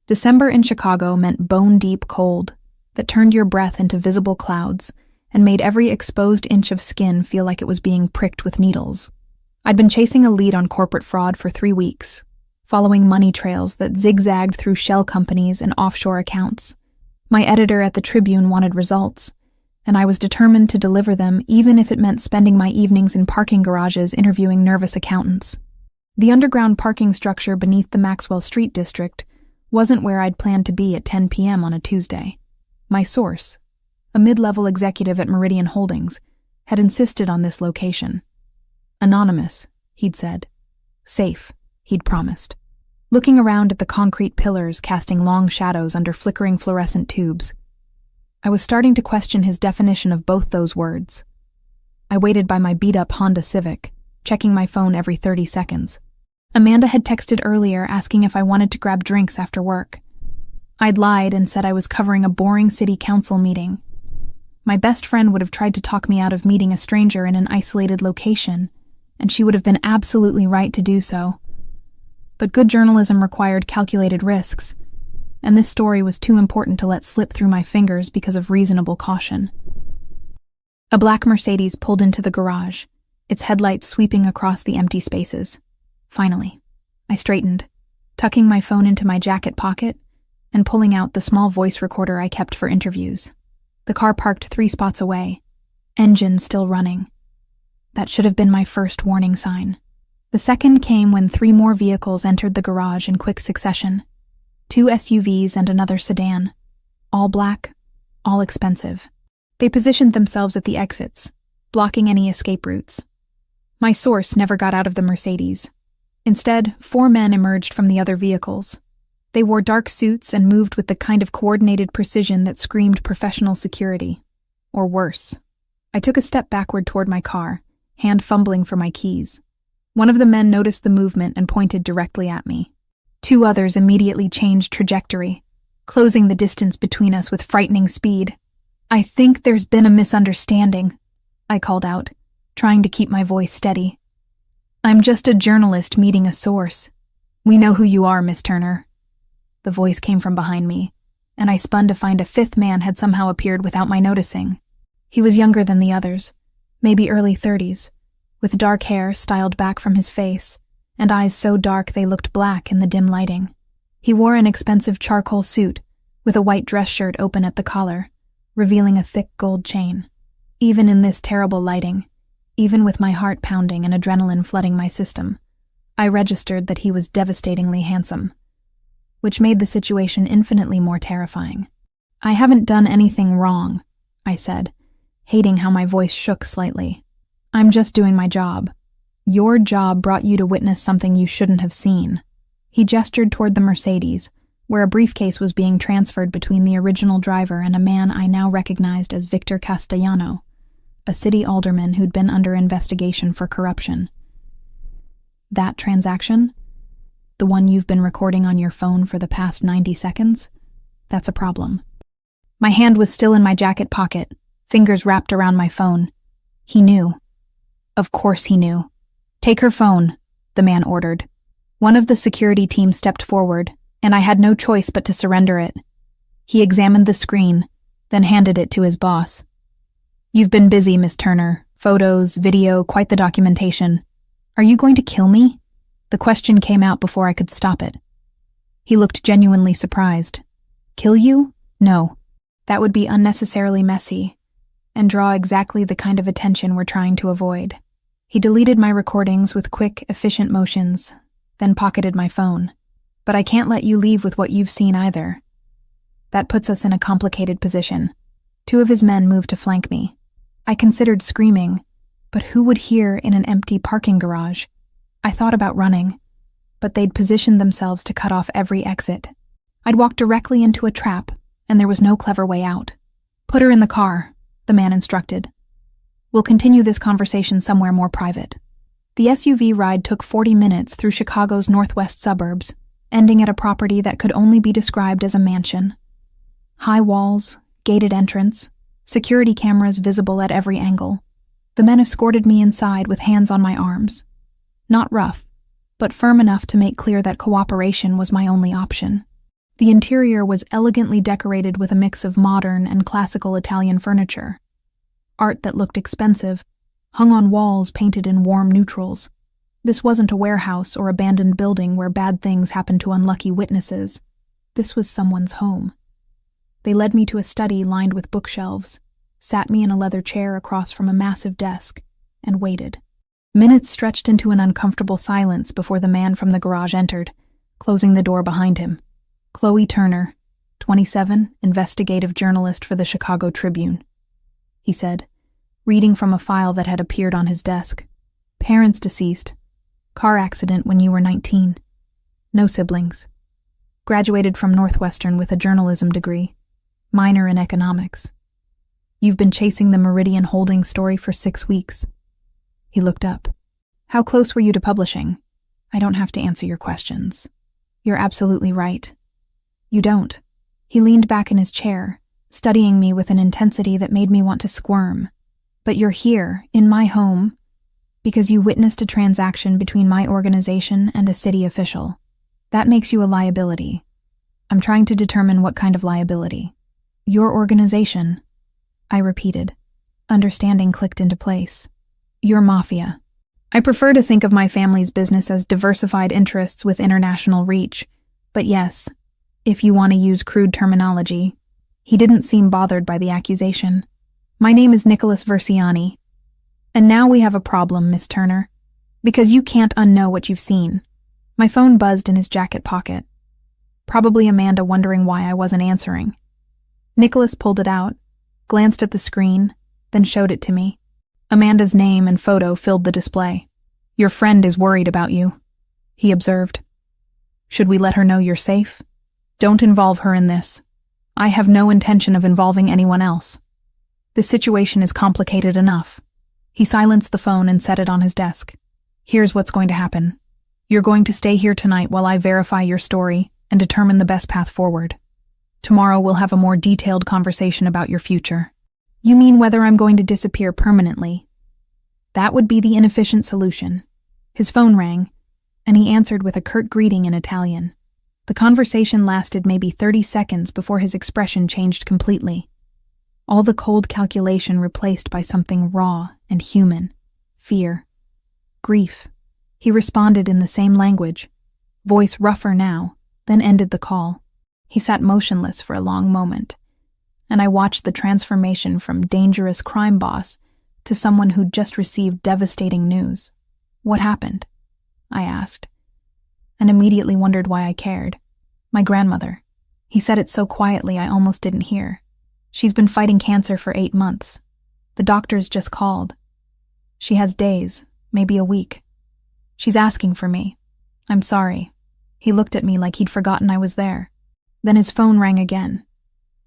December in Chicago meant bone-deep cold that turned your breath into visible clouds and made every exposed inch of skin feel like it was being pricked with needles. I'd been chasing a lead on corporate fraud for 3 weeks, following money trails that zigzagged through shell companies and offshore accounts. My editor at the Tribune wanted results, and I was determined to deliver them even if it meant spending my evenings in parking garages interviewing nervous accountants. The underground parking structure beneath the Maxwell Street district wasn't where I'd planned to be at 10 p.m. on a Tuesday. My source, a mid-level executive at Meridian Holdings, had insisted on this location. Anonymous, he'd said. Safe, he'd promised. Looking around at the concrete pillars casting long shadows under flickering fluorescent tubes, I was starting to question his definition of both those words. I waited by my beat-up Honda Civic, checking my phone every 30 seconds. Amanda had texted earlier asking if I wanted to grab drinks after work. I'd lied and said I was covering a boring city council meeting. My best friend would have tried to talk me out of meeting a stranger in an isolated location, and she would have been absolutely right to do so. But good journalism required calculated risks, and this story was too important to let slip through my fingers because of reasonable caution. A black Mercedes pulled into the garage, its headlights sweeping across the empty spaces. Finally, I straightened, tucking my phone into my jacket pocket and pulling out the small voice recorder I kept for interviews. The car parked 3 spots away, engine still running. That should have been my first warning sign. The second came when 3 more vehicles entered the garage in quick succession. 2 SUVs and another sedan. All black, all expensive. They positioned themselves at the exits, blocking any escape routes. My source never got out of the Mercedes. Instead, 4 men emerged from the other vehicles. They wore dark suits and moved with the kind of coordinated precision that screamed professional security. Or worse. I took a step backward toward my car, hand fumbling for my keys. One of the men noticed the movement and pointed directly at me. 2 others immediately changed trajectory, closing the distance between us with frightening speed. "I think there's been a misunderstanding," I called out, trying to keep my voice steady. "I'm just a journalist meeting a source. We know who you are, Miss Turner." The voice came from behind me, and I spun to find a 5th man had somehow appeared without my noticing. He was younger than the others, maybe early 30s, with dark hair styled back from his face, and eyes so dark they looked black in the dim lighting. He wore an expensive charcoal suit, with a white dress shirt open at the collar, revealing a thick gold chain. Even in this terrible lighting, even with my heart pounding and adrenaline flooding my system, I registered that he was devastatingly handsome, which made the situation infinitely more terrifying. "I haven't done anything wrong," I said, hating how my voice shook slightly. "I'm just doing my job. Your job brought you to witness something you shouldn't have seen." He gestured toward the Mercedes, where a briefcase was being transferred between the original driver and a man I now recognized as Victor Castellano, a city alderman who'd been under investigation for corruption. "That transaction? The one you've been recording on your phone for the past 90 seconds? That's a problem." My hand was still in my jacket pocket, fingers wrapped around my phone. He knew. Of course he knew. "Take her phone," the man ordered. One of the security team stepped forward, and I had no choice but to surrender it. He examined the screen, then handed it to his boss. "You've been busy, Miss Turner. Photos, video, quite the documentation. Are you going to kill me?" The question came out before I could stop it. He looked genuinely surprised. "Kill you? No. That would be unnecessarily messy, and draw exactly the kind of attention we're trying to avoid." He deleted my recordings with quick, efficient motions, then pocketed my phone. "But I can't let you leave with what you've seen either." That puts us in a complicated position. 2 of his men moved to flank me. I considered screaming, but who would hear in an empty parking garage? I thought about running, but they'd positioned themselves to cut off every exit. I'd walk directly into a trap, and there was no clever way out. "Put her in the car," the man instructed. "We'll continue this conversation somewhere more private." The SUV ride took 40 minutes through Chicago's northwest suburbs, ending at a property that could only be described as a mansion. High walls, gated entrance, security cameras visible at every angle. The men escorted me inside with hands on my arms. Not rough, but firm enough to make clear that cooperation was my only option. The interior was elegantly decorated with a mix of modern and classical Italian furniture. Art that looked expensive, hung on walls painted in warm neutrals. This wasn't a warehouse or abandoned building where bad things happened to unlucky witnesses. This was someone's home. They led me to a study lined with bookshelves, sat me in a leather chair across from a massive desk, and waited. Minutes stretched into an uncomfortable silence before the man from the garage entered, closing the door behind him. Chloe Turner, 27, investigative journalist for the Chicago Tribune, he said, reading from a file that had appeared on his desk. Parents deceased. Car accident when you were 19. No siblings. Graduated from Northwestern with a journalism degree. Minor in economics. You've been chasing the Meridian Holdings story for 6 weeks. He looked up. How close were you to publishing? I don't have to answer your questions. You're absolutely right. You don't. He leaned back in his chair, studying me with an intensity that made me want to squirm. But you're here, in my home, because you witnessed a transaction between my organization and a city official. That makes you a liability. I'm trying to determine what kind of liability. Your organization, I repeated. Understanding clicked into place. Your Mafia. I prefer to think of my family's business as diversified interests with international reach, but yes, if you want to use crude terminology. He didn't seem bothered by the accusation. My name is Nicholas Versiani. And now we have a problem, Miss Turner, because you can't unknow what you've seen. My phone buzzed in his jacket pocket. Probably Amanda wondering why I wasn't answering. Nicholas pulled it out, glanced at the screen, then showed it to me. Amanda's name and photo filled the display. Your friend is worried about you, he observed. Should we let her know you're safe? Don't involve her in this. I have no intention of involving anyone else. This situation is complicated enough. He silenced the phone and set it on his desk. Here's what's going to happen. You're going to stay here tonight while I verify your story and determine the best path forward. Tomorrow we'll have a more detailed conversation about your future. You mean whether I'm going to disappear permanently? That would be the inefficient solution. His phone rang, and he answered with a curt greeting in Italian. The conversation lasted maybe 30 seconds before his expression changed completely. All the cold calculation replaced by something raw and human. Fear. Grief. He responded in the same language, voice rougher now, then ended the call. He sat motionless for a long moment, and I watched the transformation from dangerous crime boss to someone who'd just received devastating news. What happened? I asked, and immediately wondered why I cared. My grandmother. He said it so quietly I almost didn't hear. She's been fighting cancer for 8 months. The doctors just called. She has days, maybe a week. She's asking for me. I'm sorry. He looked at me like he'd forgotten I was there. Then his phone rang again,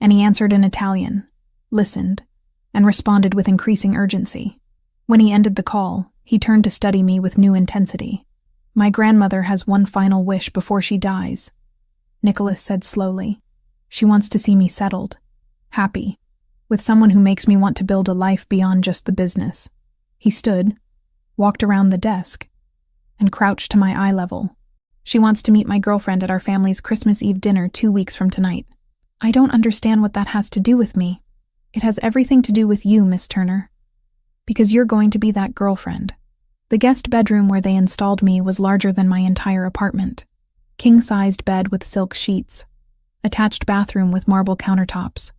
and he answered in Italian, listened, and responded with increasing urgency. When he ended the call, he turned to study me with new intensity. My grandmother has one final wish before she dies, Nicholas said slowly. She wants to see me settled, happy, with someone who makes me want to build a life beyond just the business. He stood, walked around the desk, and crouched to my eye level. She wants to meet my girlfriend at our family's Christmas Eve dinner 2 weeks from tonight. I don't understand what that has to do with me. It has everything to do with you, Miss Turner. Because you're going to be that girlfriend. The guest bedroom where they installed me was larger than my entire apartment. King-sized bed with silk sheets. Attached bathroom with marble countertops.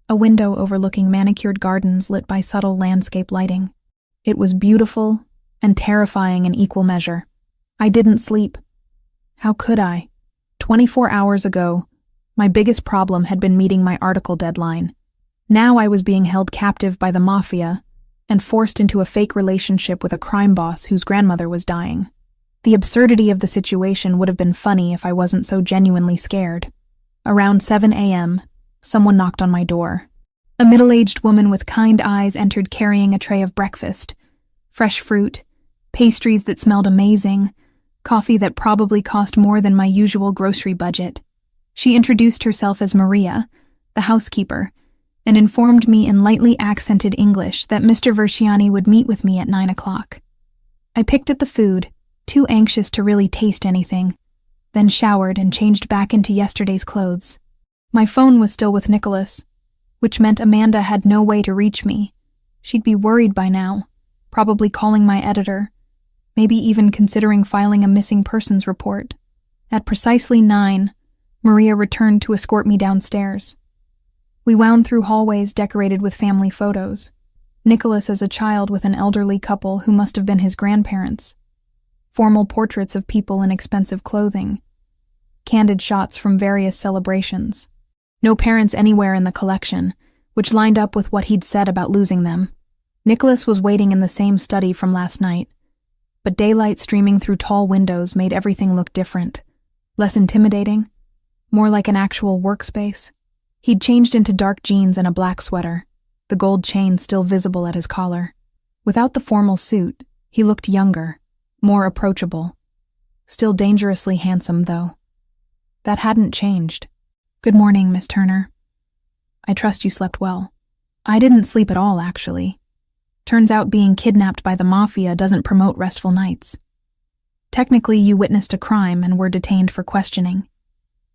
A window overlooking manicured gardens lit by subtle landscape lighting. It was beautiful and terrifying in equal measure. I didn't sleep. How could I? 24 hours ago, my biggest problem had been meeting my article deadline. Now I was being held captive by the Mafia and forced into a fake relationship with a crime boss whose grandmother was dying. The absurdity of the situation would have been funny if I wasn't so genuinely scared. Around 7 a.m., someone knocked on my door. A middle-aged woman with kind eyes entered carrying a tray of breakfast. Fresh fruit, pastries that smelled amazing, coffee that probably cost more than my usual grocery budget. She introduced herself as Maria, the housekeeper, and informed me in lightly accented English that Mr. Versiani would meet with me at 9 o'clock. I picked at the food, too anxious to really taste anything. then showered and changed back into yesterday's clothes. My phone was still with Nicholas, which meant Amanda had no way to reach me. She'd be worried by now, probably calling my editor, maybe even considering filing a missing persons report. At precisely 9, Maria returned to escort me downstairs. We wound through hallways decorated with family photos. Nicholas as a child with an elderly couple who must have been his grandparents. Formal portraits of people in expensive clothing. Candid shots from various celebrations. No parents anywhere in the collection, which lined up with what he'd said about losing them. Nicholas was waiting in the same study from last night, but daylight streaming through tall windows made everything look different. Less intimidating, more like an actual workspace. He'd changed into dark jeans and a black sweater, the gold chain still visible at his collar. Without the formal suit, he looked younger, more approachable. Still dangerously handsome, though. That hadn't changed. "Good morning, Miss Turner. I trust you slept well." "I didn't sleep at all, actually. Turns out being kidnapped by the Mafia doesn't promote restful nights. Technically, you witnessed a crime and were detained for questioning.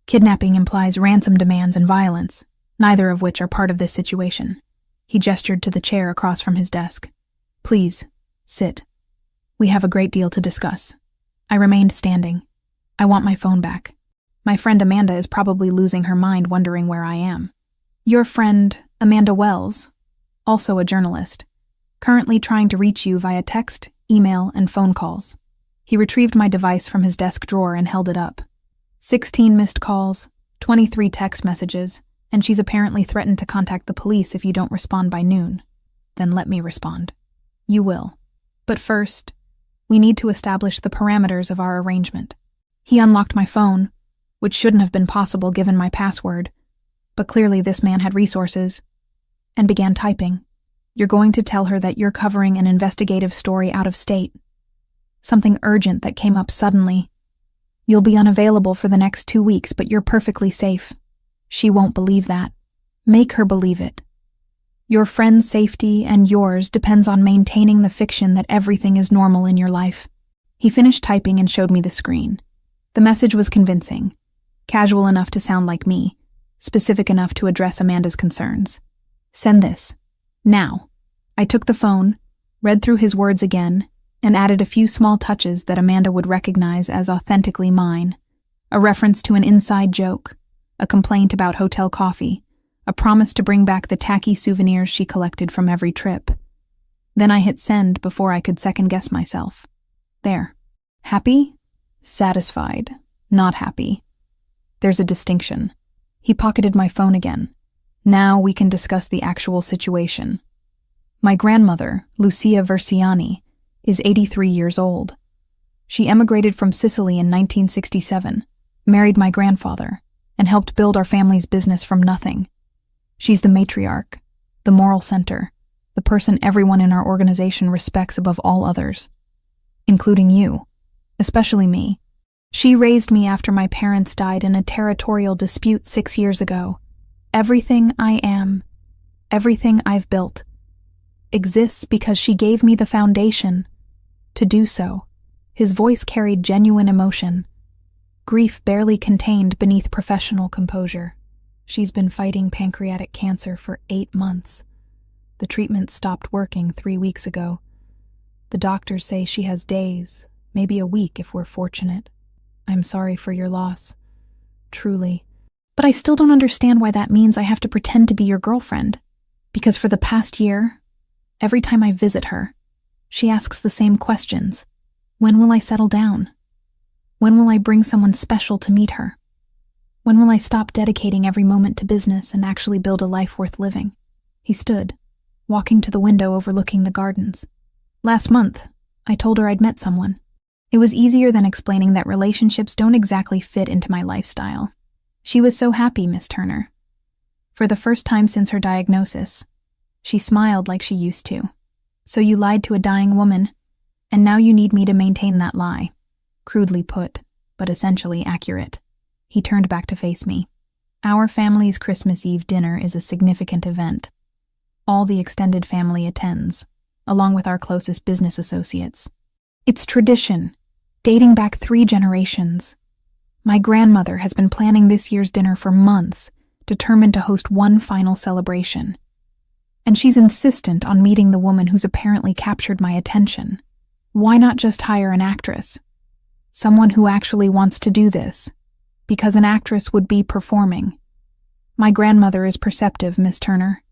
Kidnapping implies ransom demands and violence, neither of which are part of this situation." He gestured to the chair across from his desk. "Please, sit. We have a great deal to discuss." I remained standing. "I want my phone back. My friend Amanda is probably losing her mind wondering where I am." "Your friend, Amanda Wells, also a journalist, currently trying to reach you via text, email, and phone calls." He retrieved my device from his desk drawer and held it up. 16 missed calls, 23 text messages, and she's apparently threatened to contact the police if you don't respond by noon. "Then let me respond." "You will. But first, we need to establish the parameters of our arrangement." He unlocked my phone, which shouldn't have been possible given my password, but clearly this man had resources, and began typing. "You're going to tell her that you're covering an investigative story out of state. Something urgent that came up suddenly. You'll be unavailable for the next 2 weeks, but you're perfectly safe. She won't believe that. Make her believe it. Your friend's safety and yours depends on maintaining the fiction that everything is normal in your life." He finished typing and showed me the screen. The message was convincing, casual enough to sound like me, specific enough to address Amanda's concerns. "Send this. Now." I took the phone, read through his words again, and added a few small touches that Amanda would recognize as authentically mine. A reference to an inside joke, a complaint about hotel coffee, a promise to bring back the tacky souvenirs she collected from every trip. Then I hit send before I could second-guess myself. There. Happy? Satisfied. Not happy. There's a distinction. He pocketed my phone again. "Now we can discuss the actual situation. My grandmother, Lucia Versiani, is 83 years old. She emigrated from Sicily in 1967, married my grandfather, and helped build our family's business from nothing. She's the matriarch, the moral center, the person everyone in our organization respects above all others, including you, especially me. She raised me after my parents died in a territorial dispute 6 years ago. Everything I am, everything I've built, exists because she gave me the foundation to do so." His voice carried genuine emotion, grief barely contained beneath professional composure. "She's been fighting pancreatic cancer for 8 months. The treatment stopped working 3 weeks ago. The doctors say she has days, maybe a week if we're fortunate. I'm sorry for your loss. Truly. But I still don't understand why that means I have to pretend to be your girlfriend. Because for the past year, every time I visit her, she asks the same questions. When will I settle down? When will I bring someone special to meet her? When will I stop dedicating every moment to business and actually build a life worth living?" He stood, walking to the window overlooking the gardens. "Last month, I told her I'd met someone. It was easier than explaining that relationships don't exactly fit into my lifestyle. She was so happy, Miss Turner. For the first time since her diagnosis, she smiled like she used to. So you lied to a dying woman, and now you need me to maintain that lie. Crudely put, but essentially accurate." He turned back to face me. "Our family's Christmas Eve dinner is a significant event. All the extended family attends, along with our closest business associates. It's tradition, dating back 3 generations. My grandmother has been planning this year's dinner for months, determined to host one final celebration. And she's insistent on meeting the woman who's apparently captured my attention. Why not just hire an actress? Someone who actually wants to do this. Because an actress would be performing. My grandmother is perceptive, Miss Turner.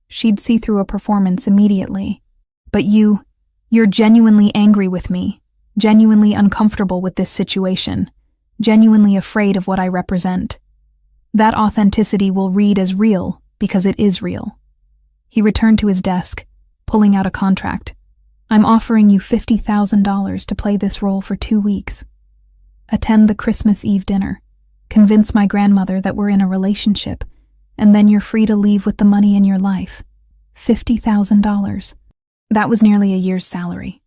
She'd see through a performance immediately. But you're genuinely angry with me, genuinely uncomfortable with this situation, genuinely afraid of what I represent. That authenticity will read as real because it is real. He returned to his desk, pulling out a contract. I'm offering you $50,000 to play this role for 2 weeks. Attend the Christmas Eve dinner. Convince my grandmother that we're in a relationship, and then you're free to leave with the money in your life. $50,000. That was nearly a year's salary.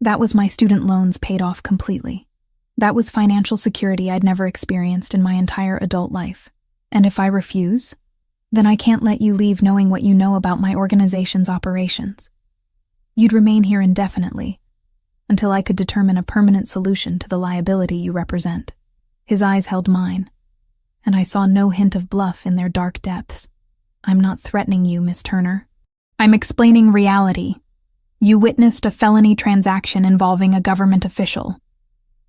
That was my student loans paid off completely. That was financial security I'd never experienced in my entire adult life. And if I refuse, then I can't let you leave knowing what you know about my organization's operations. You'd remain here indefinitely, until I could determine a permanent solution to the liability you represent. His eyes held mine, and I saw no hint of bluff in their dark depths. I'm not threatening you, Miss Turner. I'm explaining reality. You witnessed a felony transaction involving a government official.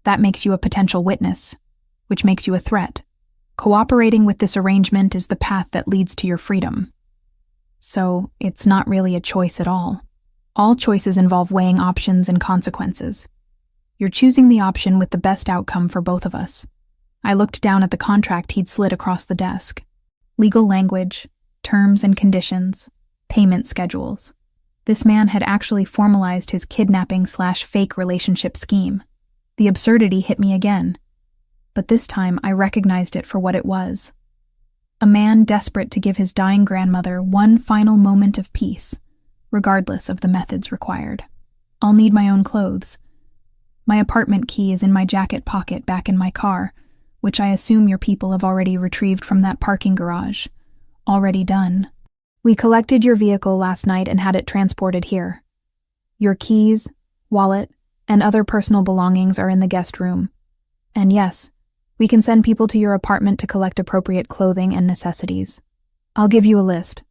That makes you a potential witness, which makes you a threat. Cooperating with this arrangement is the path that leads to your freedom. So, it's not really a choice at all. All choices involve weighing options and consequences. You're choosing the option with the best outcome for both of us. I looked down at the contract he'd slid across the desk. Legal language, terms and conditions, payment schedules. This man had actually formalized his kidnapping/fake relationship scheme. The absurdity hit me again. But this time I recognized it for what it was. A man desperate to give his dying grandmother one final moment of peace, regardless of the methods required. I'll need my own clothes. My apartment key is in my jacket pocket back in my car, which I assume your people have already retrieved from that parking garage. Already done. We collected your vehicle last night and had it transported here. Your keys, wallet, and other personal belongings are in the guest room. And yes, we can send people to your apartment to collect appropriate clothing and necessities. I'll give you a list,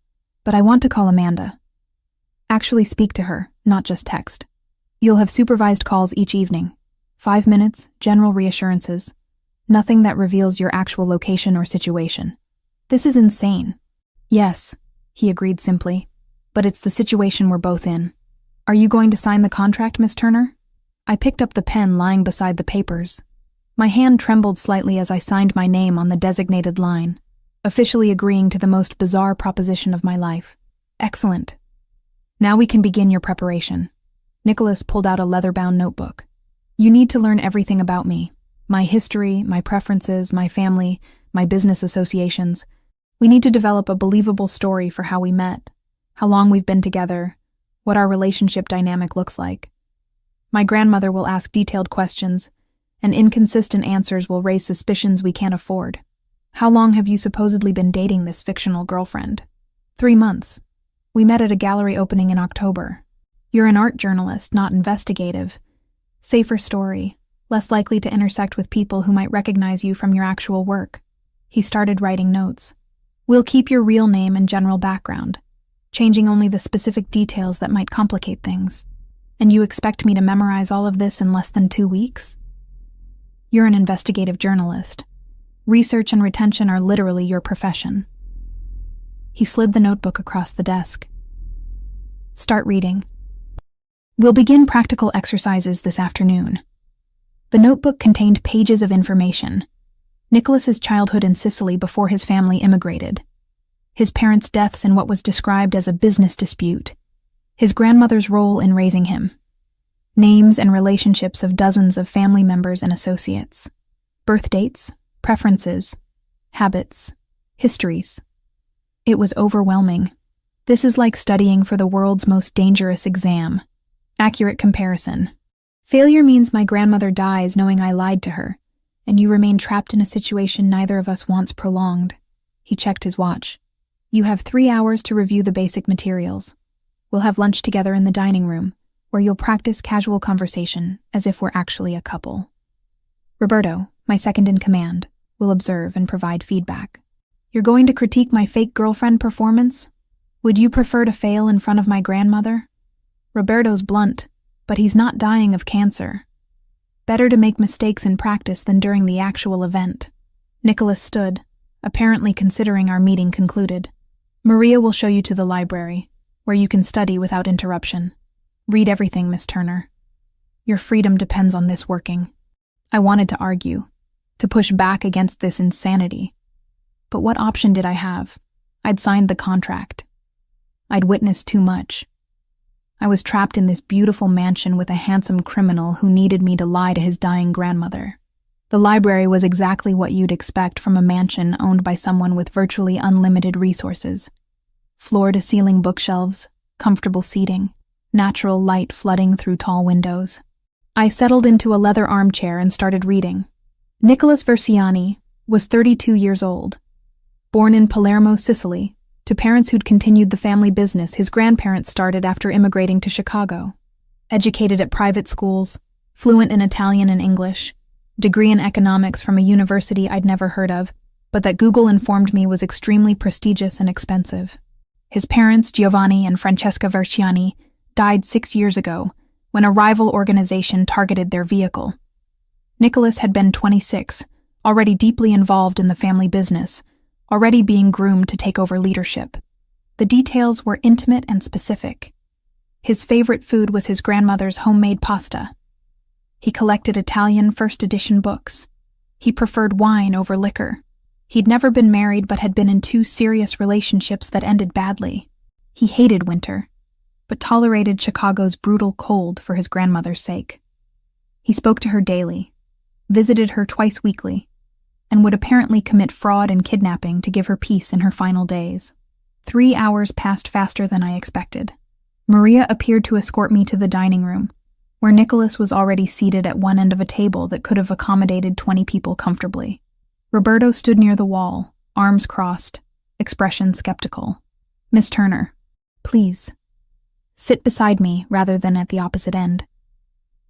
but I want to call Amanda. Actually speak to her, not just text. You'll have supervised calls each evening. 5 minutes, general reassurances. Nothing that reveals your actual location or situation. This is insane. Yes, he agreed simply, but it's the situation we're both in. Are you going to sign the contract, Miss Turner? I picked up the pen lying beside the papers. My hand trembled slightly as I signed my name on the designated line, officially agreeing to the most bizarre proposition of my life. Excellent. Now we can begin your preparation. Nicholas pulled out a leather-bound notebook. You need to learn everything about me. My history, my preferences, my family, my business associations. We need to develop a believable story for how we met, how long we've been together, what our relationship dynamic looks like. My grandmother will ask detailed questions, and inconsistent answers will raise suspicions we can't afford. How long have you supposedly been dating this fictional girlfriend? 3 months. We met at a gallery opening in October. You're an art journalist, not investigative. Safer story, less likely to intersect with people who might recognize you from your actual work. He started writing notes. We'll keep your real name and general background, changing only the specific details that might complicate things. And you expect me to memorize all of this in less than 2 weeks? You're an investigative journalist. Research and retention are literally your profession. He slid the notebook across the desk. Start reading. We'll begin practical exercises this afternoon. The notebook contained pages of information. Nicholas's childhood in Sicily before his family immigrated. His parents' deaths in what was described as a business dispute. His grandmother's role in raising him. Names and relationships of dozens of family members and associates. Birth dates, preferences, habits, histories. It was overwhelming. This is like studying for the world's most dangerous exam. Accurate comparison. Failure means my grandmother dies knowing I lied to her, and you remain trapped in a situation neither of us wants prolonged. He checked his watch. You have 3 hours to review the basic materials. We'll have lunch together in the dining room, where you'll practice casual conversation as if we're actually a couple. Roberto, My second in command will observe and provide feedback. You're going to critique my fake girlfriend performance? Would you prefer to fail in front of my grandmother? Roberto's blunt, but he's not dying of cancer. Better to make mistakes in practice than during the actual event. Nicholas stood, apparently considering our meeting concluded. Maria will show you to the library, where you can study without interruption. Read everything, Miss Turner. Your freedom depends on this working. I wanted to argue, to push back against this insanity. But what option did I have? I'd signed the contract. I'd witnessed too much. I was trapped in this beautiful mansion with a handsome criminal who needed me to lie to his dying grandmother. The library was exactly what you'd expect from a mansion owned by someone with virtually unlimited resources. Floor-to-ceiling bookshelves, comfortable seating, natural light flooding through tall windows. I settled into a leather armchair and started reading. Nicholas Versiani was 32 years old. Born in Palermo, Sicily, to parents who'd continued the family business his grandparents started after immigrating to Chicago. Educated at private schools, fluent in Italian and English, degree in economics from a university I'd never heard of, but that Google informed me was extremely prestigious and expensive. His parents, Giovanni and Francesca Versiani, died 6 years ago when a rival organization targeted their vehicle. Nicholas had been 26, already deeply involved in the family business, already being groomed to take over leadership. The details were intimate and specific. His favorite food was his grandmother's homemade pasta. He collected Italian first edition books. He preferred wine over liquor. He'd never been married but had been in 2 serious relationships that ended badly. He hated winter, but tolerated Chicago's brutal cold for his grandmother's sake. He spoke to her daily, visited her twice weekly, and would apparently commit fraud and kidnapping to give her peace in her final days. 3 hours passed faster than I expected. Maria appeared to escort me to the dining room, where Nicholas was already seated at one end of a table that could have accommodated 20 people comfortably. Roberto stood near the wall, arms crossed, expression skeptical. Miss Turner, please. Sit beside me rather than at the opposite end.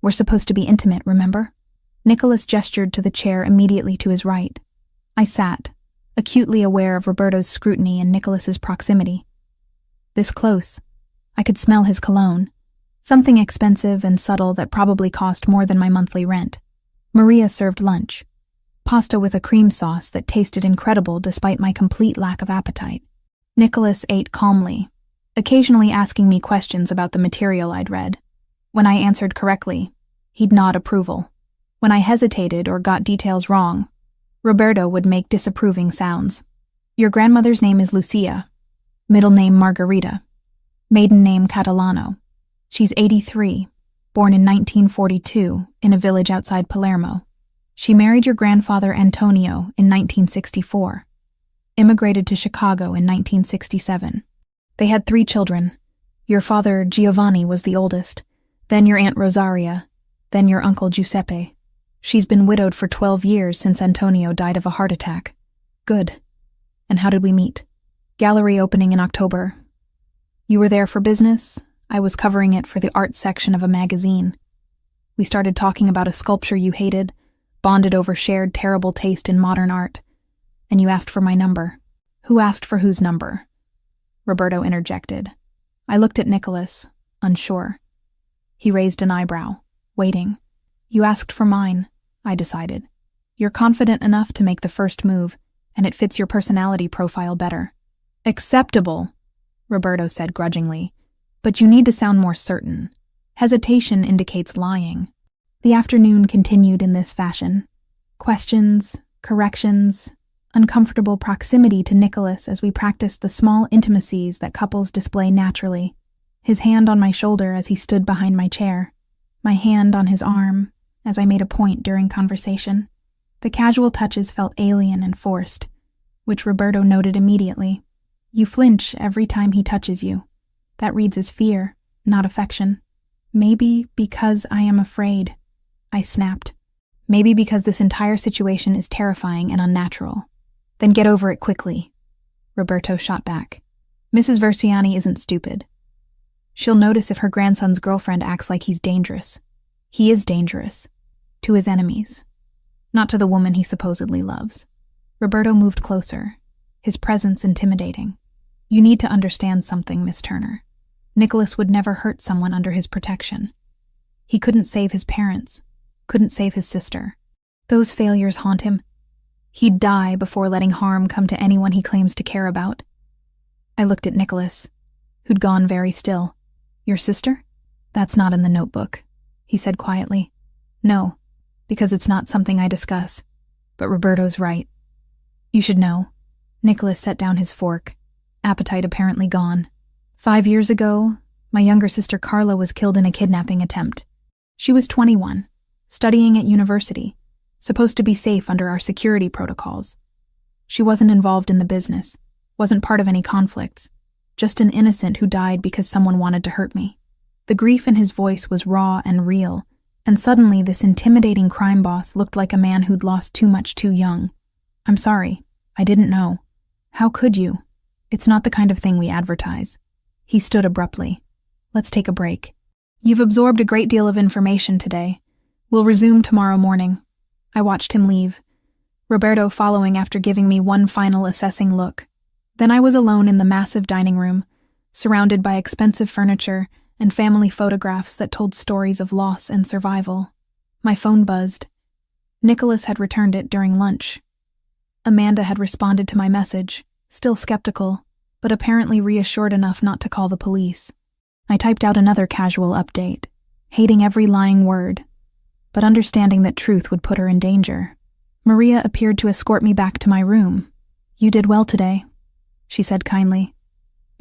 We're supposed to be intimate, remember? Nicholas gestured to the chair immediately to his right. I sat, acutely aware of Roberto's scrutiny and Nicholas's proximity. This close, I could smell his cologne, something expensive and subtle that probably cost more than my monthly rent. Maria served lunch, pasta with a cream sauce that tasted incredible despite my complete lack of appetite. Nicholas ate calmly, occasionally asking me questions about the material I'd read. When I answered correctly, he'd nod approval. When I hesitated or got details wrong, Roberto would make disapproving sounds. Your grandmother's name is Lucia, middle name Margarita, maiden name Catalano. She's 83, born in 1942 in a village outside Palermo. She married your grandfather Antonio in 1964, immigrated to Chicago in 1967. They had 3 children. Your father Giovanni was the oldest, then your Aunt Rosaria, then your uncle Giuseppe. She's been widowed for 12 years since Antonio died of a heart attack. Good. And how did we meet? Gallery opening in October. You were there for business? I was covering it for the art section of a magazine. We started talking about a sculpture you hated, bonded over shared terrible taste in modern art, and you asked for my number. Who asked for whose number? Roberto interjected. I looked at Nicholas, unsure. He raised an eyebrow, waiting. You asked for mine, I decided. You're confident enough to make the first move, and it fits your personality profile better. Acceptable, Roberto said grudgingly, but you need to sound more certain. Hesitation indicates lying. The afternoon continued in this fashion. Questions, corrections, uncomfortable proximity to Nicholas as we practiced the small intimacies that couples display naturally. His hand on my shoulder as he stood behind my chair. My hand on his arm as I made a point during conversation. The casual touches felt alien and forced, which Roberto noted immediately. You flinch every time he touches you. That reads as fear, not affection. Maybe because I am afraid, I snapped. Maybe because this entire situation is terrifying and unnatural. Then get over it quickly, Roberto shot back. Mrs. Versiani isn't stupid. She'll notice if her grandson's girlfriend acts like he's dangerous. He is dangerous. To his enemies. not to the woman he supposedly loves. Roberto moved closer, his presence intimidating. You need to understand something, Miss Turner. Nicholas would never hurt someone under his protection. He couldn't save his parents, couldn't save his sister. Those failures haunt him. He'd die before letting harm come to anyone he claims to care about. I looked at Nicholas, who'd gone very still. Your sister? That's not in the notebook, he said quietly. No, because it's not something I discuss. But Roberto's right. You should know. Nicholas set down his fork, appetite apparently gone. 5 years ago, my younger sister Carla was killed in a kidnapping attempt. She was 21, studying at university, supposed to be safe under our security protocols. She wasn't involved in the business, wasn't part of any conflicts, just an innocent who died because someone wanted to hurt me. The grief in his voice was raw and real, and suddenly this intimidating crime boss looked like a man who'd lost too much too young. I'm sorry, I didn't know. How could you? It's not the kind of thing we advertise. He stood abruptly. Let's take a break. You've absorbed a great deal of information today. We'll resume tomorrow morning. I watched him leave, Roberto following after giving me one final assessing look. Then I was alone in the massive dining room, surrounded by expensive furniture and family photographs that told stories of loss and survival. My phone buzzed. Nicholas had returned it during lunch. Amanda had responded to my message, still skeptical, but apparently reassured enough not to call the police. I typed out another casual update, hating every lying word, but understanding that truth would put her in danger. Maria appeared to escort me back to my room. You did well today, she said kindly.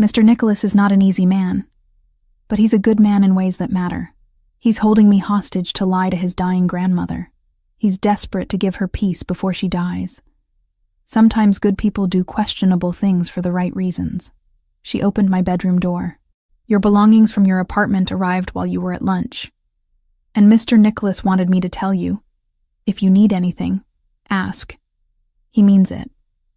Mr. Nicholas is not an easy man, but he's a good man in ways that matter. He's holding me hostage to lie to his dying grandmother. He's desperate to give her peace before she dies. Sometimes good people do questionable things for the right reasons. She opened my bedroom door. Your belongings from your apartment arrived while you were at lunch. And Mr. Nicholas wanted me to tell you, if you need anything, ask. He means it.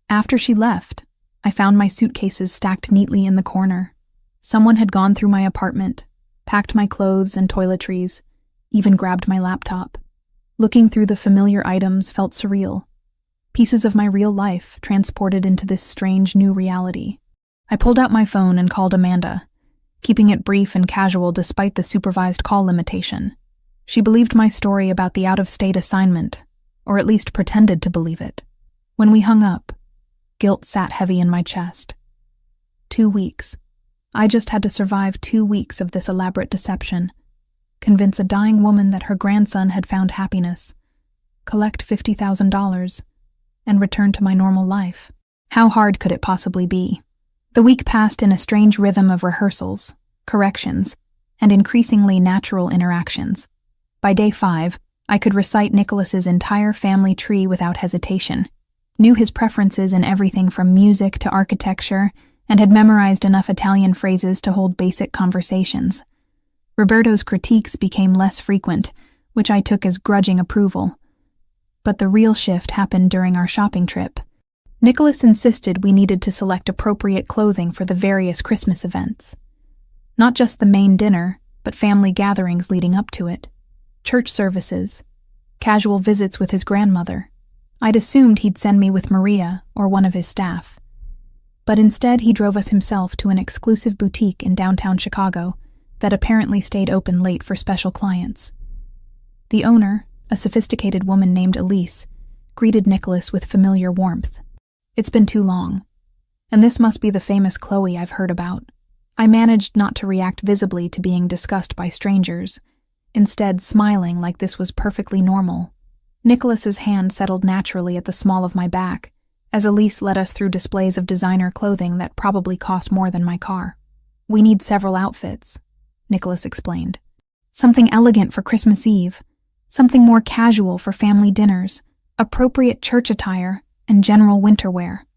After she left, I found my suitcases stacked neatly in the corner. Someone had gone through my apartment, packed my clothes and toiletries, even grabbed my laptop. Looking through the familiar items felt surreal. Pieces of my real life transported into this strange new reality. I pulled out my phone and called Amanda, keeping it brief and casual despite the supervised call limitation. She believed my story about the out-of-state assignment, or at least pretended to believe it. When we hung up, guilt sat heavy in my chest. 2 weeks. I just had to survive 2 weeks of this elaborate deception, convince a dying woman that her grandson had found happiness, collect $50,000, and return to my normal life. How hard could it possibly be? The week passed in a strange rhythm of rehearsals, corrections, and increasingly natural interactions. By day 5, I could recite Nicholas's entire family tree without hesitation, knew his preferences in everything from music to architecture, and had memorized enough Italian phrases to hold basic conversations. Roberto's critiques became less frequent, which I took as grudging approval. But the real shift happened during our shopping trip. Nicholas insisted we needed to select appropriate clothing for the various Christmas events. Not just the main dinner, but family gatherings leading up to it. Church services, casual visits with his grandmother. I'd assumed he'd send me with Maria or one of his staff. But instead he drove us himself to an exclusive boutique in downtown Chicago that apparently stayed open late for special clients. The owner, a sophisticated woman named Elise, greeted Nicholas with familiar warmth. It's been too long, and this must be the famous Chloe I've heard about. I managed not to react visibly to being discussed by strangers, instead smiling like this was perfectly normal. Nicholas's hand settled naturally at the small of my back, as Elise led us through displays of designer clothing that probably cost more than my car. We need several outfits, Nicholas explained. Something elegant for Christmas Eve, something more casual for family dinners, appropriate church attire, and general winter wear.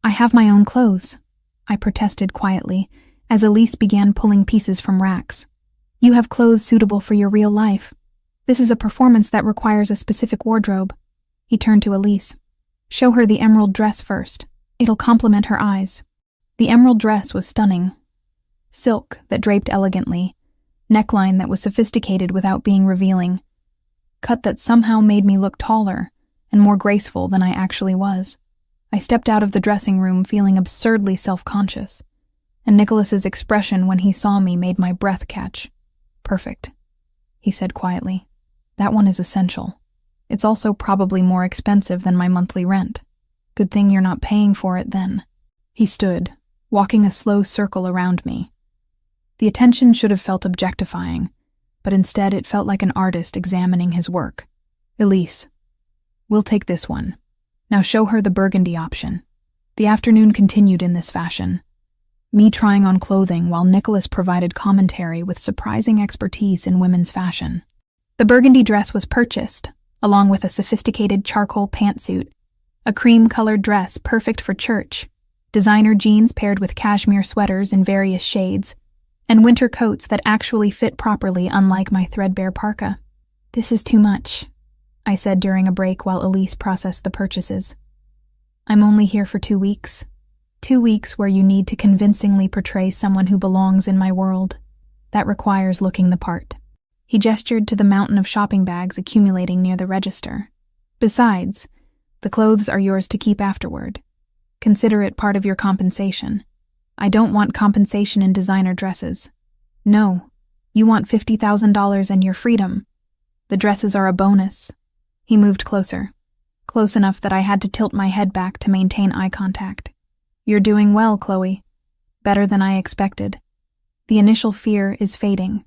I have my own clothes, I protested quietly, as Elise began pulling pieces from racks. You have clothes suitable for your real life. This is a performance that requires a specific wardrobe. He turned to Elise. Show her the emerald dress first. It'll complement her eyes. The emerald dress was stunning. Silk that draped elegantly, neckline that was sophisticated without being revealing, cut that somehow made me look taller, and more graceful than I actually was. I stepped out of the dressing room feeling absurdly self-conscious, and Nicholas's expression when he saw me made my breath catch. "Perfect," he said quietly. "That one is essential. It's also probably more expensive than my monthly rent. Good thing you're not paying for it then." He stood, walking a slow circle around me. The attention should have felt objectifying, but instead it felt like an artist examining his work. "Elise, we'll take this one. Now show her the burgundy option." The afternoon continued in this fashion, me trying on clothing while Nicholas provided commentary with surprising expertise in women's fashion. The burgundy dress was purchased, along with a sophisticated charcoal pantsuit, a cream-colored dress perfect for church, designer jeans paired with cashmere sweaters in various shades, and winter coats that actually fit properly unlike my threadbare parka. "This is too much," I said during a break while Elise processed the purchases. "I'm only here for 2 weeks. 2 weeks where you need to convincingly portray someone who belongs in my world. That requires looking the part." He gestured to the mountain of shopping bags accumulating near the register. "Besides, the clothes are yours to keep afterward. Consider it part of your compensation. I don't want compensation in designer dresses. No, you want $50,000 and your freedom. The dresses are a bonus." He moved closer, close enough that I had to tilt my head back to maintain eye contact. "You're doing well, Chloe. Better than I expected. The initial fear is fading.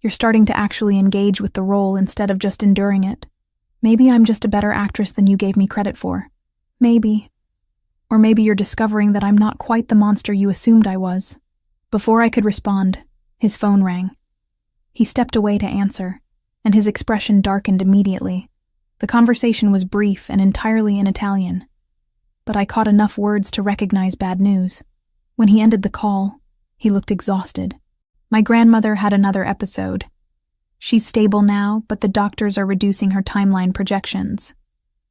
You're starting to actually engage with the role instead of just enduring it. Maybe I'm just a better actress than you gave me credit for. Maybe. Or maybe you're discovering that I'm not quite the monster you assumed I was." Before I could respond, his phone rang. He stepped away to answer, and his expression darkened immediately. The conversation was brief and entirely in Italian, but I caught enough words to recognize bad news. When he ended the call, he looked exhausted. "My grandmother had another episode. She's stable now, but the doctors are reducing her timeline projections.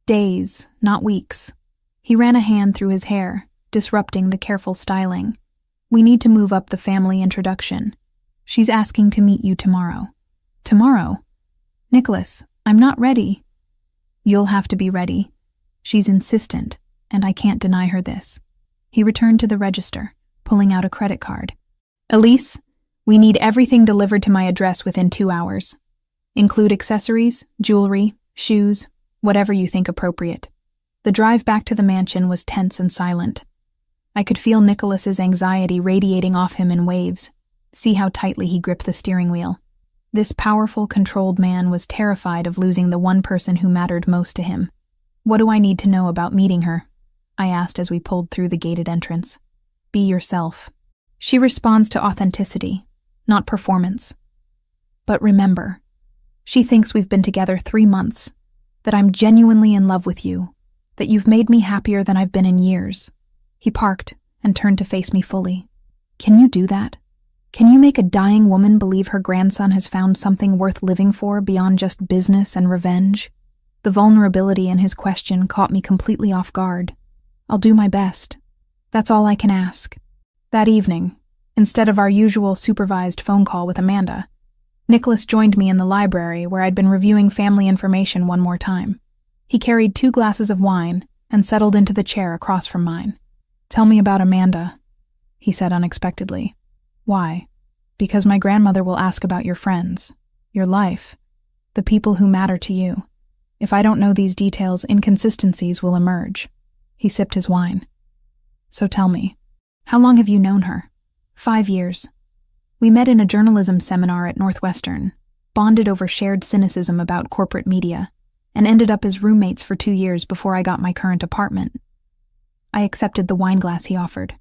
Days, not weeks." He ran a hand through his hair, disrupting the careful styling. "We need to move up the family introduction. She's asking to meet you tomorrow." "Tomorrow? Nicholas, I'm not ready." "You'll have to be ready. She's insistent, and I can't deny her this." He returned to the register, pulling out a credit card. "Elise, we need everything delivered to my address within 2 hours. Include accessories, jewelry, shoes, whatever you think appropriate." The drive back to the mansion was tense and silent. I could feel Nicholas's anxiety radiating off him in waves. See how tightly he gripped the steering wheel. This powerful, controlled man was terrified of losing the one person who mattered most to him. "What do I need to know about meeting her?" I asked as we pulled through the gated entrance. "Be yourself. She responds to authenticity, not performance. But remember, she thinks we've been together 3 months, that I'm genuinely in love with you, that you've made me happier than I've been in years." He parked and turned to face me fully. "Can you do that? Can you make a dying woman believe her grandson has found something worth living for beyond just business and revenge?" The vulnerability in his question caught me completely off guard. "I'll do my best. That's all I can ask." That evening, instead of our usual supervised phone call with Amanda, Nicholas joined me in the library where I'd been reviewing family information one more time. He carried 2 glasses of wine and settled into the chair across from mine. "Tell me about Amanda," he said unexpectedly. "Why?" "Because my grandmother will ask about your friends, your life, the people who matter to you. If I don't know these details, inconsistencies will emerge." He sipped his wine. "So tell me, how long have you known her?" 5 years. We met in a journalism seminar at Northwestern, bonded over shared cynicism about corporate media, and ended up as roommates for 2 years before I got my current apartment. I accepted the wine glass he offered.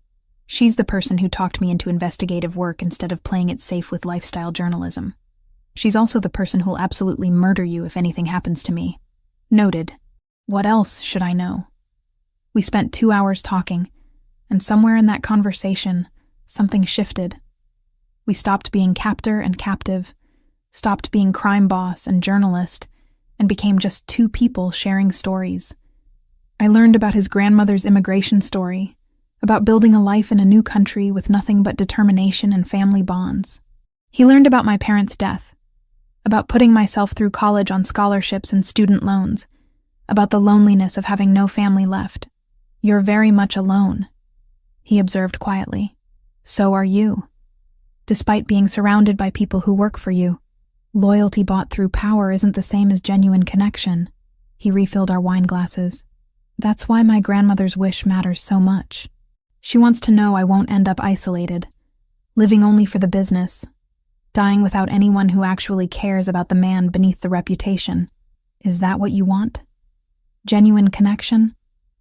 She's the person who talked me into investigative work instead of playing it safe with lifestyle journalism. She's also the person who'll absolutely murder you if anything happens to me. Noted. What else should I know? We spent 2 hours talking, and somewhere in that conversation, something shifted. We stopped being captor and captive, stopped being crime boss and journalist, and became just 2 people sharing stories. I learned about his grandmother's immigration story, about building a life in a new country with nothing but determination and family bonds. He learned about my parents' death, about putting myself through college on scholarships and student loans, about the loneliness of having no family left. You're very much alone, he observed quietly. So are you. Despite being surrounded by people who work for you, loyalty bought through power isn't the same as genuine connection. He refilled our wine glasses. That's why my grandmother's wish matters so much. She wants to know I won't end up isolated, living only for the business, dying without anyone who actually cares about the man beneath the reputation. Is that what you want? Genuine connection?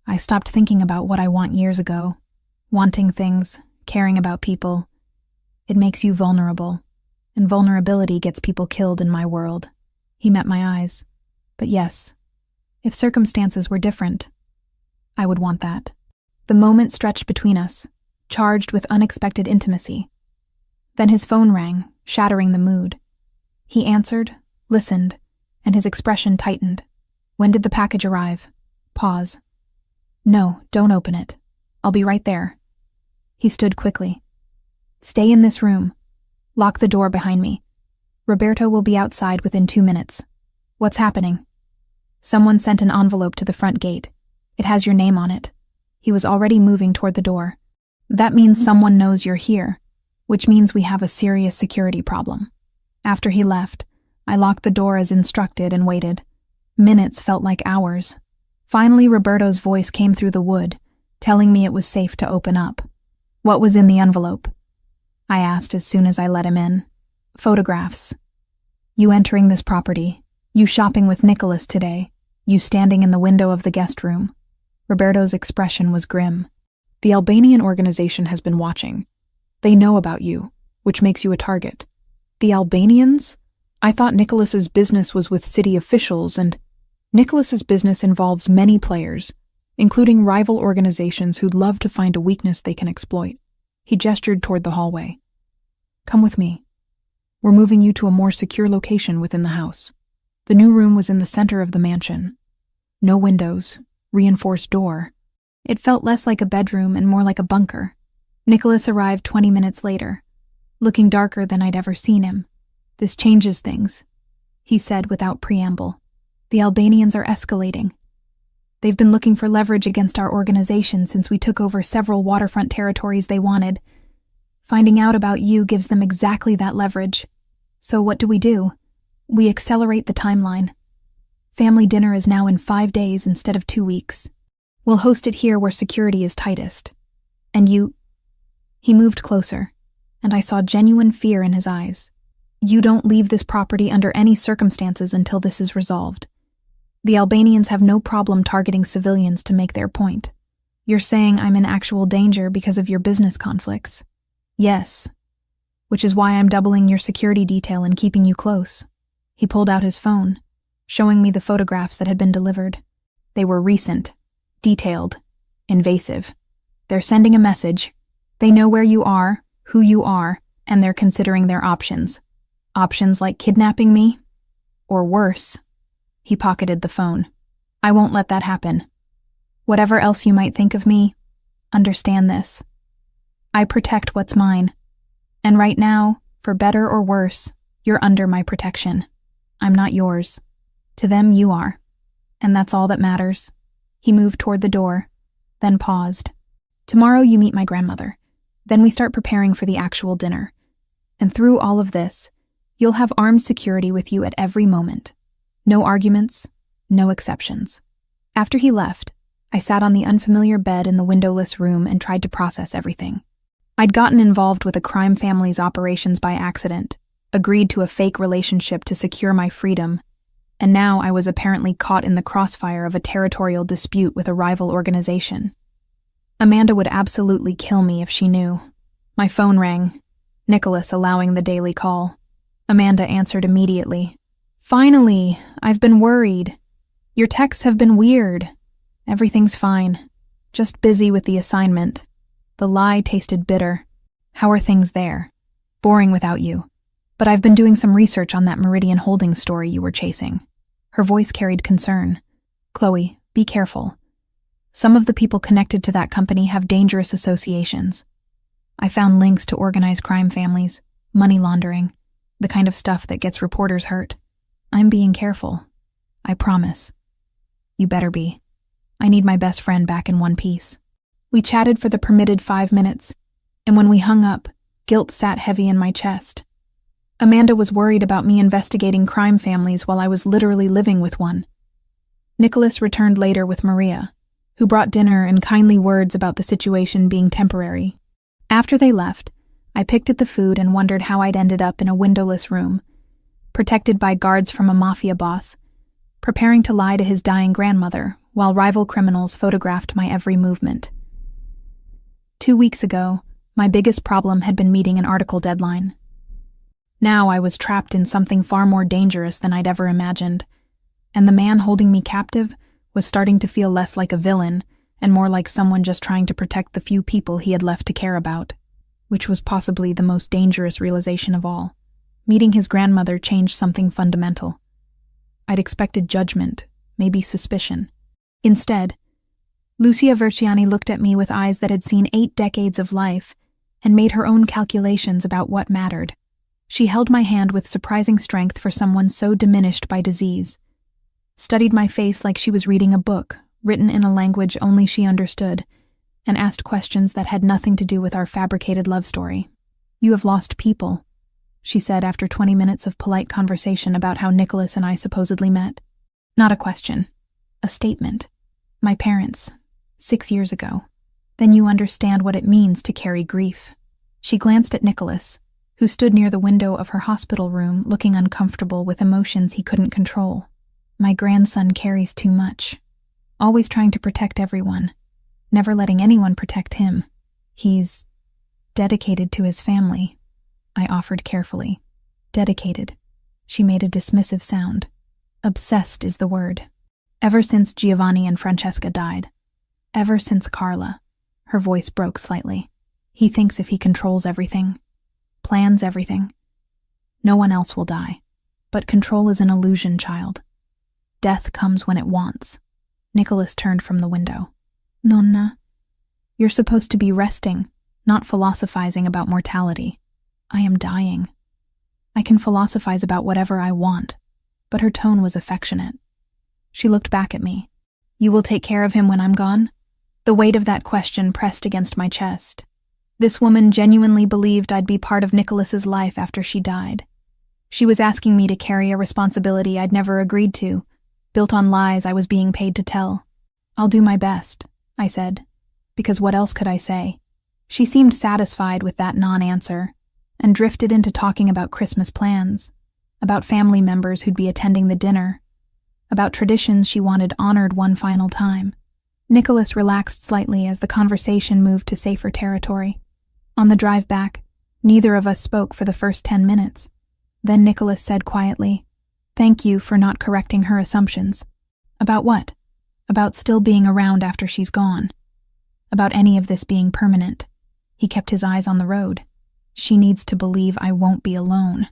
I stopped thinking about what I want years ago. Wanting things, caring about people. It makes you vulnerable, and vulnerability gets people killed in my world. He met my eyes. But yes, if circumstances were different, I would want that. The moment stretched between us, charged with unexpected intimacy. Then his phone rang, shattering the mood. He answered, listened, and his expression tightened. When did the package arrive? Pause. No, don't open it. I'll be right there. He stood quickly. Stay in this room. Lock the door behind me. Roberto will be outside within 2 minutes. What's happening? Someone sent an envelope to the front gate. It has your name on it. He was already moving toward the door. That means someone knows you're here, which means we have a serious security problem. After he left, I locked the door as instructed and waited. Minutes felt like hours. Finally, Roberto's voice came through the wood, telling me it was safe to open up. What was in the envelope? I asked as soon as I let him in. Photographs. You entering this property. You shopping with Nicholas today. You standing in the window of the guest room. Roberto's expression was grim. The Albanian organization has been watching. They know about you, which makes you a target. The Albanians? I thought Nicholas's business was with city officials, and Nicholas's business involves many players, including rival organizations who'd love to find a weakness they can exploit. He gestured toward the hallway. Come with me. We're moving you to a more secure location within the house. The new room was in the center of the mansion. No windows, reinforced door. It felt less like a bedroom and more like a bunker. Nicholas arrived 20 minutes later, looking darker than I'd ever seen him. This changes things, he said without preamble. The Albanians are escalating. They've been looking for leverage against our organization since we took over several waterfront territories they wanted. Finding out about you gives them exactly that leverage. So what do? We accelerate the timeline. Family dinner is now in 5 days instead of 2 weeks. We'll host it here where security is tightest. And you... He moved closer, and I saw genuine fear in his eyes. You don't leave this property under any circumstances until this is resolved. The Albanians have no problem targeting civilians to make their point. You're saying I'm in actual danger because of your business conflicts. Yes. Which is why I'm doubling your security detail and keeping you close. He pulled out his phone, showing me the photographs that had been delivered. They were recent, detailed, invasive. They're sending a message. They know where you are, who you are, and they're considering their options. Options like kidnapping me? Or worse. He pocketed the phone. I won't let that happen. Whatever else you might think of me, understand this. I protect what's mine. And right now, for better or worse, you're under my protection. I'm not yours. To them, you are. And that's all that matters. He moved toward the door, then paused. Tomorrow you meet my grandmother. Then we start preparing for the actual dinner. And through all of this, you'll have armed security with you at every moment. No arguments, no exceptions. After he left, I sat on the unfamiliar bed in the windowless room and tried to process everything. I'd gotten involved with a crime family's operations by accident, agreed to a fake relationship to secure my freedom, and now I was apparently caught in the crossfire of a territorial dispute with a rival organization. Amanda would absolutely kill me if she knew. My phone rang, Nicholas allowing the daily call. Amanda answered immediately. Finally, I've been worried. Your texts have been weird. Everything's fine. Just busy with the assignment. The lie tasted bitter. How are things there? Boring without you. But I've been doing some research on that Meridian Holdings story you were chasing. Her voice carried concern. Chloe, be careful. Some of the people connected to that company have dangerous associations. I found links to organized crime families, money laundering, the kind of stuff that gets reporters hurt. I'm being careful. I promise. You better be. I need my best friend back in one piece. We chatted for the permitted 5 minutes, and when we hung up, guilt sat heavy in my chest. Amanda was worried about me investigating crime families while I was literally living with one. Nicholas returned later with Maria, who brought dinner and kindly words about the situation being temporary. After they left, I picked at the food and wondered how I'd ended up in a windowless room, protected by guards from a Mafia boss, preparing to lie to his dying grandmother while rival criminals photographed my every movement. 2 weeks ago, my biggest problem had been meeting an article deadline. Now I was trapped in something far more dangerous than I'd ever imagined, and the man holding me captive was starting to feel less like a villain and more like someone just trying to protect the few people he had left to care about, which was possibly the most dangerous realization of all. Meeting his grandmother changed something fundamental. I'd expected judgment, maybe suspicion. Instead, Lucia Verciani looked at me with eyes that had seen 8 decades of life and made her own calculations about what mattered. She held my hand with surprising strength for someone so diminished by disease, studied my face like she was reading a book, written in a language only she understood, and asked questions that had nothing to do with our fabricated love story. "You have lost people," she said after 20 minutes of polite conversation about how Nicholas and I supposedly met. Not a question, a statement. My parents, 6 years ago. Then you understand what it means to carry grief. She glanced at Nicholas, who stood near the window of her hospital room looking uncomfortable with emotions he couldn't control. My grandson carries too much, always trying to protect everyone, never letting anyone protect him. He's dedicated to his family, I offered carefully. Dedicated. She made a dismissive sound. Obsessed is the word. Ever since Giovanni and Francesca died. Ever since Carla. Her voice broke slightly. He thinks if he controls everything, plans everything, no one else will die. But control is an illusion, child. Death comes when it wants. Nicholas turned from the window. Nonna, you're supposed to be resting, not philosophizing about mortality. I am dying. I can philosophize about whatever I want, but her tone was affectionate. She looked back at me. You will take care of him when I'm gone? The weight of that question pressed against my chest. This woman genuinely believed I'd be part of Nicholas's life after she died. She was asking me to carry a responsibility I'd never agreed to, built on lies I was being paid to tell. I'll do my best, I said, because what else could I say? She seemed satisfied with that non-answer, and drifted into talking about Christmas plans, about family members who'd be attending the dinner, about traditions she wanted honored one final time. Nicholas relaxed slightly as the conversation moved to safer territory. On the drive back, neither of us spoke for the first 10 minutes. Then Nicholas said quietly, "Thank you for not correcting her assumptions." About what? About still being around after she's gone. About any of this being permanent. He kept his eyes on the road. She needs to believe I won't be alone.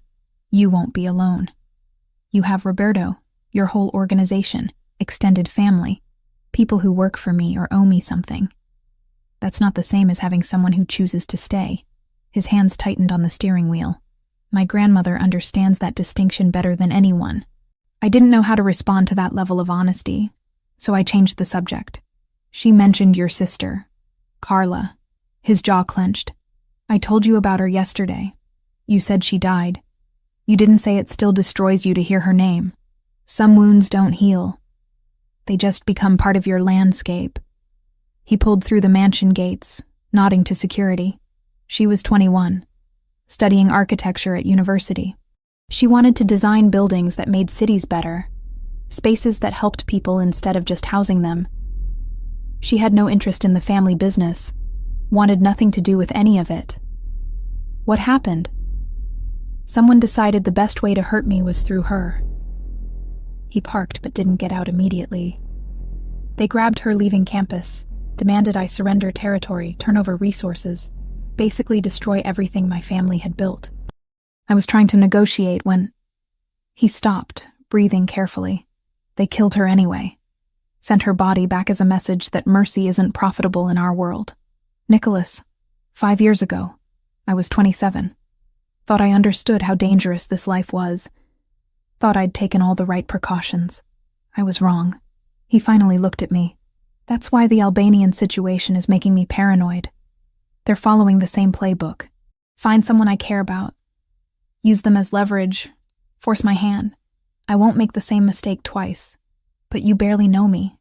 You won't be alone. You have Roberto, your whole organization, extended family, people who work for me or owe me something. That's not the same as having someone who chooses to stay. His hands tightened on the steering wheel. My grandmother understands that distinction better than anyone. I didn't know how to respond to that level of honesty, so I changed the subject. She mentioned your sister, Carla. His jaw clenched. I told you about her yesterday. You said she died. You didn't say it still destroys you to hear her name. Some wounds don't heal. They just become part of your landscape. He pulled through the mansion gates, nodding to security. She was 21, studying architecture at university. She wanted to design buildings that made cities better, spaces that helped people instead of just housing them. She had no interest in the family business, wanted nothing to do with any of it. What happened? Someone decided the best way to hurt me was through her. He parked but didn't get out immediately. They grabbed her leaving campus, demanded I surrender territory, turn over resources, basically destroy everything my family had built. I was trying to negotiate when... He stopped, breathing carefully. They killed her anyway. Sent her body back as a message that mercy isn't profitable in our world. Nicholas, 5 years ago, I was 27. Thought I understood how dangerous this life was. Thought I'd taken all the right precautions. I was wrong. He finally looked at me. That's why the Albanian situation is making me paranoid. They're following the same playbook. Find someone I care about. Use them as leverage. Force my hand. I won't make the same mistake twice. But you barely know me.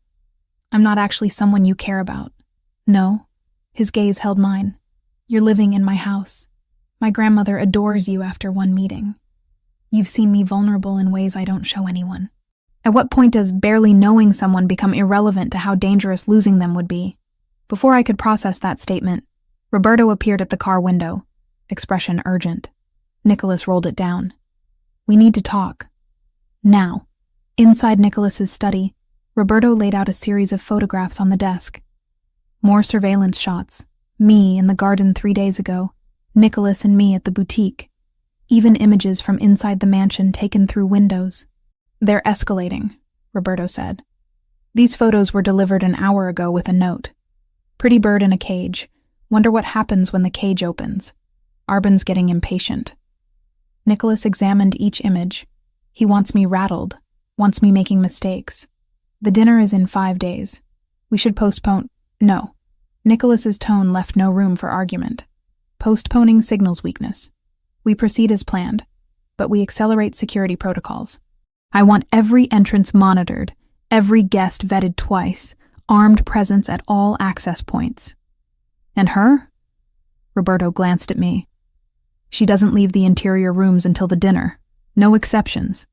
I'm not actually someone you care about. No. His gaze held mine. You're living in my house. My grandmother adores you after one meeting. You've seen me vulnerable in ways I don't show anyone. At what point does barely knowing someone become irrelevant to how dangerous losing them would be? Before I could process that statement, Roberto appeared at the car window, expression urgent. Nicholas rolled it down. We need to talk. Now. Inside Nicholas's study, Roberto laid out a series of photographs on the desk. More surveillance shots. Me in the garden 3 days ago. Nicholas and me at the boutique. Even images from inside the mansion taken through windows. They're escalating, Roberto said. These photos were delivered an hour ago with a note. Pretty bird in a cage. Wonder what happens when the cage opens. Arbin's getting impatient. Nicholas examined each image. He wants me rattled. Wants me making mistakes. The dinner is in 5 days. We should postpone. No. Nicholas's tone left no room for argument. Postponing signals weakness. We proceed as planned, but we accelerate security protocols. I want every entrance monitored, every guest vetted twice, armed presence at all access points. And her? Roberto glanced at me. She doesn't leave the interior rooms until the dinner. No exceptions.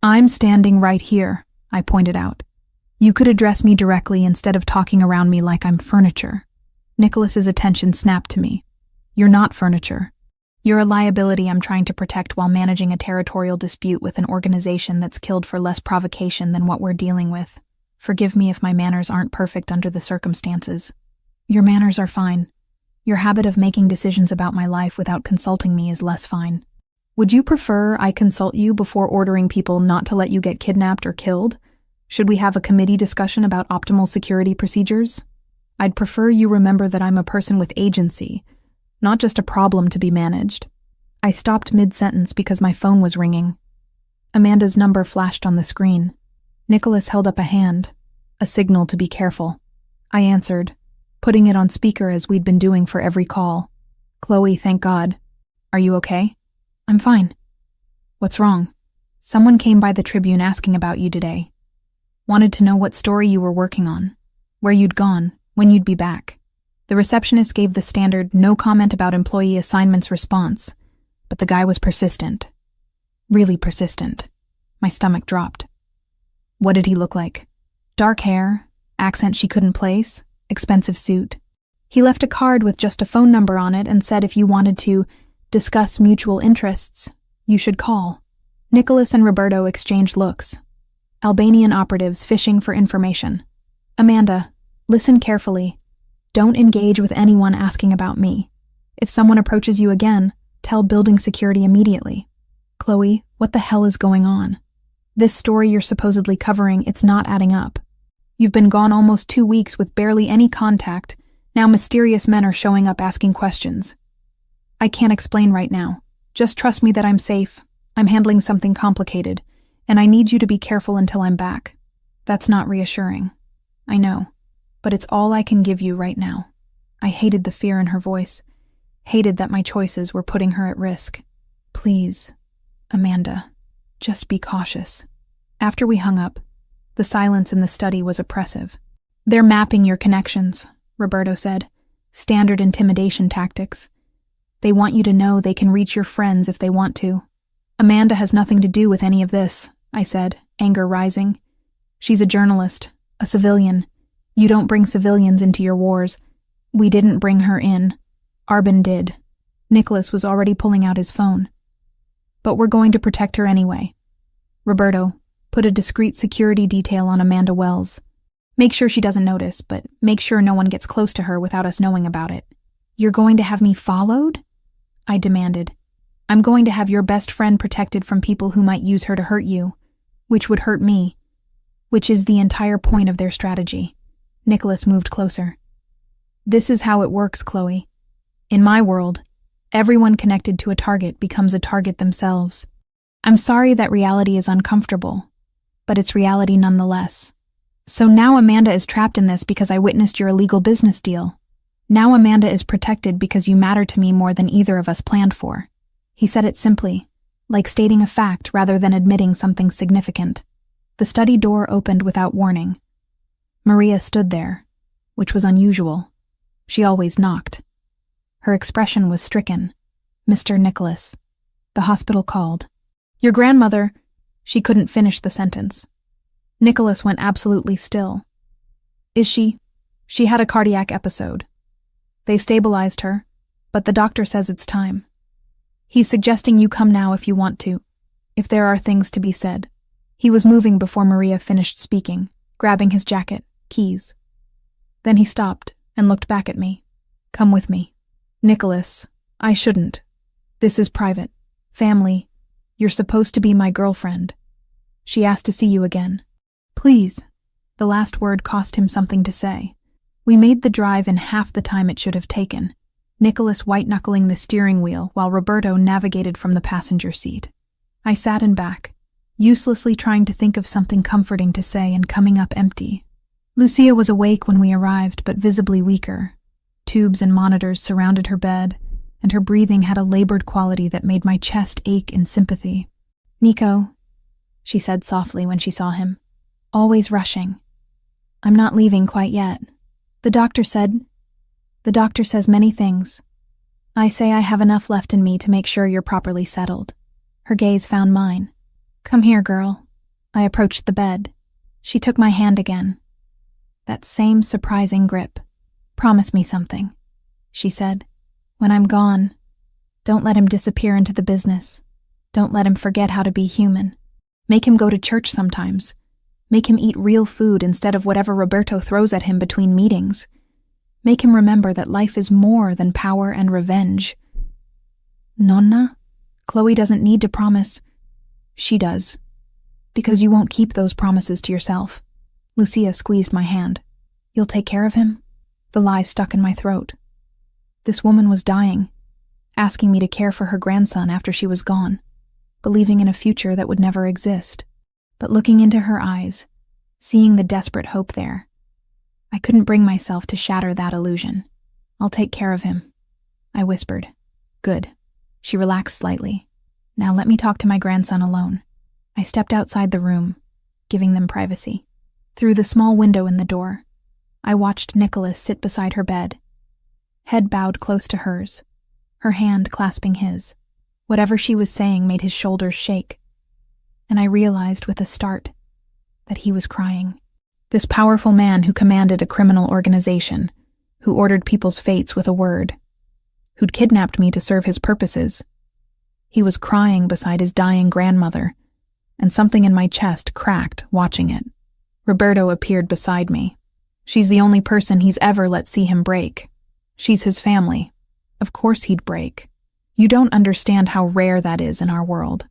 I'm standing right here, I pointed out. You could address me directly instead of talking around me like I'm furniture. Nicholas's attention snapped to me. You're not furniture. You're a liability I'm trying to protect while managing a territorial dispute with an organization that's killed for less provocation than what we're dealing with. Forgive me if my manners aren't perfect under the circumstances. Your manners are fine. Your habit of making decisions about my life without consulting me is less fine. Would you prefer I consult you before ordering people not to let you get kidnapped or killed? Should we have a committee discussion about optimal security procedures? I'd prefer you remember that I'm a person with agency, not just a problem to be managed. I stopped mid-sentence because my phone was ringing. Amanda's number flashed on the screen. Nicholas held up a hand, a signal to be careful. I answered, putting it on speaker as we'd been doing for every call. Chloe, thank God. Are you okay? I'm fine. What's wrong? Someone came by the Tribune asking about you today. Wanted to know what story you were working on, where you'd gone, when you'd be back. The receptionist gave the standard no comment about employee assignments response, but the guy was persistent. Really persistent. My stomach dropped. What did he look like? Dark hair, accent she couldn't place, expensive suit. He left a card with just a phone number on it and said if you wanted to discuss mutual interests, you should call. Nicholas and Roberto exchanged looks. Albanian operatives fishing for information. Amanda, listen carefully. Don't engage with anyone asking about me. If someone approaches you again, tell building security immediately. Chloe, what the hell is going on? This story you're supposedly covering, it's not adding up. You've been gone almost 2 weeks with barely any contact. Now mysterious men are showing up asking questions. I can't explain right now. Just trust me that I'm safe. I'm handling something complicated, and I need you to be careful until I'm back. That's not reassuring. I know, but it's all I can give you right now. I hated the fear in her voice, hated that my choices were putting her at risk. Please, Amanda, just be cautious. After we hung up, the silence in the study was oppressive. They're mapping your connections, Roberto said. Standard intimidation tactics. They want you to know they can reach your friends if they want to. Amanda has nothing to do with any of this, I said, anger rising. She's a journalist, a civilian. You don't bring civilians into your wars. We didn't bring her in. Arbin did. Nicholas was already pulling out his phone. But we're going to protect her anyway. Roberto, put a discreet security detail on Amanda Wells. Make sure she doesn't notice, but make sure no one gets close to her without us knowing about it. You're going to have me followed? I demanded. I'm going to have your best friend protected from people who might use her to hurt you, which would hurt me, which is the entire point of their strategy. Nicholas moved closer. This is how it works, Chloe. In my world, everyone connected to a target becomes a target themselves. I'm sorry that reality is uncomfortable, but it's reality nonetheless. So now Amanda is trapped in this because I witnessed your illegal business deal. Now Amanda is protected because you matter to me more than either of us planned for. He said it simply, like stating a fact rather than admitting something significant. The study door opened without warning. Maria stood there, which was unusual. She always knocked. Her expression was stricken. Mr. Nicholas. The hospital called. Your grandmother. She couldn't finish the sentence. Nicholas went absolutely still. Is she? She had a cardiac episode. They stabilized her, but the doctor says it's time. He's suggesting you come now if you want to, if there are things to be said. He was moving before Maria finished speaking, grabbing his jacket, keys. Then he stopped and looked back at me. Come with me. Nicholas, I shouldn't. This is private. Family. You're supposed to be my girlfriend. She asked to see you again. Please. The last word cost him something to say. We made the drive in half the time it should have taken, Nicholas white-knuckling the steering wheel while Roberto navigated from the passenger seat. I sat in back, uselessly trying to think of something comforting to say and coming up empty. Lucia was awake when we arrived, but visibly weaker. Tubes and monitors surrounded her bed, and her breathing had a labored quality that made my chest ache in sympathy. Nico, she said softly when she saw him. Always rushing. I'm not leaving quite yet. The doctor says many things. I say I have enough left in me to make sure you're properly settled. Her gaze found mine. Come here, girl. I approached the bed. She took my hand again. That same surprising grip. Promise me something, she said. When I'm gone, don't let him disappear into the business. Don't let him forget how to be human. Make him go to church sometimes. Make him eat real food instead of whatever Roberto throws at him between meetings. Make him remember that life is more than power and revenge. Nonna? Chloe doesn't need to promise. She does. Because you won't keep those promises to yourself. Lucia squeezed my hand. You'll take care of him? The lie stuck in my throat. This woman was dying, asking me to care for her grandson after she was gone, believing in a future that would never exist. But looking into her eyes, seeing the desperate hope there, I couldn't bring myself to shatter that illusion. I'll take care of him, I whispered. Good. She relaxed slightly. Now let me talk to my grandson alone. I stepped outside the room, giving them privacy. Through the small window in the door, I watched Nicholas sit beside her bed, head bowed close to hers, her hand clasping his. Whatever she was saying made his shoulders shake, and I realized with a start that he was crying. This powerful man who commanded a criminal organization, who ordered people's fates with a word, who'd kidnapped me to serve his purposes. He was crying beside his dying grandmother, and something in my chest cracked watching it. Roberto appeared beside me. She's the only person he's ever let see him break. She's his family. Of course he'd break. You don't understand how rare that is in our world.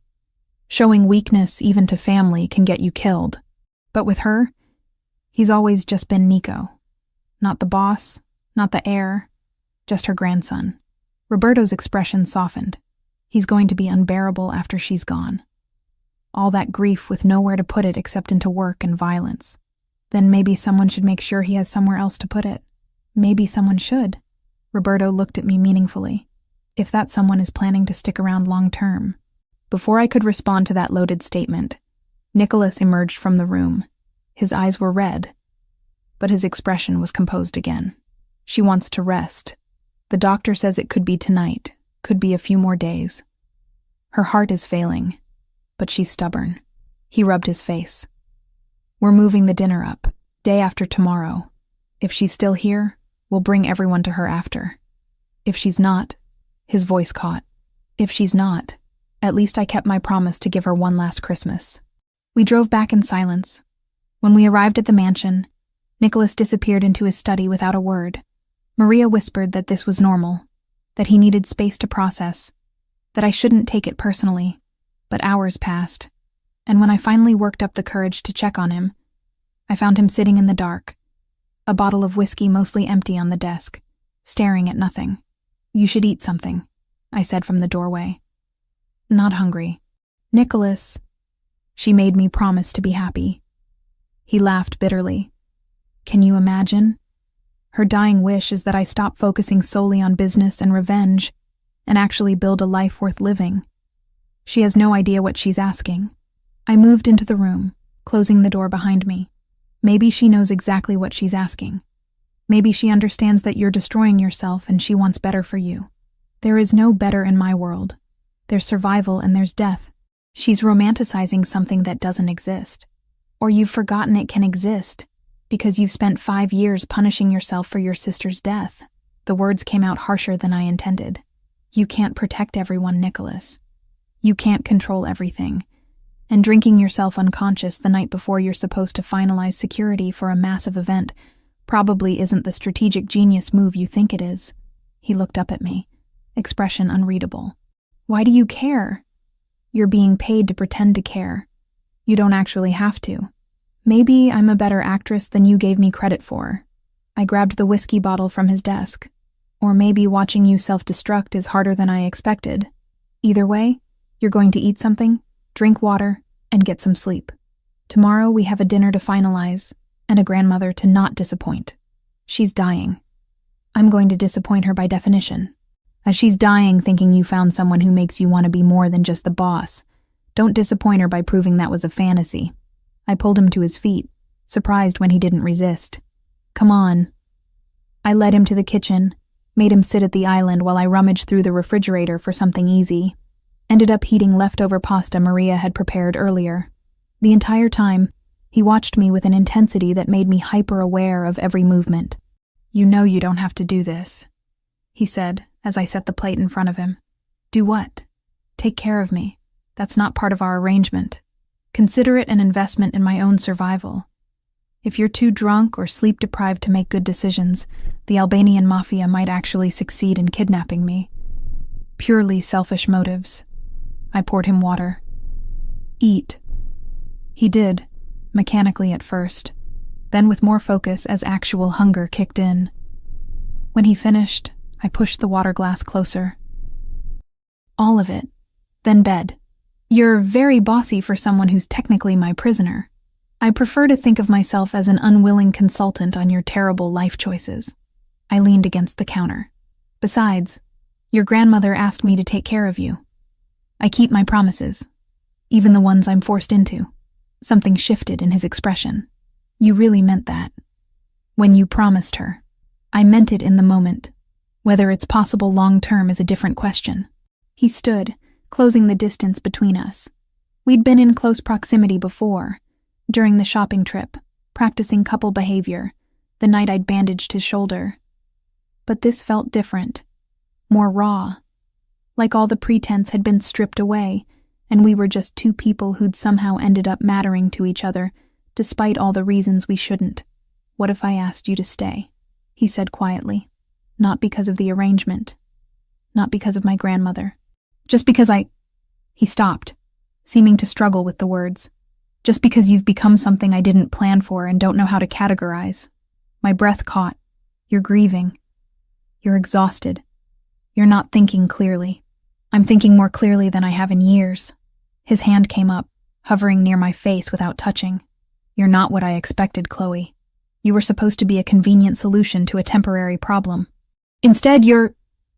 Showing weakness even to family can get you killed. But with her, he's always just been Nico. Not the boss, not the heir, just her grandson. Roberto's expression softened. He's going to be unbearable after she's gone. All that grief with nowhere to put it except into work and violence. Then maybe someone should make sure he has somewhere else to put it. Maybe someone should. Roberto looked at me meaningfully. If that someone is planning to stick around long term. Before I could respond to that loaded statement, Nicholas emerged from the room. His eyes were red, but his expression was composed again. She wants to rest. The doctor says it could be tonight, could be a few more days. Her heart is failing, but she's stubborn. He rubbed his face. We're moving the dinner up, day after tomorrow. If she's still here, we'll bring everyone to her after. If she's not, his voice caught. If she's not, at least I kept my promise to give her one last Christmas. We drove back in silence. When we arrived at the mansion, Nicholas disappeared into his study without a word. Maria whispered that this was normal, that he needed space to process, that I shouldn't take it personally. But hours passed, and when I finally worked up the courage to check on him, I found him sitting in the dark, a bottle of whiskey mostly empty on the desk, staring at nothing. You should eat something, I said from the doorway. Not hungry. Nicholas. She made me promise to be happy. He laughed bitterly. Can you imagine? Her dying wish is that I stop focusing solely on business and revenge and actually build a life worth living. She has no idea what she's asking. I moved into the room, closing the door behind me. Maybe she knows exactly what she's asking. Maybe she understands that you're destroying yourself and she wants better for you. There is no better in my world. There's survival and there's death. She's romanticizing something that doesn't exist. Or you've forgotten it can exist because you've spent 5 years punishing yourself for your sister's death. The words came out harsher than I intended. You can't protect everyone, Nicholas. You can't control everything. And drinking yourself unconscious the night before you're supposed to finalize security for a massive event probably isn't the strategic genius move you think it is. He looked up at me, expression unreadable. Why do you care? You're being paid to pretend to care. You don't actually have to. Maybe I'm a better actress than you gave me credit for. I grabbed the whiskey bottle from his desk. Or maybe watching you self-destruct is harder than I expected. Either way, you're going to eat something, drink water, and get some sleep. Tomorrow we have a dinner to finalize, and a grandmother to not disappoint. She's dying. I'm going to disappoint her by definition. As she's dying thinking you found someone who makes you want to be more than just the boss, don't disappoint her by proving that was a fantasy. I pulled him to his feet, surprised when he didn't resist. Come on. I led him to the kitchen, made him sit at the island while I rummaged through the refrigerator for something easy. Ended up heating leftover pasta Maria had prepared earlier. The entire time, he watched me with an intensity that made me hyper-aware of every movement. You know you don't have to do this, he said as I set the plate in front of him. Do what? Take care of me. That's not part of our arrangement. Consider it an investment in my own survival. If you're too drunk or sleep-deprived to make good decisions, the Albanian Mafia might actually succeed in kidnapping me. Purely selfish motives. I poured him water. Eat. He did, mechanically at first, then with more focus as actual hunger kicked in. When he finished, I pushed the water glass closer. All of it. Then bed. You're very bossy for someone who's technically my prisoner. I prefer to think of myself as an unwilling consultant on your terrible life choices. I leaned against the counter. Besides, your grandmother asked me to take care of you. I keep my promises, even the ones I'm forced into. Something shifted in his expression. You really meant that. When you promised her. I meant it in the moment. Whether it's possible long-term is a different question. He stood, closing the distance between us. We'd been in close proximity before, during the shopping trip, practicing couple behavior, the night I'd bandaged his shoulder. But this felt different, more raw. Like all the pretense had been stripped away, and we were just two people who'd somehow ended up mattering to each other, despite all the reasons we shouldn't. What if I asked you to stay? He said quietly. Not because of the arrangement. Not because of my grandmother. Just because He stopped, seeming to struggle with the words. Just because you've become something I didn't plan for and don't know how to categorize. My breath caught. You're grieving. You're exhausted. You're not thinking clearly. I'm thinking more clearly than I have in years. His hand came up, hovering near my face without touching. You're not what I expected, Chloe. You were supposed to be a convenient solution to a temporary problem. Instead, you're...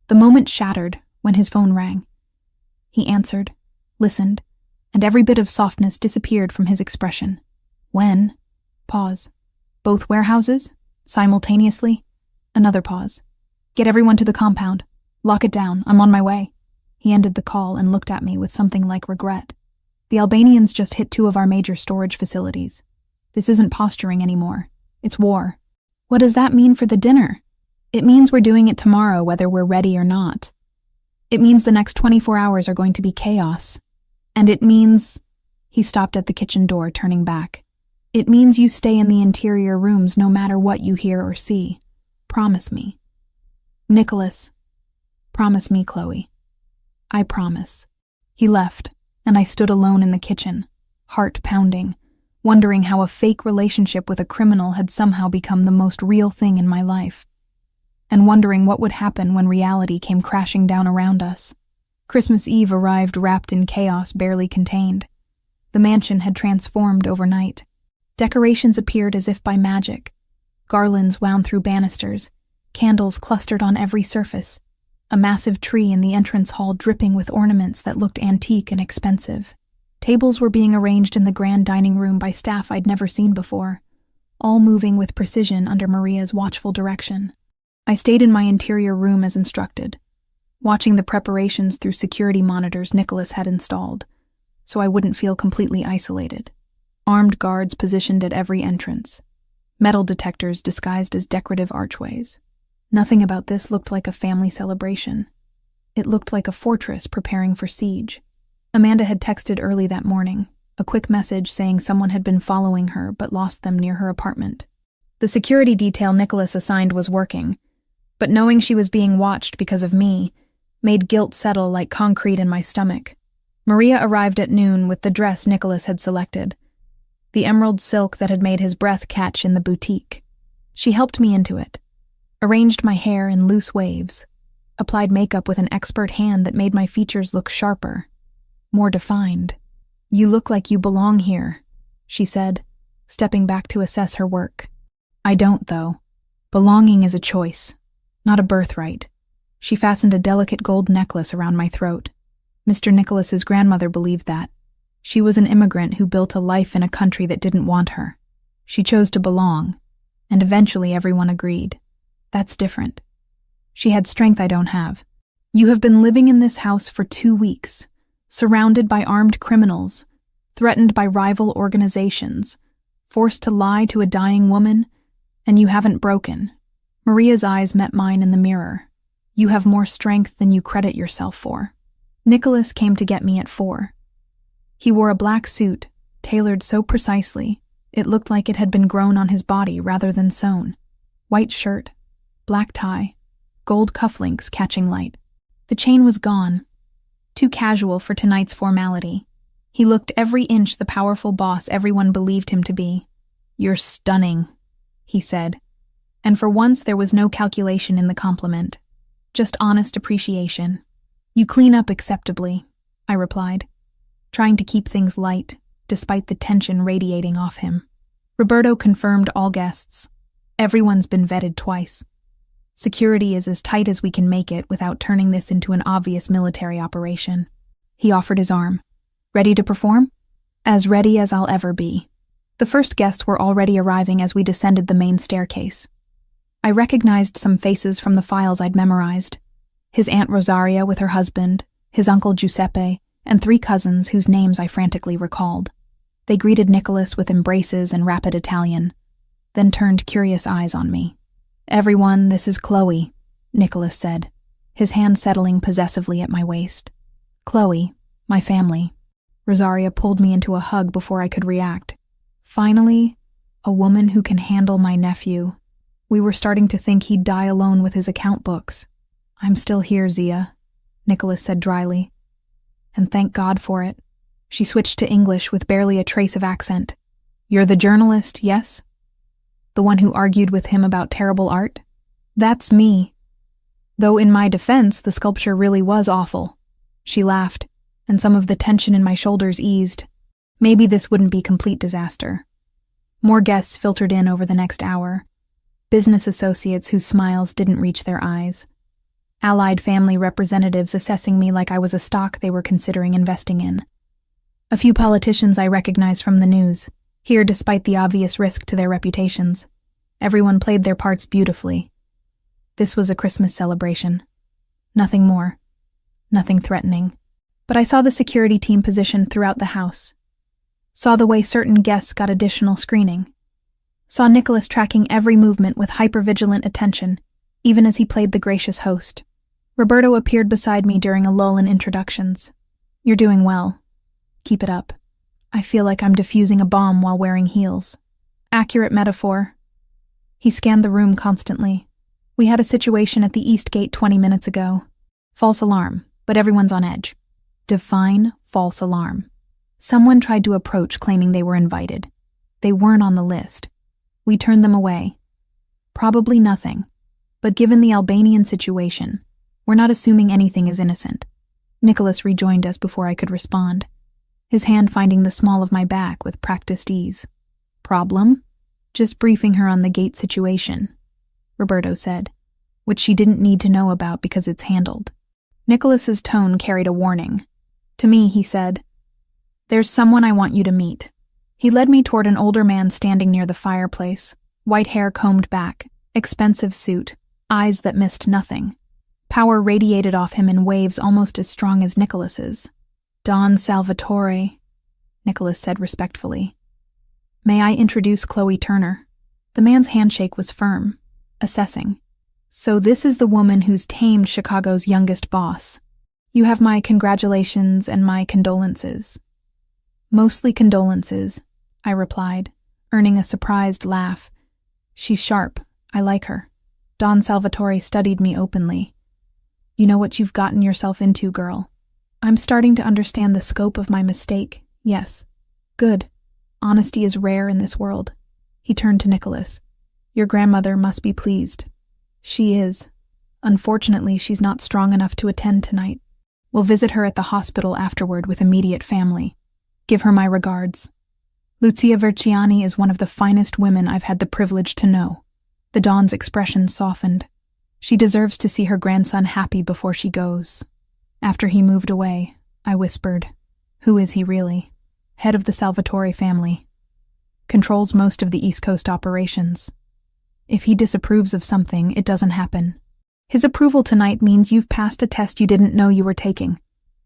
The moment shattered when his phone rang. He answered, listened, and every bit of softness disappeared from his expression. When? Pause. Both warehouses? Simultaneously? Another pause. Get everyone to the compound. Lock it down. I'm on my way. He ended the call and looked at me with something like regret. The Albanians just hit 2 of our major storage facilities. This isn't posturing anymore. It's war. What does that mean for the dinner? It means we're doing it tomorrow whether we're ready or not. It means the next 24 hours are going to be chaos. And it means... He stopped at the kitchen door, turning back. It means you stay in the interior rooms no matter what you hear or see. Promise me. Nicholas. Promise me, Chloe. I promise. He left, and I stood alone in the kitchen, heart pounding, wondering how a fake relationship with a criminal had somehow become the most real thing in my life, and wondering what would happen when reality came crashing down around us. Christmas Eve arrived wrapped in chaos barely contained. The mansion had transformed overnight. Decorations appeared as if by magic. Garlands wound through banisters, candles clustered on every surface, a massive tree in the entrance hall dripping with ornaments that looked antique and expensive. Tables were being arranged in the grand dining room by staff I'd never seen before, all moving with precision under Maria's watchful direction. I stayed in my interior room as instructed, watching the preparations through security monitors Nicholas had installed, so I wouldn't feel completely isolated. Armed guards positioned at every entrance, metal detectors disguised as decorative archways. Nothing about this looked like a family celebration. It looked like a fortress preparing for siege. Amanda had texted early that morning, a quick message saying someone had been following her but lost them near her apartment. The security detail Nicholas assigned was working, but knowing she was being watched because of me made guilt settle like concrete in my stomach. Maria arrived at noon with the dress Nicholas had selected, the emerald silk that had made his breath catch in the boutique. She helped me into it, arranged my hair in loose waves, applied makeup with an expert hand that made my features look sharper, more defined. "You look like you belong here," she said, stepping back to assess her work. "I don't, though. Belonging is a choice, not a birthright." She fastened a delicate gold necklace around my throat. Mr. Nicholas's grandmother believed that. She was an immigrant who built a life in a country that didn't want her. She chose to belong, and eventually everyone agreed. That's different. She had strength I don't have. "You have been living in this house for 2 weeks, surrounded by armed criminals, threatened by rival organizations, forced to lie to a dying woman, and you haven't broken." Maria's eyes met mine in the mirror. "You have more strength than you credit yourself for." Nicholas came to get me at 4. He wore a black suit, tailored so precisely, it looked like it had been grown on his body rather than sewn. White shirt, black tie, gold cufflinks catching light. The chain was gone, too casual for tonight's formality. He looked every inch the powerful boss everyone believed him to be. "You're stunning," he said, and for once there was no calculation in the compliment, just honest appreciation. "You clean up acceptably," I replied, trying to keep things light, despite the tension radiating off him. Roberto confirmed all guests. Everyone's been vetted twice. Security is as tight as we can make it without turning this into an obvious military operation. He offered his arm. "Ready to perform?" "As ready as I'll ever be." The first guests were already arriving as we descended the main staircase. I recognized some faces from the files I'd memorized. His Aunt Rosaria with her husband, his Uncle Giuseppe, and 3 cousins whose names I frantically recalled. They greeted Nicholas with embraces and rapid Italian, then turned curious eyes on me. "Everyone, this is Chloe," Nicholas said, his hand settling possessively at my waist. "Chloe, my family." Rosaria pulled me into a hug before I could react. Finally, a woman who can handle my nephew. We were starting to think he'd die alone with his account books. "I'm still here, Zia," Nicholas said dryly. "And thank God for it." She switched to English with barely a trace of accent. "You're the journalist, yes? The one who argued with him about terrible art?" "That's me. Though in my defense, the sculpture really was awful." She laughed, and some of the tension in my shoulders eased. Maybe this wouldn't be complete disaster. More guests filtered in over the next hour. Business associates whose smiles didn't reach their eyes. Allied family representatives assessing me like I was a stock they were considering investing in. A few politicians I recognized from the news, here despite the obvious risk to their reputations. Everyone played their parts beautifully. This was a Christmas celebration. Nothing more. Nothing threatening. But I saw the security team positioned throughout the house. Saw the way certain guests got additional screening. Saw Nicholas tracking every movement with hypervigilant attention, even as he played the gracious host. Roberto appeared beside me during a lull in introductions. "You're doing well. Keep it up. I feel like I'm defusing a bomb while wearing heels." Accurate metaphor. He scanned the room constantly. "We had a situation at the East Gate 20 minutes ago. False alarm, but everyone's on edge." Define false alarm. Someone tried to approach claiming they were invited. They weren't on the list. We turned them away. Probably nothing. But given the Albanian situation, we're not assuming anything is innocent. Nicholas rejoined us before I could respond, his hand finding the small of my back with practiced ease. Problem? Just briefing her on the gate situation, Roberto said, which she didn't need to know about because it's handled. Nicholas's tone carried a warning. To me, he said, "There's someone I want you to meet." He led me toward an older man standing near the fireplace, white hair combed back, expensive suit, eyes that missed nothing. Power radiated off him in waves almost as strong as Nicholas's. "Don Salvatore," Nicholas said respectfully. "May I introduce Chloe Turner?" The man's handshake was firm, assessing. "So this is the woman who's tamed Chicago's youngest boss. You have my congratulations and my condolences." "Mostly condolences," I replied, earning a surprised laugh. "She's sharp. I like her." Don Salvatore studied me openly. "You know what you've gotten yourself into, girl." "I'm starting to understand the scope of my mistake, yes." "Good. Honesty is rare in this world." He turned to Nicholas. "Your grandmother must be pleased." "She is. Unfortunately, she's not strong enough to attend tonight. We'll visit her at the hospital afterward with immediate family. Give her my regards. Lucia Verciani is one of the finest women I've had the privilege to know." The Don's expression softened. "She deserves to see her grandson happy before she goes." After he moved away, I whispered, "Who is he really?" "Head of the Salvatore family. Controls most of the East Coast operations. If he disapproves of something, it doesn't happen. His approval tonight means you've passed a test you didn't know you were taking."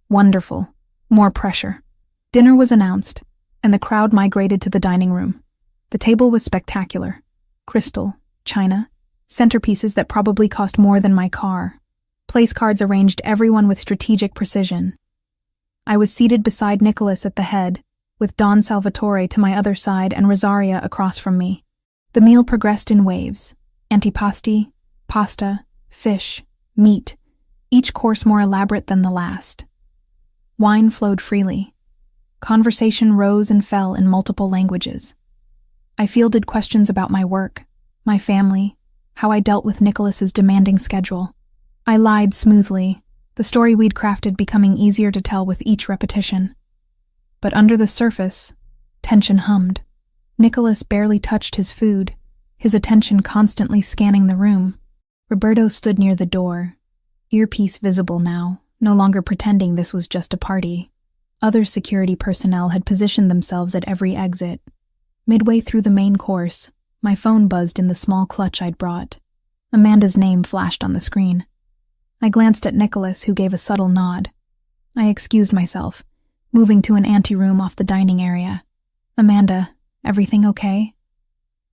"Wonderful. More pressure." Dinner was announced, and the crowd migrated to the dining room. The table was spectacular. Crystal, china, centerpieces that probably cost more than my car. Place cards arranged everyone with strategic precision. I was seated beside Nicholas at the head, with Don Salvatore to my other side and Rosaria across from me. The meal progressed in waves: antipasti, pasta, fish, meat, each course more elaborate than the last. Wine flowed freely. Conversation rose and fell in multiple languages. I fielded questions about my work, my family, how I dealt with Nicholas's demanding schedule. I lied smoothly, the story we'd crafted becoming easier to tell with each repetition. But under the surface, tension hummed. Nicholas barely touched his food, his attention constantly scanning the room. Roberto stood near the door, earpiece visible now, no longer pretending this was just a party. Other security personnel had positioned themselves at every exit. Midway through the main course, my phone buzzed in the small clutch I'd brought. Amanda's name flashed on the screen. I glanced at Nicholas, who gave a subtle nod. I excused myself, moving to an anteroom off the dining area. "Amanda, everything okay?"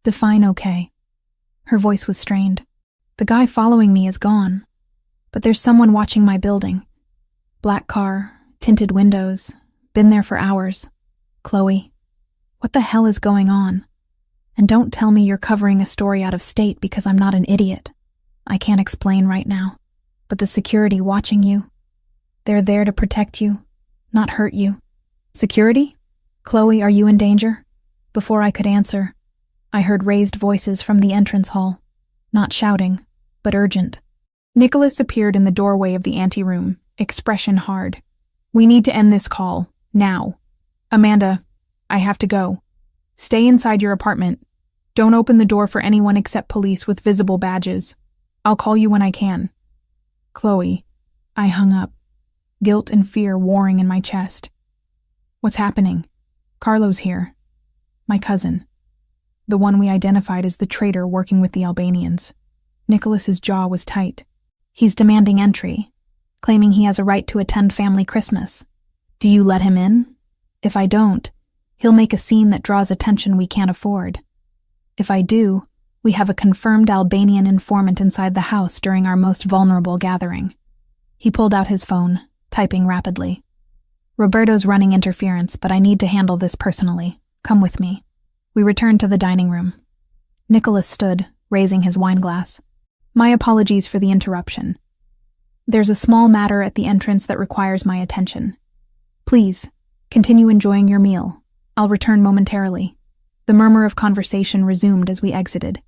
"Define okay." Her voice was strained. "The guy following me is gone, but there's someone watching my building. Black car, tinted windows, been there for hours. Chloe, what the hell is going on? And don't tell me you're covering a story out of state because I'm not an idiot. I can't explain right now, but the security watching you, they're there to protect you, not hurt you." "Security? Chloe, are you in danger?" Before I could answer, I heard raised voices from the entrance hall, not shouting, but urgent. Nicholas appeared in the doorway of the anteroom, expression hard. "We need to end this call, now. Amanda, I have to go. Stay inside your apartment. Don't open the door for anyone except police with visible badges. I'll call you when I can." "Chloe," I hung up, guilt and fear warring in my chest. "What's happening?" "Carlo's here. My cousin. The one we identified as the traitor working with the Albanians." Nicholas's jaw was tight. "He's demanding entry, claiming he has a right to attend family Christmas. Do you let him in? If I don't, he'll make a scene that draws attention we can't afford. If I do, we have a confirmed Albanian informant inside the house during our most vulnerable gathering." He pulled out his phone, typing rapidly. "Roberto's running interference, but I need to handle this personally. Come with me." We returned to the dining room. Nicholas stood, raising his wineglass. "My apologies for the interruption. There's a small matter at the entrance that requires my attention. Please, continue enjoying your meal. I'll return momentarily." The murmur of conversation resumed as we exited.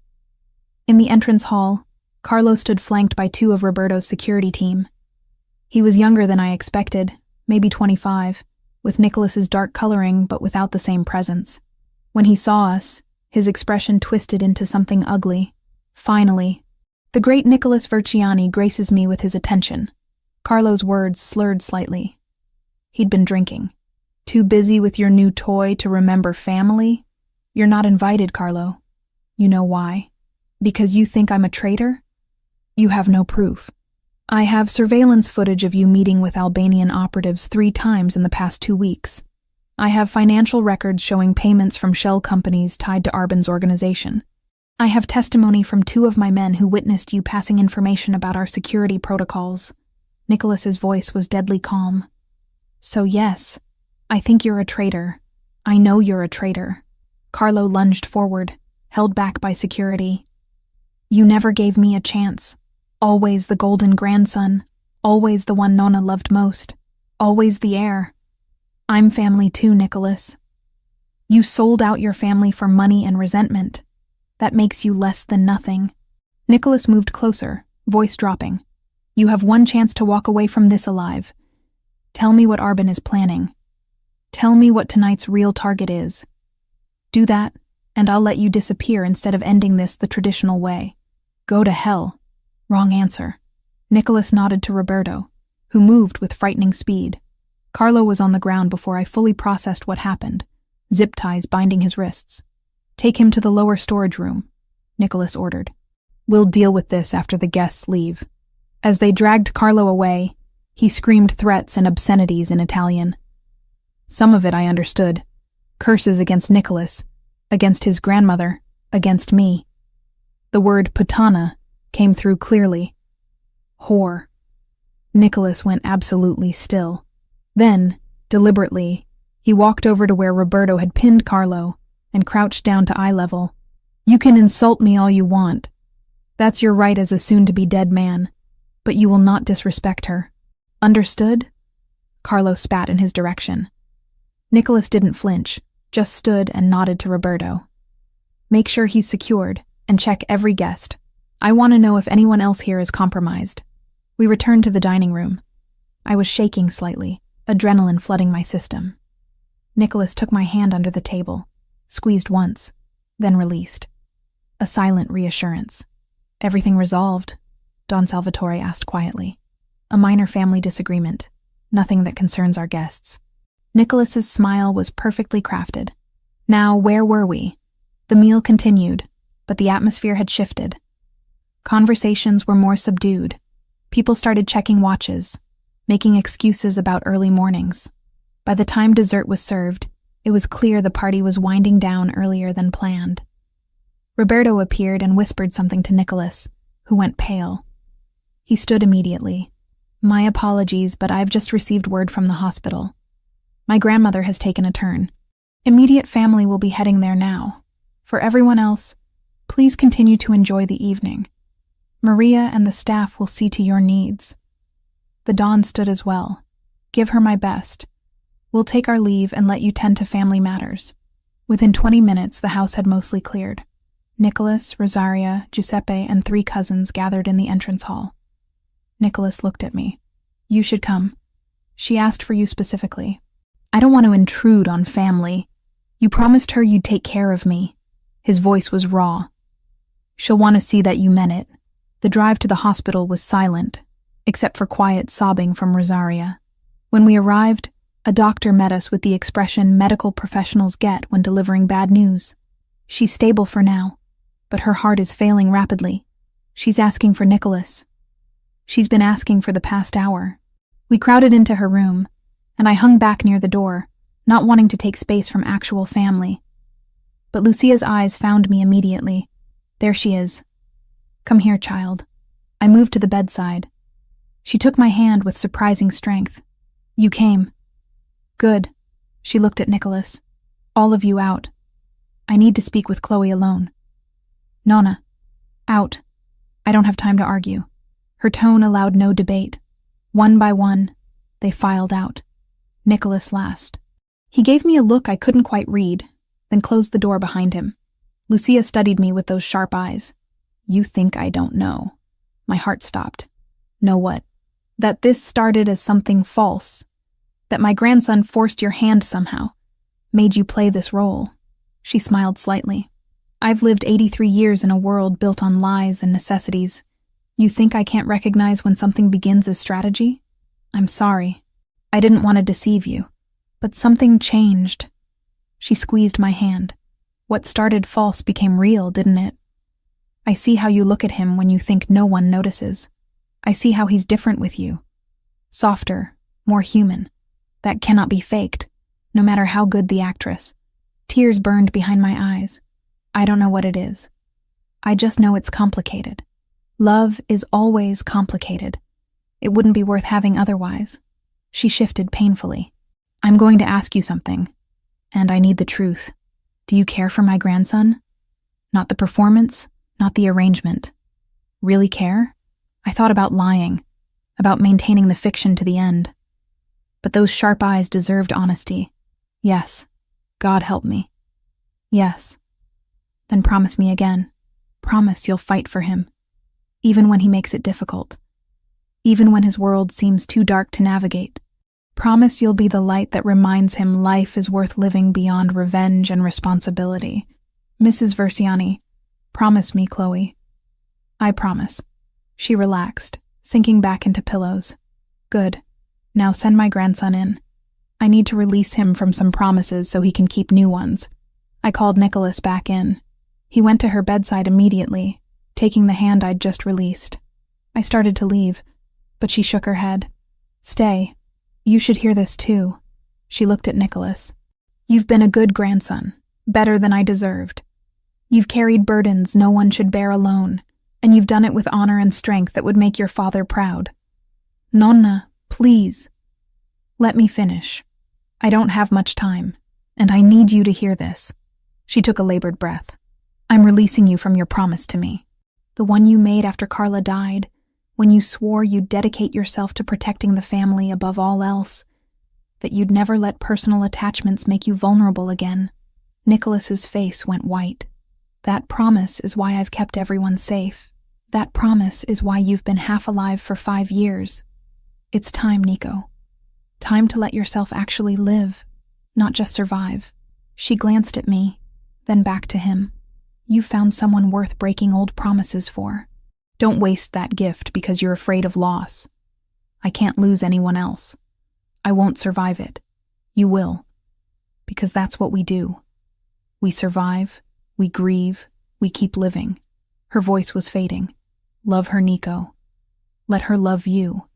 In the entrance hall, Carlo stood flanked by two of Roberto's security team. He was younger than I expected, maybe 25, with Nicholas's dark coloring but without the same presence. When he saw us, His expression twisted into something ugly. Finally, the great Nicholas Verciani graces me with his attention. Carlo's words slurred slightly. He'd been drinking. Too busy with your new toy to remember family? You're not invited, Carlo. You know why? Because you think I'm a traitor? You have no proof. I have surveillance footage of you meeting with Albanian operatives 3 times in the past 2 weeks. I have financial records showing payments from shell companies tied to Arbin's organization. I have testimony from 2 of my men who witnessed you passing information about our security protocols. Nicholas's voice was deadly calm. So yes, I think you're a traitor. I know you're a traitor. Carlo lunged forward, held back by security. You never gave me a chance. Always the golden grandson. Always the one Nonna loved most. Always the heir. I'm family too, Nicholas. You sold out your family for money and resentment. That makes you less than nothing. Nicholas moved closer, voice dropping. You have one chance to walk away from this alive. Tell me what Arbin is planning. Tell me what tonight's real target is. Do that, and I'll let you disappear instead of ending this the traditional way. Go to hell. Wrong answer. Nicholas nodded to Roberto, who moved with frightening speed. Carlo was on the ground before I fully processed what happened, zip ties binding his wrists. Take him to the lower storage room, Nicholas ordered. We'll deal with this after the guests leave. As they dragged Carlo away, he screamed threats and obscenities in Italian. Some of it I understood. Curses against Nicholas, against his grandmother, against me. The word puttana came through clearly. Whore. Nicholas went absolutely still. Then, deliberately, he walked over to where Roberto had pinned Carlo and crouched down to eye level. You can insult me all you want. That's your right as a soon-to-be dead man, but you will not disrespect her. Understood? Carlo spat in his direction. Nicholas didn't flinch, just stood and nodded to Roberto. Make sure he's secured, and check every guest. I want to know if anyone else here is compromised. We returned to the dining room. I was shaking slightly, adrenaline flooding my system. Nicholas took my hand under the table, squeezed once, then released. A silent reassurance. Everything resolved? Don Salvatore asked quietly. A minor family disagreement, nothing that concerns our guests. Nicholas's smile was perfectly crafted. Now, where were we? The meal continued, but the atmosphere had shifted. Conversations were more subdued. People started checking watches, making excuses about early mornings. By the time dessert was served, it was clear the party was winding down earlier than planned. Roberto appeared and whispered something to Nicholas, who went pale. He stood immediately. My apologies, but I've just received word from the hospital. My grandmother has taken a turn. Immediate family will be heading there now. For everyone else, please continue to enjoy the evening. Maria and the staff will see to your needs. The Don stood as well. Give her my best. We'll take our leave and let you tend to family matters. Within 20 minutes, the house had mostly cleared. Nicholas, Rosaria, Giuseppe, and 3 cousins gathered in the entrance hall. Nicholas looked at me. You should come. She asked for you specifically. I don't want to intrude on family. You promised her you'd take care of me. His voice was raw. She'll want to see that you meant it. The drive to the hospital was silent, except for quiet sobbing from Rosaria. When we arrived, a doctor met us with the expression medical professionals get when delivering bad news. She's stable for now, but her heart is failing rapidly. She's asking for Nicholas. She's been asking for the past hour. We crowded into her room, and I hung back near the door, not wanting to take space from actual family. But Lucia's eyes found me immediately. There she is. Come here, child. I moved to the bedside. She took my hand with surprising strength. You came. Good. She looked at Nicholas. All of you out. I need to speak with Chloe alone. Nonna. Out. I don't have time to argue. Her tone allowed no debate. One by one, they filed out. Nicholas last. He gave me a look I couldn't quite read, then closed the door behind him. Lucia studied me with those sharp eyes. You think I don't know. My heart stopped. Know what? That this started as something false. That my grandson forced your hand somehow. Made you play this role. She smiled slightly. I've lived 83 years in a world built on lies and necessities. You think I can't recognize when something begins as strategy? I'm sorry. I didn't want to deceive you. But something changed. She squeezed my hand. What started false became real, didn't it? I see how you look at him when you think no one notices. I see how he's different with you. Softer, more human. That cannot be faked, no matter how good the actress. Tears burned behind my eyes. I don't know what it is. I just know it's complicated. Love is always complicated. It wouldn't be worth having otherwise. She shifted painfully. I'm going to ask you something, and I need the truth. Do you care for my grandson? Not the performance, not the arrangement. Really care? I thought about lying, about maintaining the fiction to the end. But those sharp eyes deserved honesty. Yes. God help me. Yes. Then promise me again. Promise you'll fight for him. Even when he makes it difficult. Even when his world seems too dark to navigate. Promise you'll be the light that reminds him life is worth living beyond revenge and responsibility. Mrs. Versiani, promise me, Chloe. I promise. She relaxed, sinking back into pillows. Good. Now send my grandson in. I need to release him from some promises so he can keep new ones. I called Nicholas back in. He went to her bedside immediately, taking the hand I'd just released. I started to leave, but she shook her head. Stay. You should hear this too. She looked at Nicholas. You've been a good grandson, better than I deserved. You've carried burdens no one should bear alone, and you've done it with honor and strength that would make your father proud. Nonna, please. Let me finish. I don't have much time, and I need you to hear this. She took a labored breath. I'm releasing you from your promise to me. The one you made after Carla died, when you swore you'd dedicate yourself to protecting the family above all else, that you'd never let personal attachments make you vulnerable again. Nicholas's face went white. That promise is why I've kept everyone safe. That promise is why you've been half alive for 5 years. It's time, Nico. Time to let yourself actually live, not just survive. She glanced at me, then back to him. You found someone worth breaking old promises for. Don't waste that gift because you're afraid of loss. I can't lose anyone else. I won't survive it. You will. Because that's what we do. We survive, we grieve, we keep living. Her voice was fading. Love her, Nico. Let her love you.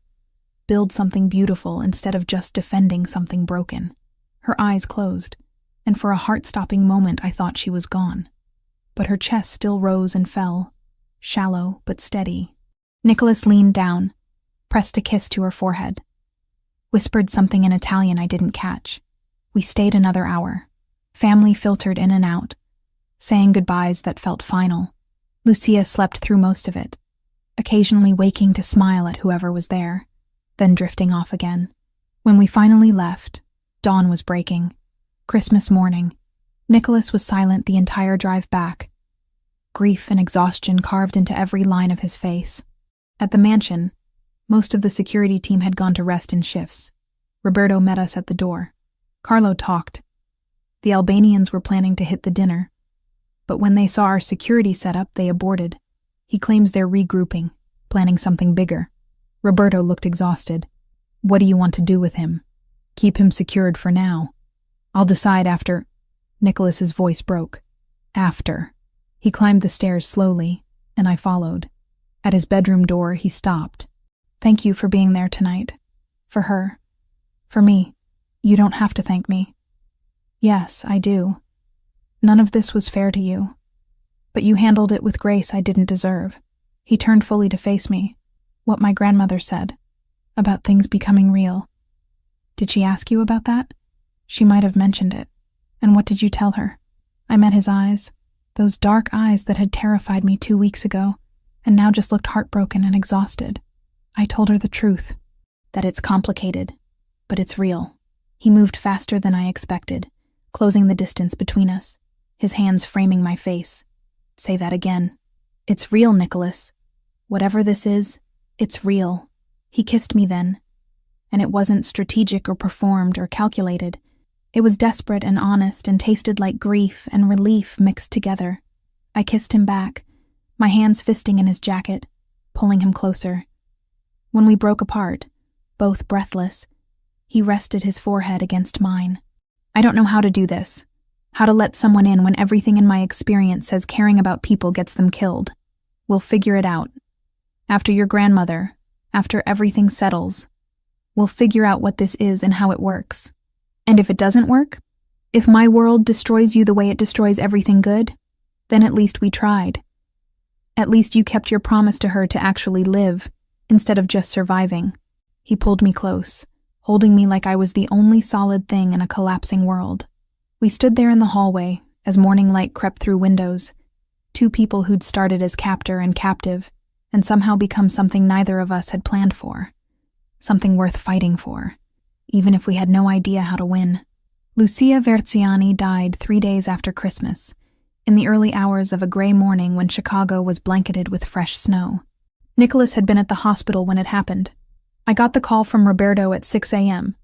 Build something beautiful instead of just defending something broken. Her eyes closed, and for a heart-stopping moment I thought she was gone. But her chest still rose and fell, shallow but steady. Nicholas leaned down, pressed a kiss to her forehead, whispered something in Italian I didn't catch. We stayed another hour. Family filtered in and out, saying goodbyes that felt final. Lucia slept through most of it, occasionally waking to smile at whoever was there, then drifting off again. When we finally left, dawn was breaking. Christmas morning. Nicholas was silent the entire drive back. Grief and exhaustion carved into every line of his face. At the mansion, most of the security team had gone to rest in shifts. Roberto met us at the door. Carlo talked. The Albanians were planning to hit the dinner, but when they saw our security setup, they aborted. He claims they're regrouping, planning something bigger. Roberto looked exhausted. What do you want to do with him? Keep him secured for now. I'll decide after. Nicholas's voice broke. After. He climbed the stairs slowly, and I followed. At his bedroom door, he stopped. Thank you for being there tonight. For her. For me. You don't have to thank me. Yes, I do. None of this was fair to you. But you handled it with grace I didn't deserve. He turned fully to face me. What my grandmother said. About things becoming real. Did she ask you about that? She might have mentioned it. And what did you tell her? I met his eyes. Those dark eyes that had terrified me 2 weeks ago, and now just looked heartbroken and exhausted. I told her the truth. That it's complicated, but it's real. He moved faster than I expected, closing the distance between us, his hands framing my face. Say that again. It's real, Nicholas. Whatever this is, it's real. He kissed me then, and it wasn't strategic or performed or calculated. It was desperate and honest and tasted like grief and relief mixed together. I kissed him back, my hands fisting in his jacket, pulling him closer. When we broke apart, both breathless, he rested his forehead against mine. I don't know how to do this, how to let someone in when everything in my experience says caring about people gets them killed. We'll figure it out. After your grandmother, after everything settles, we'll figure out what this is and how it works. And if it doesn't work, if my world destroys you the way it destroys everything good, then at least we tried. At least you kept your promise to her to actually live, instead of just surviving. He pulled me close, holding me like I was the only solid thing in a collapsing world. We stood there in the hallway as morning light crept through windows, two people who'd started as captor and captive, and somehow become something neither of us had planned for. Something worth fighting for, even if we had no idea how to win. Lucia Verziani died 3 days after Christmas, in the early hours of a gray morning when Chicago was blanketed with fresh snow. Nicholas had been at the hospital when it happened. I got the call from Roberto at 6 a.m.,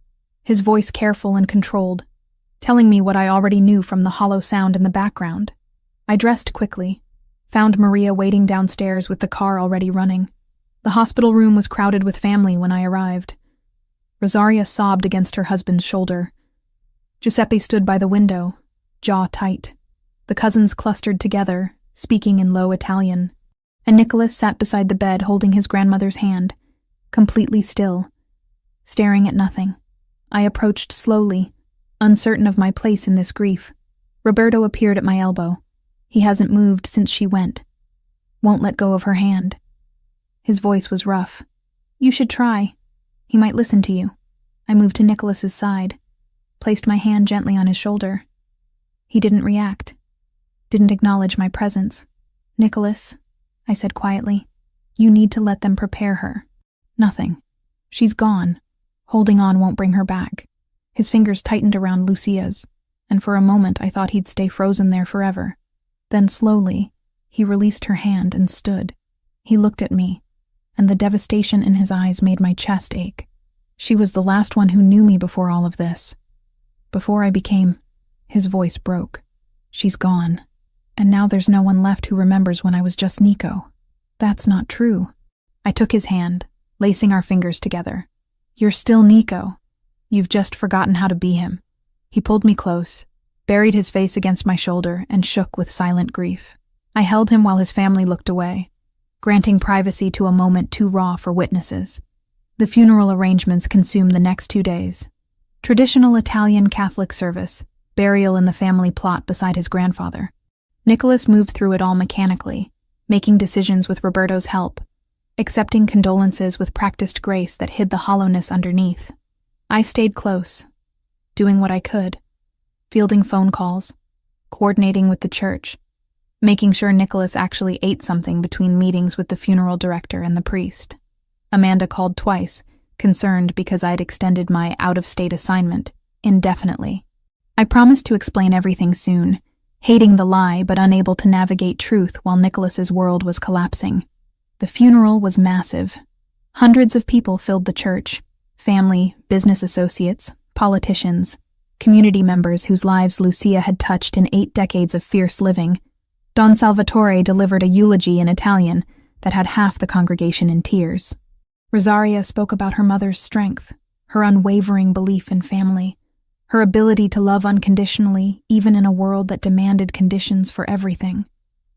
his voice careful and controlled, telling me what I already knew from the hollow sound in the background. I dressed quickly, found Maria waiting downstairs with the car already running. The hospital room was crowded with family when I arrived. Rosaria sobbed against her husband's shoulder. Giuseppe stood by the window, jaw tight. The cousins clustered together, speaking in low Italian, and Nicholas sat beside the bed holding his grandmother's hand, completely still, staring at nothing. I approached slowly, uncertain of my place in this grief. Roberto appeared at my elbow. He hasn't moved since she went. Won't let go of her hand. His voice was rough. You should try. He might listen to you. I moved to Nicholas's side, placed my hand gently on his shoulder. He didn't react, didn't acknowledge my presence. Nicholas, I said quietly, you need to let them prepare her. Nothing. She's gone. Holding on won't bring her back. His fingers tightened around Lucia's, and for a moment I thought he'd stay frozen there forever. Then slowly, he released her hand and stood. He looked at me, and the devastation in his eyes made my chest ache. She was the last one who knew me before all of this. Before I became... His voice broke. She's gone. And now there's no one left who remembers when I was just Nico. That's not true. I took his hand, lacing our fingers together. You're still Nico. You've just forgotten how to be him. He pulled me close, buried his face against my shoulder, and shook with silent grief. I held him while his family looked away, granting privacy to a moment too raw for witnesses. The funeral arrangements consumed the next 2 days. Traditional Italian Catholic service, burial in the family plot beside his grandfather. Nicholas moved through it all mechanically, making decisions with Roberto's help, accepting condolences with practiced grace that hid the hollowness underneath. I stayed close, doing what I could, fielding phone calls, coordinating with the church, making sure Nicholas actually ate something between meetings with the funeral director and the priest. Amanda called twice, concerned because I'd extended my out-of-state assignment indefinitely. I promised to explain everything soon, hating the lie but unable to navigate truth while Nicholas's world was collapsing. The funeral was massive. Hundreds of people filled the church, family, business associates, politicians, community members whose lives Lucia had touched in 8 decades of fierce living. Don Salvatore delivered a eulogy in Italian that had half the congregation in tears. Rosaria spoke about her mother's strength, her unwavering belief in family, her ability to love unconditionally even in a world that demanded conditions for everything.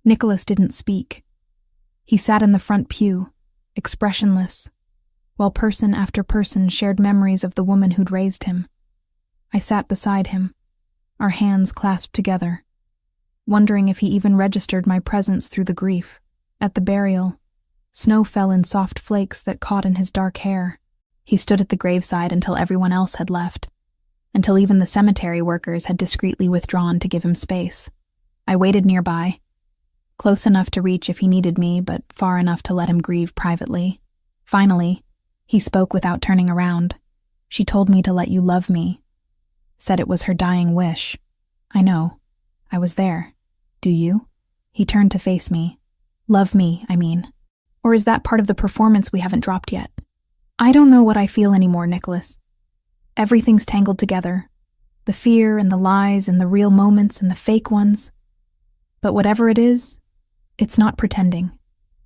Nicholas didn't speak. He sat in the front pew, expressionless, while person after person shared memories of the woman who'd raised him. I sat beside him, our hands clasped together, wondering if he even registered my presence through the grief. At the burial, snow fell in soft flakes that caught in his dark hair. He stood at the graveside until everyone else had left, until even the cemetery workers had discreetly withdrawn to give him space. I waited nearby, close enough to reach if he needed me, but far enough to let him grieve privately. Finally, he spoke without turning around. She told me to let you love me. Said it was her dying wish. I know. I was there. Do you? He turned to face me. Love me, I mean. Or is that part of the performance we haven't dropped yet? I don't know what I feel anymore, Nicholas. Everything's tangled together. The fear and the lies and the real moments and the fake ones. But whatever it is, It's not pretending.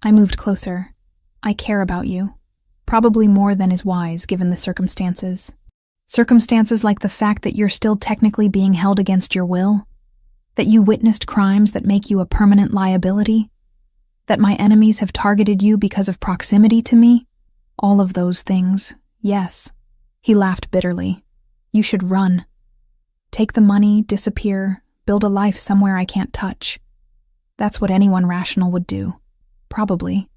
I moved closer. I care about you. Probably more than is wise given the circumstances. Circumstances like the fact that you're still technically being held against your will, that you witnessed crimes that make you a permanent liability, that my enemies have targeted you because of proximity to me. All of those things, yes. He laughed bitterly. You should run. Take the money, disappear, build a life somewhere I can't touch. That's what anyone rational would do. Probably.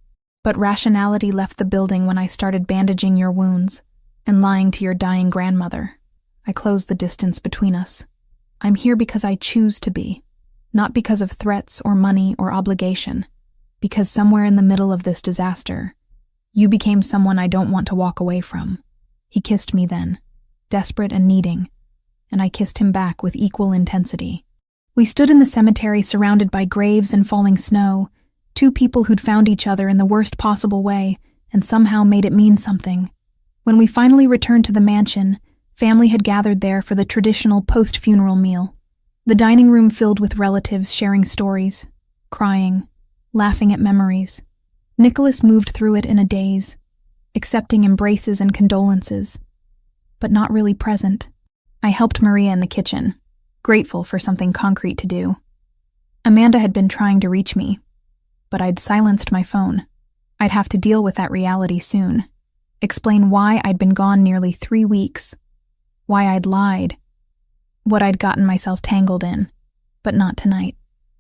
But rationality left the building when I started bandaging your wounds and lying to your dying grandmother. I closed the distance between us. I'm here because I choose to be, not because of threats or money or obligation, because somewhere in the middle of this disaster, you became someone I don't want to walk away from. He kissed me then, desperate and needing, and I kissed him back with equal intensity. We stood in the cemetery surrounded by graves and falling snow, two people who'd found each other in the worst possible way and somehow made it mean something. When we finally returned to the mansion, family had gathered there for the traditional post-funeral meal. The dining room filled with relatives sharing stories, crying, laughing at memories. Nicholas moved through it in a daze, accepting embraces and condolences, but not really present. I helped Maria in the kitchen, grateful for something concrete to do. Amanda had been trying to reach me, but I'd silenced my phone. I'd have to deal with that reality soon. Explain why I'd been gone nearly 3 weeks, why I'd lied, what I'd gotten myself tangled in. But not tonight.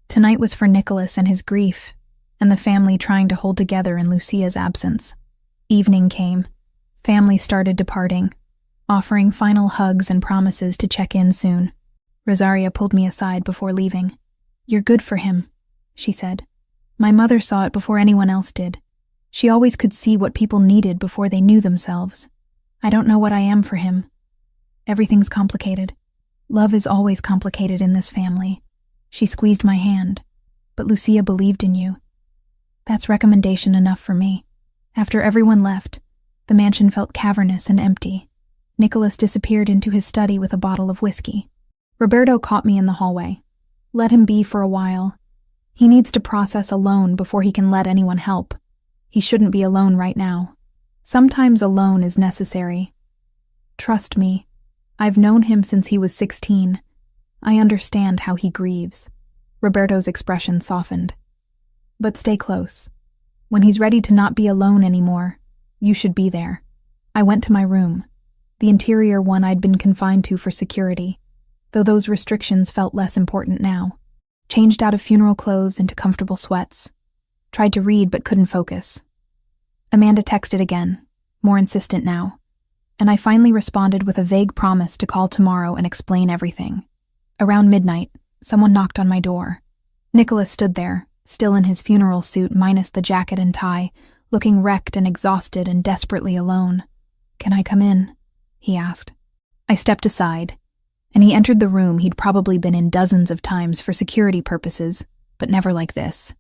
Tonight was for Nicholas and his grief, and the family trying to hold together in Lucia's absence. Evening came. Family started departing, offering final hugs and promises to check in soon. Rosaria pulled me aside before leaving. "You're good for him," she said. "My mother saw it before anyone else did. She always could see what people needed before they knew themselves. I don't know what I am for him. Everything's complicated. Love is always complicated in this family." She squeezed my hand. "But Lucia believed in you. That's recommendation enough for me." After everyone left, the mansion felt cavernous and empty. Nicholas disappeared into his study with a bottle of whiskey. Roberto caught me in the hallway. "Let him be for a while. He needs to process alone before he can let anyone help. He shouldn't be alone right now. Sometimes alone is necessary. Trust me. I've known him since he was 16. I understand how he grieves." Roberto's expression softened. "But stay close. When he's ready to not be alone anymore, you should be there." I went to my room, the interior one I'd been confined to for security, though those restrictions felt less important now. Changed out of funeral clothes into comfortable sweats. Tried to read but couldn't focus. Amanda texted again, more insistent now, and I finally responded with a vague promise to call tomorrow and explain everything. Around midnight, someone knocked on my door. Nicholas stood there, still in his funeral suit minus the jacket and tie, looking wrecked and exhausted and desperately alone. "Can I come in?" he asked. I stepped aside, and he entered the room he'd probably been in dozens of times for security purposes, but never like this.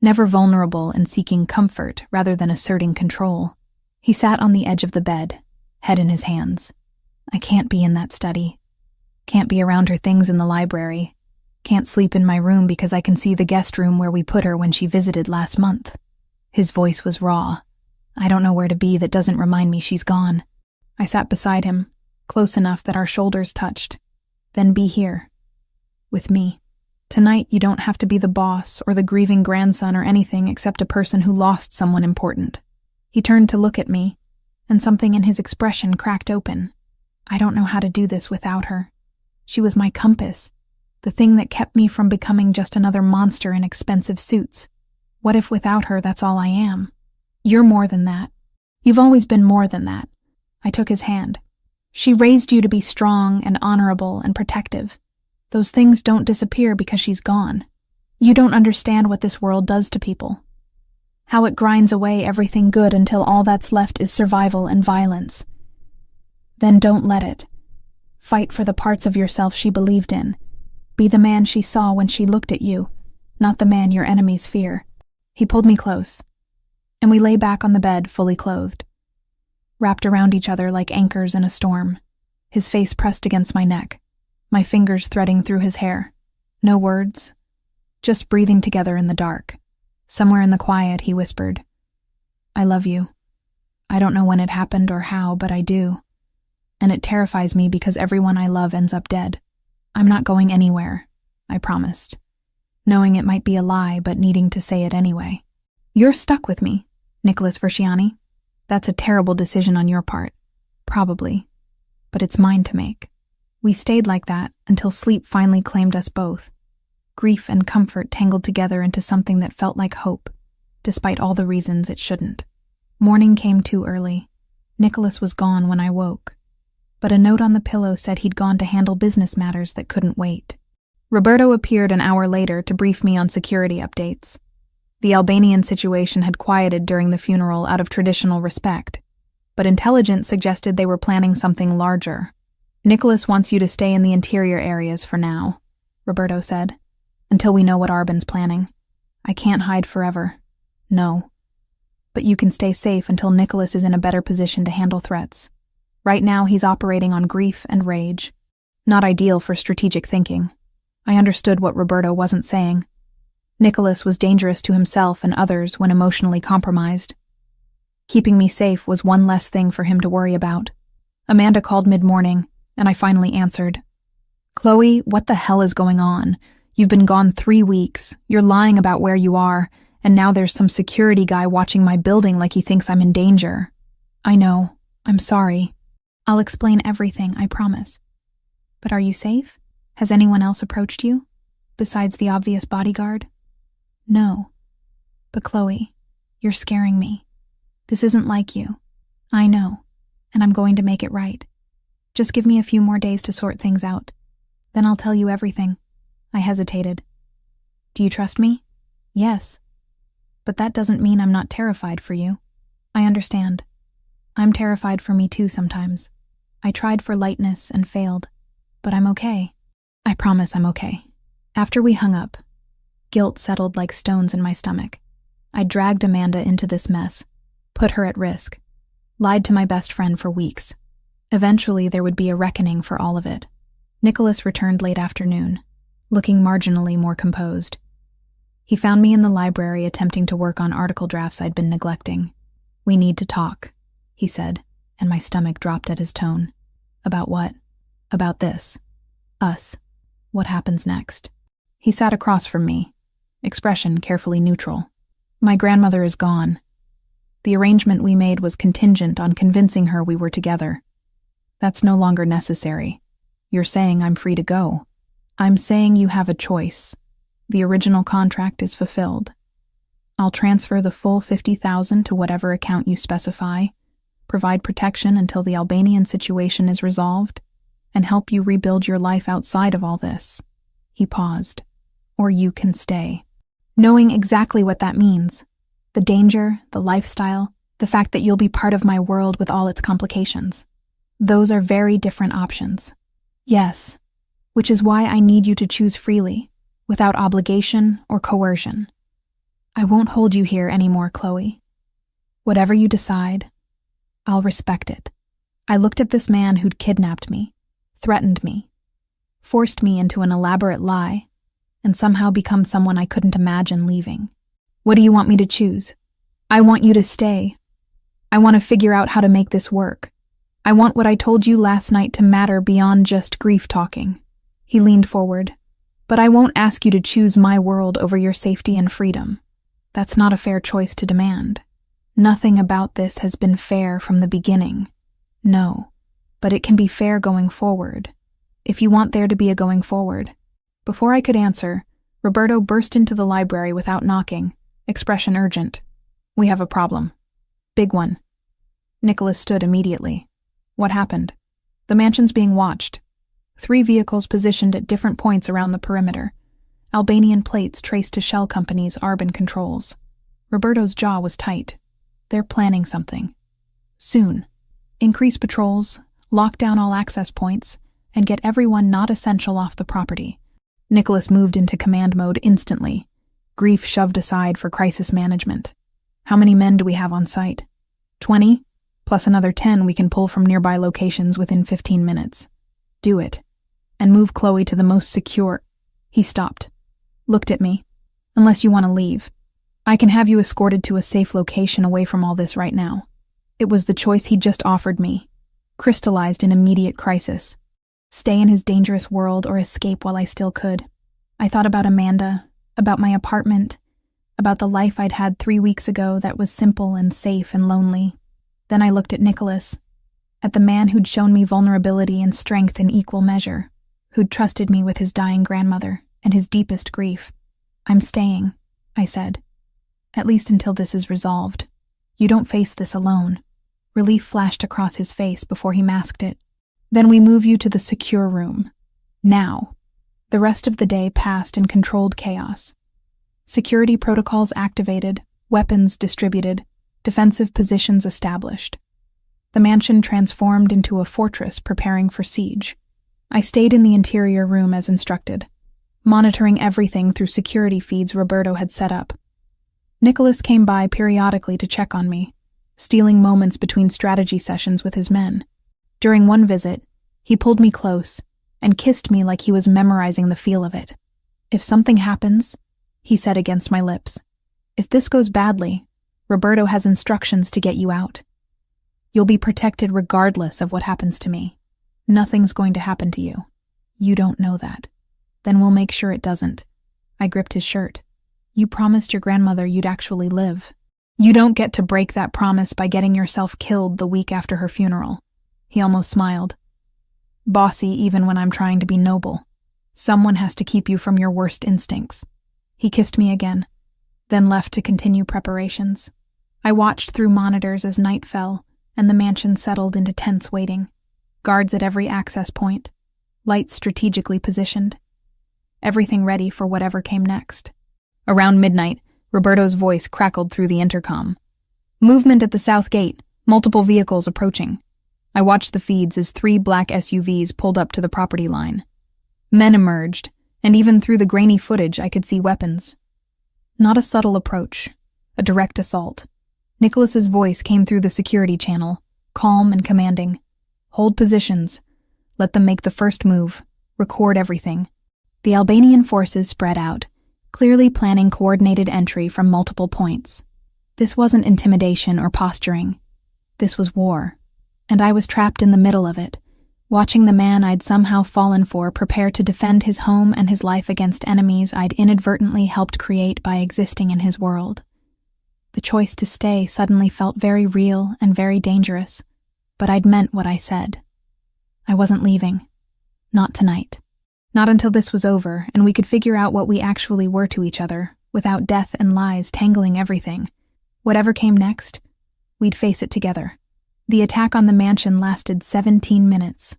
Never vulnerable and seeking comfort rather than asserting control. He sat on the edge of the bed, head in his hands. "I can't be in that study. Can't be around her things in the library. Can't sleep in my room because I can see the guest room where we put her when she visited last month." His voice was raw. "I don't know where to be that doesn't remind me she's gone." I sat beside him, close enough that our shoulders touched. "Then be here. With me. Tonight you don't have to be the boss or the grieving grandson or anything except a person who lost someone important." He turned to look at me, and something in his expression cracked open. "I don't know how to do this without her. She was my compass, the thing that kept me from becoming just another monster in expensive suits. What if without her that's all I am? You're more than that. You've always been more than that." I took his hand. "She raised you to be strong and honorable and protective. Those things don't disappear because she's gone. You don't understand what this world does to people. How it grinds away everything good until all that's left is survival and violence. Then don't let it. Fight for the parts of yourself she believed in. Be the man she saw when she looked at you, not the man your enemies fear." He pulled me close, and we lay back on the bed fully clothed, wrapped around each other like anchors in a storm, his face pressed against my neck, my fingers threading through his hair. No words, just breathing together in the dark. Somewhere in the quiet, he whispered, "I love you. I don't know when it happened or how, but I do. And it terrifies me because everyone I love ends up dead. I'm not going anywhere," I promised, knowing it might be a lie but needing to say it anyway. "You're stuck with me, Nicholas Versiani. That's a terrible decision on your part. Probably. But it's mine to make." We stayed like that until sleep finally claimed us both. Grief and comfort tangled together into something that felt like hope, despite all the reasons it shouldn't. Morning came too early. Nicholas was gone when I woke, but a note on the pillow said he'd gone to handle business matters that couldn't wait. Roberto appeared an hour later to brief me on security updates. The Albanian situation had quieted during the funeral out of traditional respect, but intelligence suggested they were planning something larger. "Nicholas wants you to stay in the interior areas for now," Roberto said, "until we know what Arbin's planning. I can't hide forever. No. But you can stay safe until Nicholas is in a better position to handle threats. Right now he's operating on grief and rage. Not ideal for strategic thinking." I understood what Roberto wasn't saying. Nicholas was dangerous to himself and others when emotionally compromised. Keeping me safe was one less thing for him to worry about. Amanda called mid-morning, and I finally answered. "Chloe, what the hell is going on? You've been gone 3 weeks, you're lying about where you are, and now there's some security guy watching my building like he thinks I'm in danger." "I know. I'm sorry. I'll explain everything, I promise. But are you safe? Has anyone else approached you? Besides the obvious bodyguard?" "No. But Chloe, you're scaring me. This isn't like you. I know, and I'm going to make it right. Just give me a few more days to sort things out. Then I'll tell you everything." I hesitated. "Do you trust me?" "Yes. But that doesn't mean I'm not terrified for you." "I understand. I'm terrified for me too sometimes. I tried for lightness and failed. But I'm okay. I promise I'm okay." After we hung up, guilt settled like stones in my stomach. I dragged Amanda into this mess, put her at risk, lied to my best friend for weeks. Eventually, there would be a reckoning for all of it. Nicholas returned late afternoon, looking marginally more composed. He found me in the library attempting to work on article drafts I'd been neglecting. "We need to talk," he said, and my stomach dropped at his tone. "About what?" "About this. Us. What happens next?" He sat across from me, expression carefully neutral. "My grandmother is gone. The arrangement we made was contingent on convincing her we were together. That's no longer necessary. You're saying I'm free to go. I'm saying you have a choice. The original contract is fulfilled. I'll transfer the full $50,000 to whatever account you specify, provide protection until the Albanian situation is resolved, and help you rebuild your life outside of all this." He paused. "Or you can stay." Knowing exactly what that means. The danger, the lifestyle, the fact that you'll be part of my world with all its complications. Those are very different options. Yes, which is why I need you to choose freely, without obligation or coercion. I won't hold you here anymore, Chloe. Whatever you decide, I'll respect it. I looked at this man who'd kidnapped me, threatened me, forced me into an elaborate lie, and somehow become someone I couldn't imagine leaving. What do you want me to choose? I want you to stay. I want to figure out how to make this work. I want what I told you last night to matter beyond just grief talking. He leaned forward. But I won't ask you to choose my world over your safety and freedom. That's not a fair choice to demand. Nothing about this has been fair from the beginning. No, but it can be fair going forward. If you want there to be a going forward. Before I could answer, Roberto burst into the library without knocking, expression urgent. We have a problem. Big one. Nicholas stood immediately. What happened? The mansion's being watched. 3 vehicles positioned at different points around the perimeter. Albanian plates traced to shell companies Arbin controls. Roberto's jaw was tight. They're planning something. Soon. Increase patrols, lock down all access points, and get everyone not essential off the property. Nicholas moved into command mode instantly. Grief shoved aside for crisis management. How many men do we have on site? 20, plus another 10 we can pull from nearby locations within 15 minutes. Do it. And move Chloe to the most secure. He stopped. Looked at me. Unless you want to leave. I can have you escorted to a safe location away from all this right now. It was the choice he'd just offered me, crystallized in immediate crisis. Stay in his dangerous world or escape while I still could. I thought about Amanda, about my apartment, about the life I'd had 3 weeks ago that was simple and safe and lonely. Then I looked at Nicholas, at the man who'd shown me vulnerability and strength in equal measure, who'd trusted me with his dying grandmother and his deepest grief. I'm staying, I said. At least until this is resolved. You don't face this alone. Relief flashed across his face before he masked it. Then we move you to the secure room. Now. The rest of the day passed in controlled chaos. Security protocols activated, weapons distributed, defensive positions established. The mansion transformed into a fortress preparing for siege. I stayed in the interior room as instructed, monitoring everything through security feeds Roberto had set up. Nicholas came by periodically to check on me, stealing moments between strategy sessions with his men. During one visit, he pulled me close and kissed me like he was memorizing the feel of it. If something happens, he said against my lips, if this goes badly, Roberto has instructions to get you out. You'll be protected regardless of what happens to me. Nothing's going to happen to you. You don't know that. Then we'll make sure it doesn't. I gripped his shirt. You promised your grandmother you'd actually live. You don't get to break that promise by getting yourself killed the week after her funeral. He almost smiled. Bossy even when I'm trying to be noble. Someone has to keep you from your worst instincts. He kissed me again, then left to continue preparations. I watched through monitors as night fell and the mansion settled into tense waiting. Guards at every access point, lights strategically positioned. Everything ready for whatever came next. Around midnight, Roberto's voice crackled through the intercom. Movement at the south gate, multiple vehicles approaching. I watched the feeds as 3 black SUVs pulled up to the property line. Men emerged, and even through the grainy footage I could see weapons. Not a subtle approach, a direct assault. Nicholas's voice came through the security channel, calm and commanding. Hold positions. Let them make the first move. Record everything. The Albanian forces spread out, clearly planning coordinated entry from multiple points. This wasn't intimidation or posturing. This was war, and I was trapped in the middle of it, watching the man I'd somehow fallen for prepare to defend his home and his life against enemies I'd inadvertently helped create by existing in his world. The choice to stay suddenly felt very real and very dangerous, but I'd meant what I said. I wasn't leaving. Not tonight. Not until this was over and we could figure out what we actually were to each other, without death and lies tangling everything. Whatever came next, we'd face it together. The attack on the mansion lasted 17 minutes.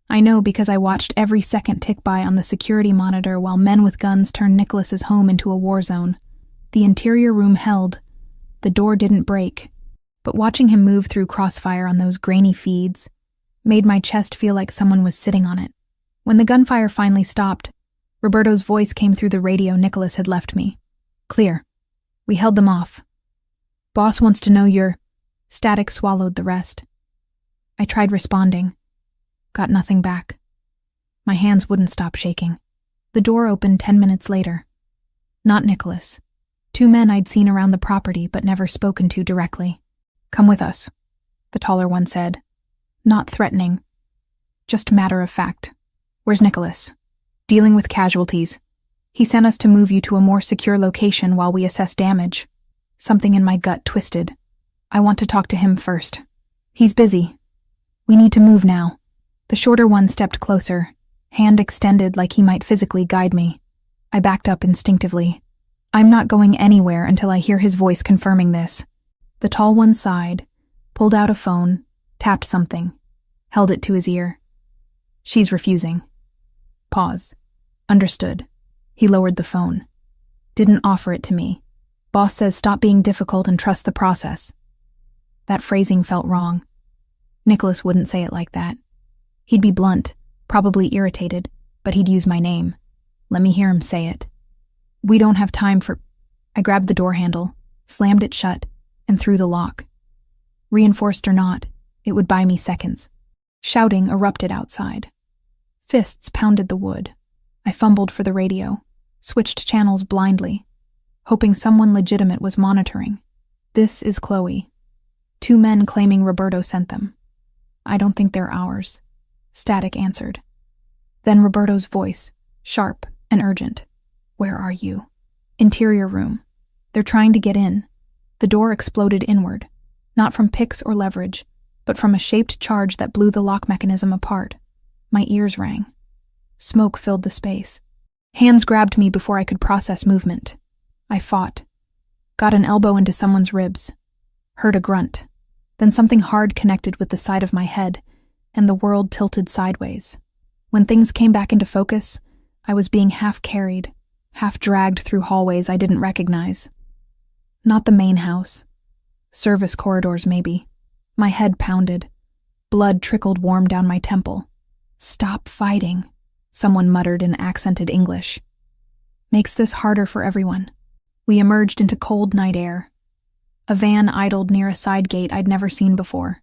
I know because I watched every second tick by on the security monitor while men with guns turned Nicholas's home into a war zone. The interior room held. The door didn't break, but watching him move through crossfire on those grainy feeds made my chest feel like someone was sitting on it. When the gunfire finally stopped, Roberto's voice came through the radio Nicholas had left me. Clear. We held them off. Boss wants to know you're... Static swallowed the rest. I tried responding. Got nothing back. My hands wouldn't stop shaking. The door opened 10 minutes later. Not Nicholas. 2 men I'd seen around the property but never spoken to directly. Come with us, the taller one said. Not threatening. Just matter of fact. Where's Nicholas? Dealing with casualties. He sent us to move you to a more secure location while we assess damage. Something in my gut twisted. I want to talk to him first. He's busy. We need to move now. The shorter one stepped closer, hand extended like he might physically guide me. I backed up instinctively. I'm not going anywhere until I hear his voice confirming this. The tall one sighed, pulled out a phone, tapped something, held it to his ear. She's refusing. Pause. Understood. He lowered the phone. Didn't offer it to me. Boss says stop being difficult and trust the process. That phrasing felt wrong. Nicholas wouldn't say it like that. He'd be blunt, probably irritated, but he'd use my name. Let me hear him say it. We don't have time for... I grabbed the door handle, slammed it shut, and threw the lock. Reinforced or not, it would buy me seconds. Shouting erupted outside. Fists pounded the wood. I fumbled for the radio, switched channels blindly. hoping someone legitimate was monitoring. "This is Chloe." 2 men claiming Roberto sent them. "I don't think they're ours," Static answered. Then Roberto's voice, sharp and urgent. "Where are you?" "Interior room. They're trying to get in." The door exploded inward, not from picks or leverage, but from a shaped charge that blew the lock mechanism apart. My ears rang. Smoke filled the space. Hands grabbed me before I could process movement. I fought. Got an elbow into someone's ribs. Heard a grunt. Then something hard connected with the side of my head, and the world tilted sideways. When things came back into focus, I was being half carried, half dragged through hallways I didn't recognize. Not the main house. Service corridors, maybe. My head pounded. Blood trickled warm down my temple. "Stop fighting," someone muttered in accented English. "Makes this harder for everyone." We emerged into cold night air. A van idled near a side gate I'd never seen before.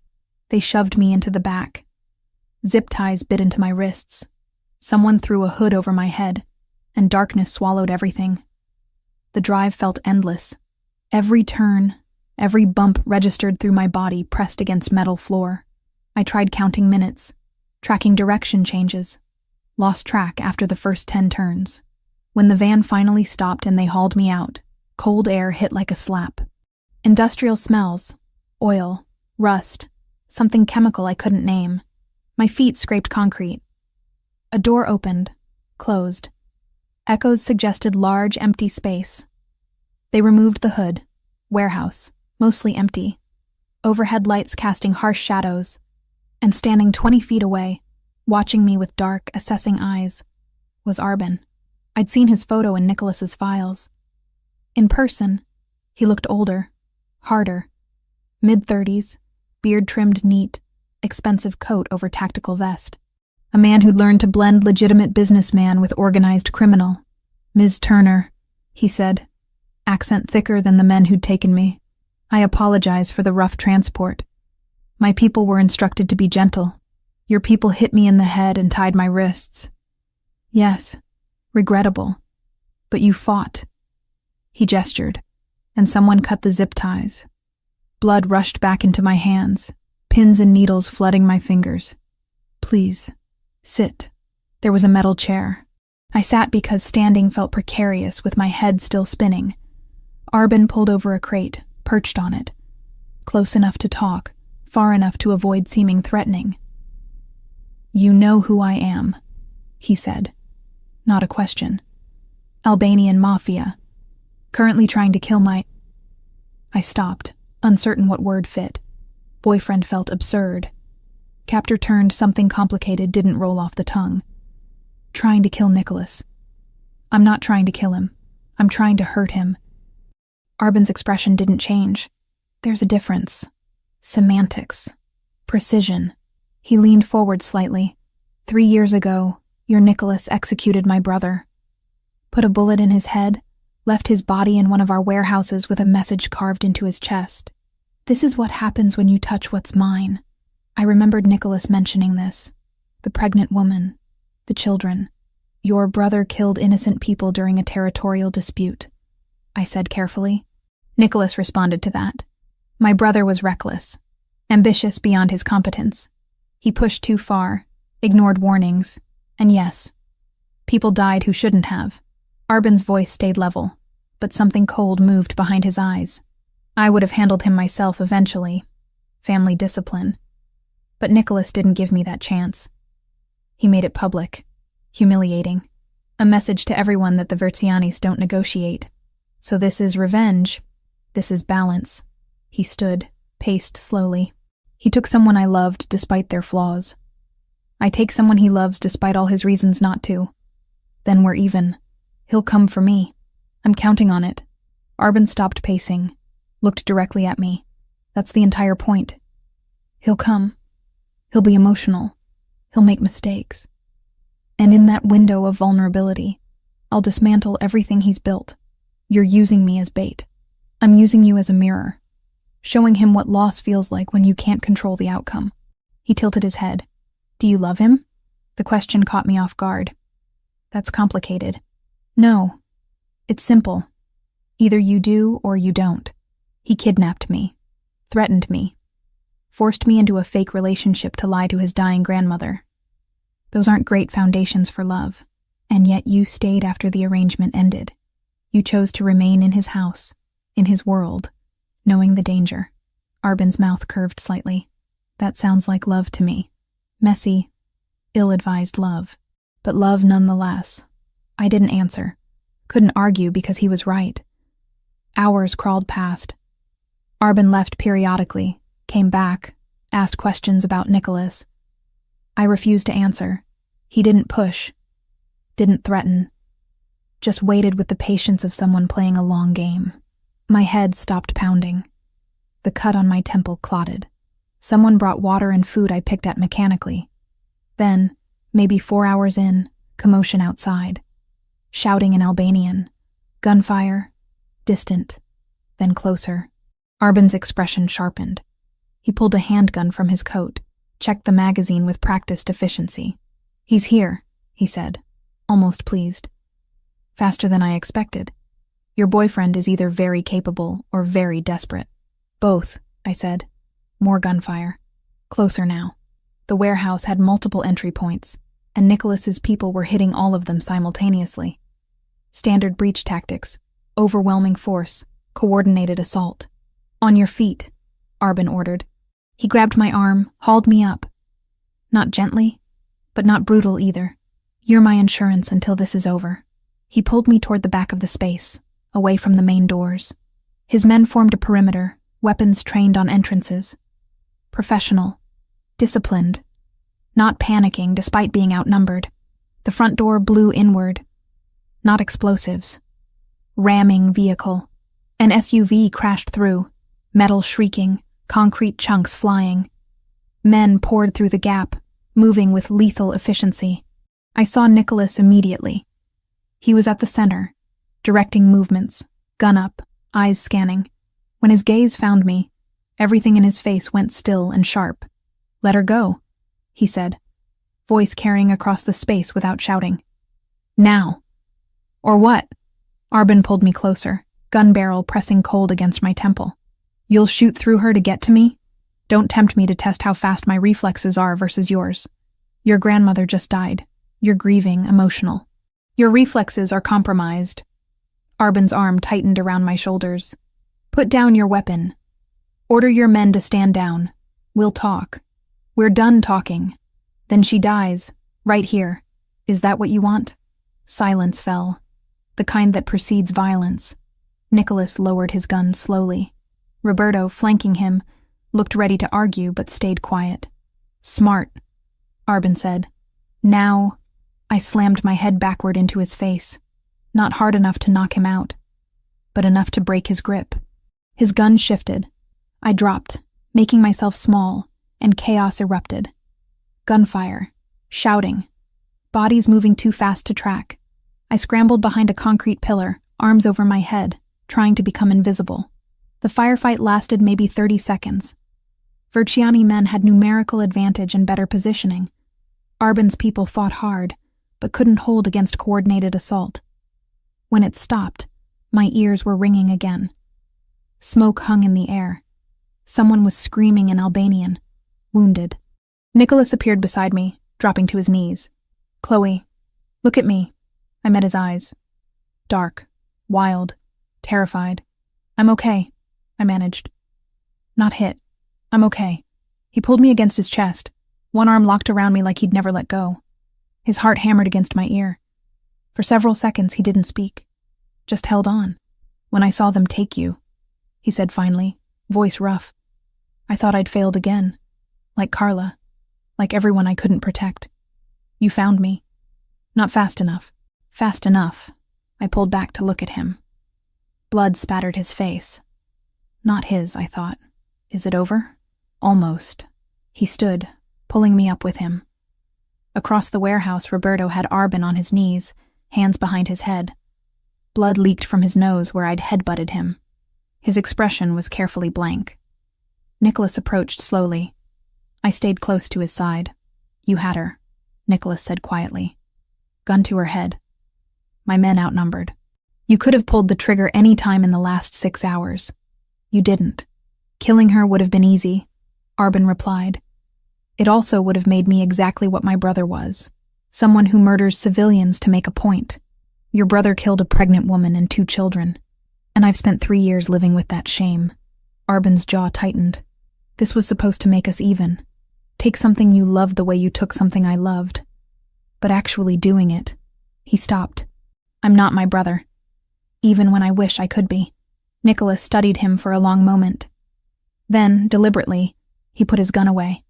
They shoved me into the back. Zip ties bit into my wrists. Someone threw a hood over my head, and darkness swallowed everything. The drive felt endless. Every turn, every bump registered through my body pressed against metal floor. I tried counting minutes, tracking direction changes. Lost track after the first 10 turns. When the van finally stopped and they hauled me out, cold air hit like a slap. Industrial smells, oil, rust, something chemical I couldn't name. My feet scraped concrete. A door opened, closed. Echoes suggested large, empty space. They removed the hood. Warehouse, mostly empty. Overhead lights casting harsh shadows. And standing 20 feet away, watching me with dark, assessing eyes, was Arbin. I'd seen his photo in Nicholas's files. In person, he looked older, harder. Mid-30s, beard trimmed neat, expensive coat over tactical vest. A man who'd learned to blend legitimate businessman with organized criminal. "Ms. Turner," he said, accent thicker than the men who'd taken me. "I apologize for the rough transport. My people were instructed to be gentle. Your people hit me in the head and tied my wrists. Yes, regrettable. But you fought." He gestured, and someone cut the zip ties. Blood rushed back into my hands, pins and needles flooding my fingers. "Please, sit." There was a metal chair. I sat because standing felt precarious with my head still spinning. Arbin pulled over a crate, perched on it. Close enough to talk, far enough to avoid seeming threatening. "You know who I am," he said. Not a question. "Albanian Mafia. Currently trying to kill my—" I stopped, uncertain what word fit. Boyfriend felt absurd. Captor turned something complicated didn't roll off the tongue. "Trying to kill Nicholas. I'm not trying to kill him. I'm trying to hurt him." Arbin's expression didn't change. There's a difference. Semantics. Precision. He leaned forward slightly. 3 years ago, your Nicholas executed my brother. Put a bullet in his head, left his body in one of our warehouses with a message carved into his chest. This is what happens when you touch what's mine. I remembered Nicholas mentioning this. The pregnant woman. The children. Your brother killed innocent people during a territorial dispute, I said carefully. Nicholas responded to that. My brother was reckless. Ambitious beyond his competence. He pushed too far, ignored warnings, and yes, people died who shouldn't have. Arbin's voice stayed level, but something cold moved behind his eyes. I would have handled him myself eventually. Family discipline. But Nicholas didn't give me that chance. He made it public. Humiliating. A message to everyone that the Verzianis don't negotiate. So this is revenge. This is balance. He stood, paced slowly. He took someone I loved despite their flaws. I take someone he loves despite all his reasons not to. Then we're even. He'll come for me. I'm counting on it. Arbin stopped pacing, looked directly at me. That's the entire point. He'll come. He'll be emotional. He'll make mistakes. And in that window of vulnerability, I'll dismantle everything he's built. You're using me as bait. I'm using you as a mirror, showing him what loss feels like when you can't control the outcome. He tilted his head. Do you love him? The question caught me off guard. That's complicated. No. It's simple. Either you do or you don't. He kidnapped me, threatened me, forced me into a fake relationship to lie to his dying grandmother. Those aren't great foundations for love, and yet you stayed after the arrangement ended. You chose to remain in his house, in his world, knowing the danger. Arbin's mouth curved slightly. That sounds like love to me. Messy, ill-advised love, but love nonetheless. I didn't answer. Couldn't argue because he was right. Hours crawled past. Arbin left periodically, came back, asked questions about Nicholas. I refused to answer. He didn't push, didn't threaten, just waited with the patience of someone playing a long game. My head stopped pounding. The cut on my temple clotted. Someone brought water and food I picked at mechanically. Then, maybe 4 hours in, commotion outside. Shouting in Albanian. Gunfire. Distant. Then closer. Arbin's expression sharpened. He pulled a handgun from his coat, checked the magazine with practiced efficiency. "He's here," he said, almost pleased. "Faster than I expected. Your boyfriend is either very capable or very desperate." "Both," I said. More gunfire. Closer now. The warehouse had multiple entry points, and Nicholas's people were hitting all of them simultaneously. Standard breach tactics, overwhelming force, coordinated assault. "On your feet," Arbin ordered. He grabbed my arm, hauled me up. Not gently, but not brutal either. "You're my insurance until this is over." He pulled me toward the back of the space, away from the main doors. His men formed a perimeter, weapons trained on entrances. Professional, disciplined, not panicking despite being outnumbered. The front door blew inward. Not explosives. Ramming vehicle. An SUV crashed through, metal shrieking, concrete chunks flying. Men poured through the gap, moving with lethal efficiency. I saw Nicholas immediately. He was at the center, directing movements, gun up, eyes scanning. When his gaze found me, everything in his face went still and sharp. "Let her go," he said, voice carrying across the space without shouting. "Now." "Or what?" Arbin pulled me closer, gun barrel pressing cold against my temple. "You'll shoot through her to get to me? Don't tempt me to test how fast my reflexes are versus yours. Your grandmother just died. You're grieving, emotional. Your reflexes are compromised." Arbin's arm tightened around my shoulders. "Put down your weapon. Order your men to stand down. We'll talk. We're done talking. Then she dies, right here. Is that what you want?" Silence fell, the kind that precedes violence. Nicholas lowered his gun slowly. Roberto, flanking him, looked ready to argue but stayed quiet. "Smart," Arbin said. "Now," I slammed my head backward into his face. Not hard enough to knock him out, but enough to break his grip. His gun shifted. I dropped, making myself small, and chaos erupted. Gunfire, shouting, bodies moving too fast to track. I scrambled behind a concrete pillar, arms over my head, trying to become invisible. The firefight lasted maybe 30 seconds. Verciani men had numerical advantage and better positioning. Arbin's people fought hard, but couldn't hold against coordinated assault. When it stopped, my ears were ringing again. Smoke hung in the air. Someone was screaming in Albanian, wounded. Nicholas appeared beside me, dropping to his knees. "Chloe, look at me." I met his eyes. Dark, wild, terrified. "I'm okay," I managed. "Not hit. I'm okay." He pulled me against his chest, one arm locked around me like he'd never let go. His heart hammered against my ear. For several seconds he didn't speak, just held on. "When I saw them take you," he said finally, voice rough, "I thought I'd failed again. Like Carla. Like everyone I couldn't protect. You found me. Not fast enough." Fast enough. I pulled back to look at him. Blood spattered his face. Not his, I thought. Is it over? Almost. He stood, pulling me up with him. Across the warehouse, Roberto had Arbin on his knees, hands behind his head. Blood leaked from his nose where I'd headbutted him. His expression was carefully blank. Nicholas approached slowly. I stayed close to his side. "You had her," Nicholas said quietly. "Gun to her head. My men outnumbered. You could have pulled the trigger any time in the last 6 hours. You didn't. Killing her would have been easy, Arbin replied. It also would have made me exactly what my brother was, someone who murders civilians to make a point. Your brother killed a pregnant woman and 2 children, and I've spent 3 years living with that shame. Arbin's jaw tightened. This was supposed to make us even. Take something you loved the way you took something I loved. But actually doing it. He stopped. I'm not my brother. Even when I wish I could be. Nicholas studied him for a long moment. Then, deliberately, he put his gun away.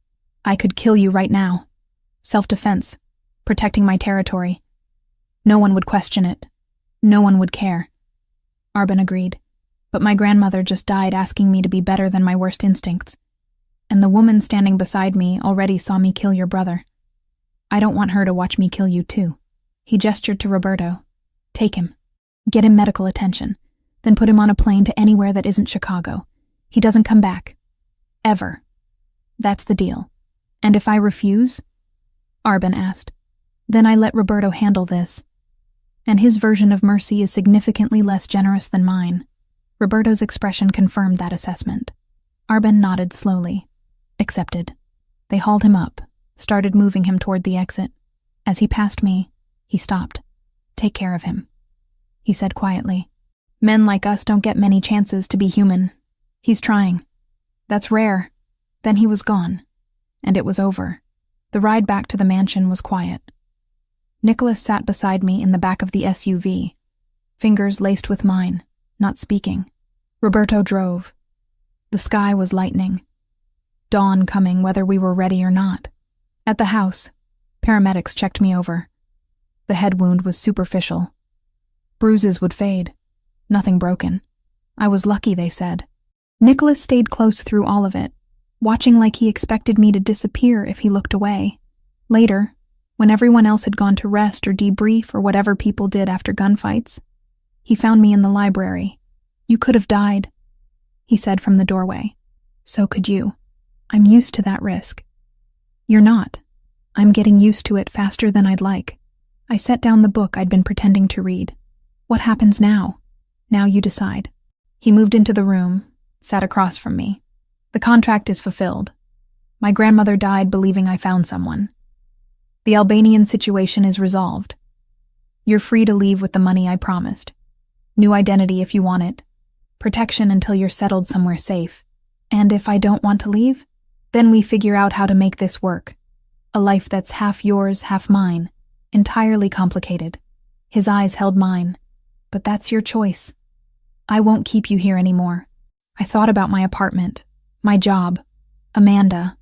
I could kill you right now. Self-defense. Protecting my territory. No one would question it. No one would care. Arbin agreed. But my grandmother just died asking me to be better than my worst instincts. And the woman standing beside me already saw me kill your brother. I don't want her to watch me kill you too. He gestured to Roberto. Take him. Get him medical attention. Then put him on a plane to anywhere that isn't Chicago. He doesn't come back. Ever. That's the deal. And if I refuse? Arbin asked. Then I let Roberto handle this. And his version of mercy is significantly less generous than mine. Roberto's expression confirmed that assessment. Arbin nodded slowly. Accepted. They hauled him up, started moving him toward the exit. As he passed me, he stopped. Take care of him, he said quietly. Men like us don't get many chances to be human. He's trying. That's rare. Then he was gone. And it was over. The ride back to the mansion was quiet. Nicholas sat beside me in the back of the SUV, fingers laced with mine, not speaking. Roberto drove. The sky was lightening. Dawn coming whether we were ready or not. At the house, paramedics checked me over. The head wound was superficial. Bruises would fade. Nothing broken. I was lucky, they said. Nicholas stayed close through all of it, watching like he expected me to disappear if he looked away. Later, when everyone else had gone to rest or debrief or whatever people did after gunfights, he found me in the library. You could have died, he said from the doorway. So could you. I'm used to that risk. You're not. I'm getting used to it faster than I'd like. I set down the book I'd been pretending to read. What happens now? Now you decide. He moved into the room, sat across from me. The contract is fulfilled. My grandmother died believing I found someone. The Albanian situation is resolved. You're free to leave with the money I promised. New identity if you want it. Protection until you're settled somewhere safe. And if I don't want to leave, then we figure out how to make this work. A life that's half yours, half mine. Entirely complicated. His eyes held mine. But that's your choice. I won't keep you here anymore. I thought about my apartment, my job, Amanda.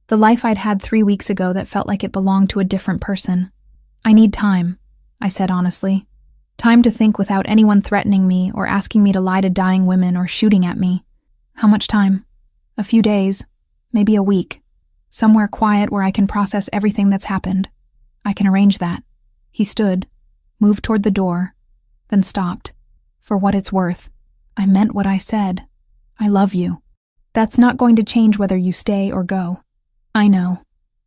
The life I'd had 3 weeks ago that felt like it belonged to a different person. I need time, I said honestly. Time to think without anyone threatening me or asking me to lie to dying women or shooting at me. How much time? A few days, maybe a week. Somewhere quiet where I can process everything that's happened. I can arrange that. He stood, moved toward the door, then stopped. For what it's worth, I meant what I said. I love you. That's not going to change whether you stay or go. I know.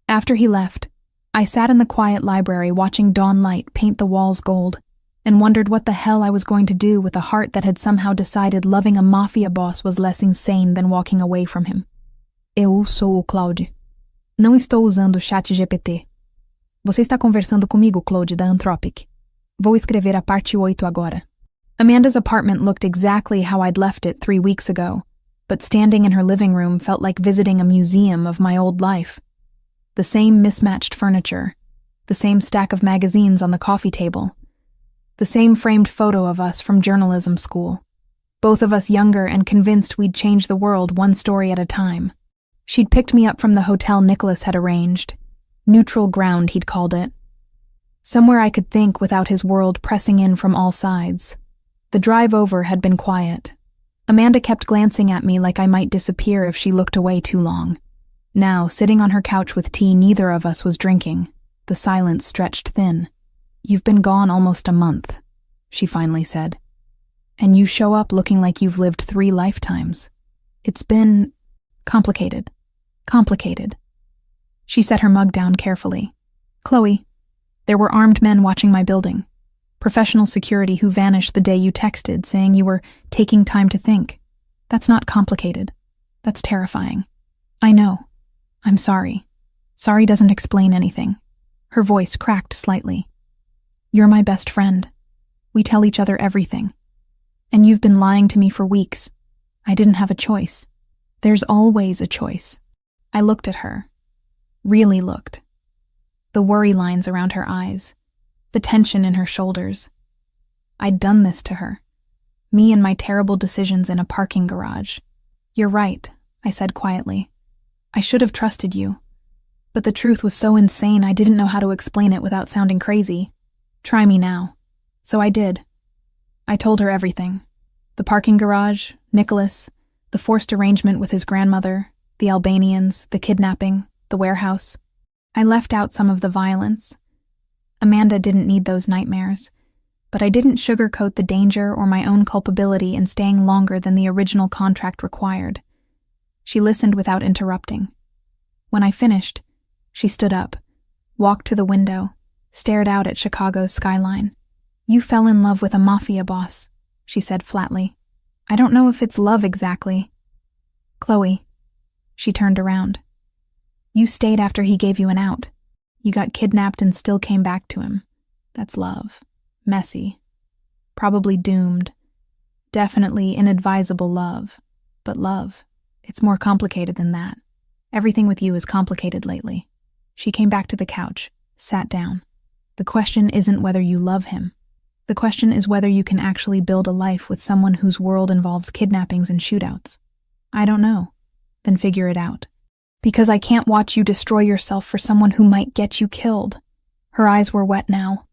After he left, I sat in the quiet library watching dawn light paint the walls gold and wondered what the hell I was going to do with a heart that had somehow decided loving a mafia boss was less insane than walking away from him. Eu sou o Claude. Não estou usando o chat GPT. Você está conversando comigo, Claude, da Anthropic. Vou escrever a parte 8 agora. Amanda's apartment looked exactly how I'd left it 3 weeks ago, but standing in her living room felt like visiting a museum of my old life. The same mismatched furniture, the same stack of magazines on the coffee table, the same framed photo of us from journalism school, both of us younger and convinced we'd change the world one story at a time. She'd picked me up from the hotel Nicholas had arranged. Neutral ground, he'd called it. Somewhere I could think without his world pressing in from all sides. The drive over had been quiet. Amanda kept glancing at me like I might disappear if she looked away too long. Now, sitting on her couch with tea neither of us was drinking, the silence stretched thin. You've been gone almost a month, she finally said. And you show up looking like you've lived 3 lifetimes. It's been complicated. Complicated. She set her mug down carefully. Chloe, there were armed men watching my building. Professional security who vanished the day you texted saying you were taking time to think. That's not complicated. That's terrifying. I know. I'm sorry. Sorry doesn't explain anything. Her voice cracked slightly. You're my best friend. We tell each other everything. And you've been lying to me for weeks. I didn't have a choice. There's always a choice. I looked at her. Really looked. The worry lines around her eyes. The tension in her shoulders. I'd done this to her. Me and my terrible decisions in a parking garage. You're right, I said quietly. I should have trusted you. But the truth was so insane I didn't know how to explain it without sounding crazy. Try me now. So I did. I told her everything. The parking garage, Nicholas, the forced arrangement with his grandmother, the Albanians, the kidnapping, the warehouse. I left out some of the violence. Amanda didn't need those nightmares, but I didn't sugarcoat the danger or my own culpability in staying longer than the original contract required. She listened without interrupting. When I finished, she stood up, walked to the window, stared out at Chicago's skyline. You fell in love with a mafia boss, she said flatly. I don't know if it's love exactly. Chloe. She turned around. You stayed after he gave you an out. You got kidnapped and still came back to him. That's love. Messy. Probably doomed. Definitely inadvisable love. But love. It's more complicated than that. Everything with you is complicated lately. She came back to the couch, sat down. The question isn't whether you love him. The question is whether you can actually build a life with someone whose world involves kidnappings and shootouts. I don't know. Then figure it out. Because I can't watch you destroy yourself for someone who might get you killed. Her eyes were wet now.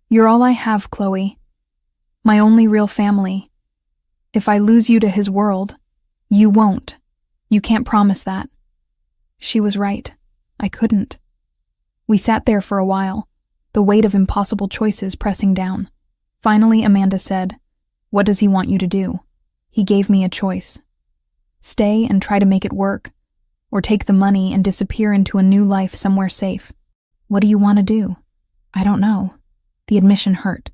You're all I have, Chloe. My only real family. If I lose you to his world, you won't. You can't promise that. She was right. I couldn't. We sat there for a while, the weight of impossible choices pressing down. Finally, Amanda said, What does he want you to do? He gave me a choice. Stay and try to make it work, or take the money and disappear into a new life somewhere safe. What do you want to do? I don't know. The admission hurt.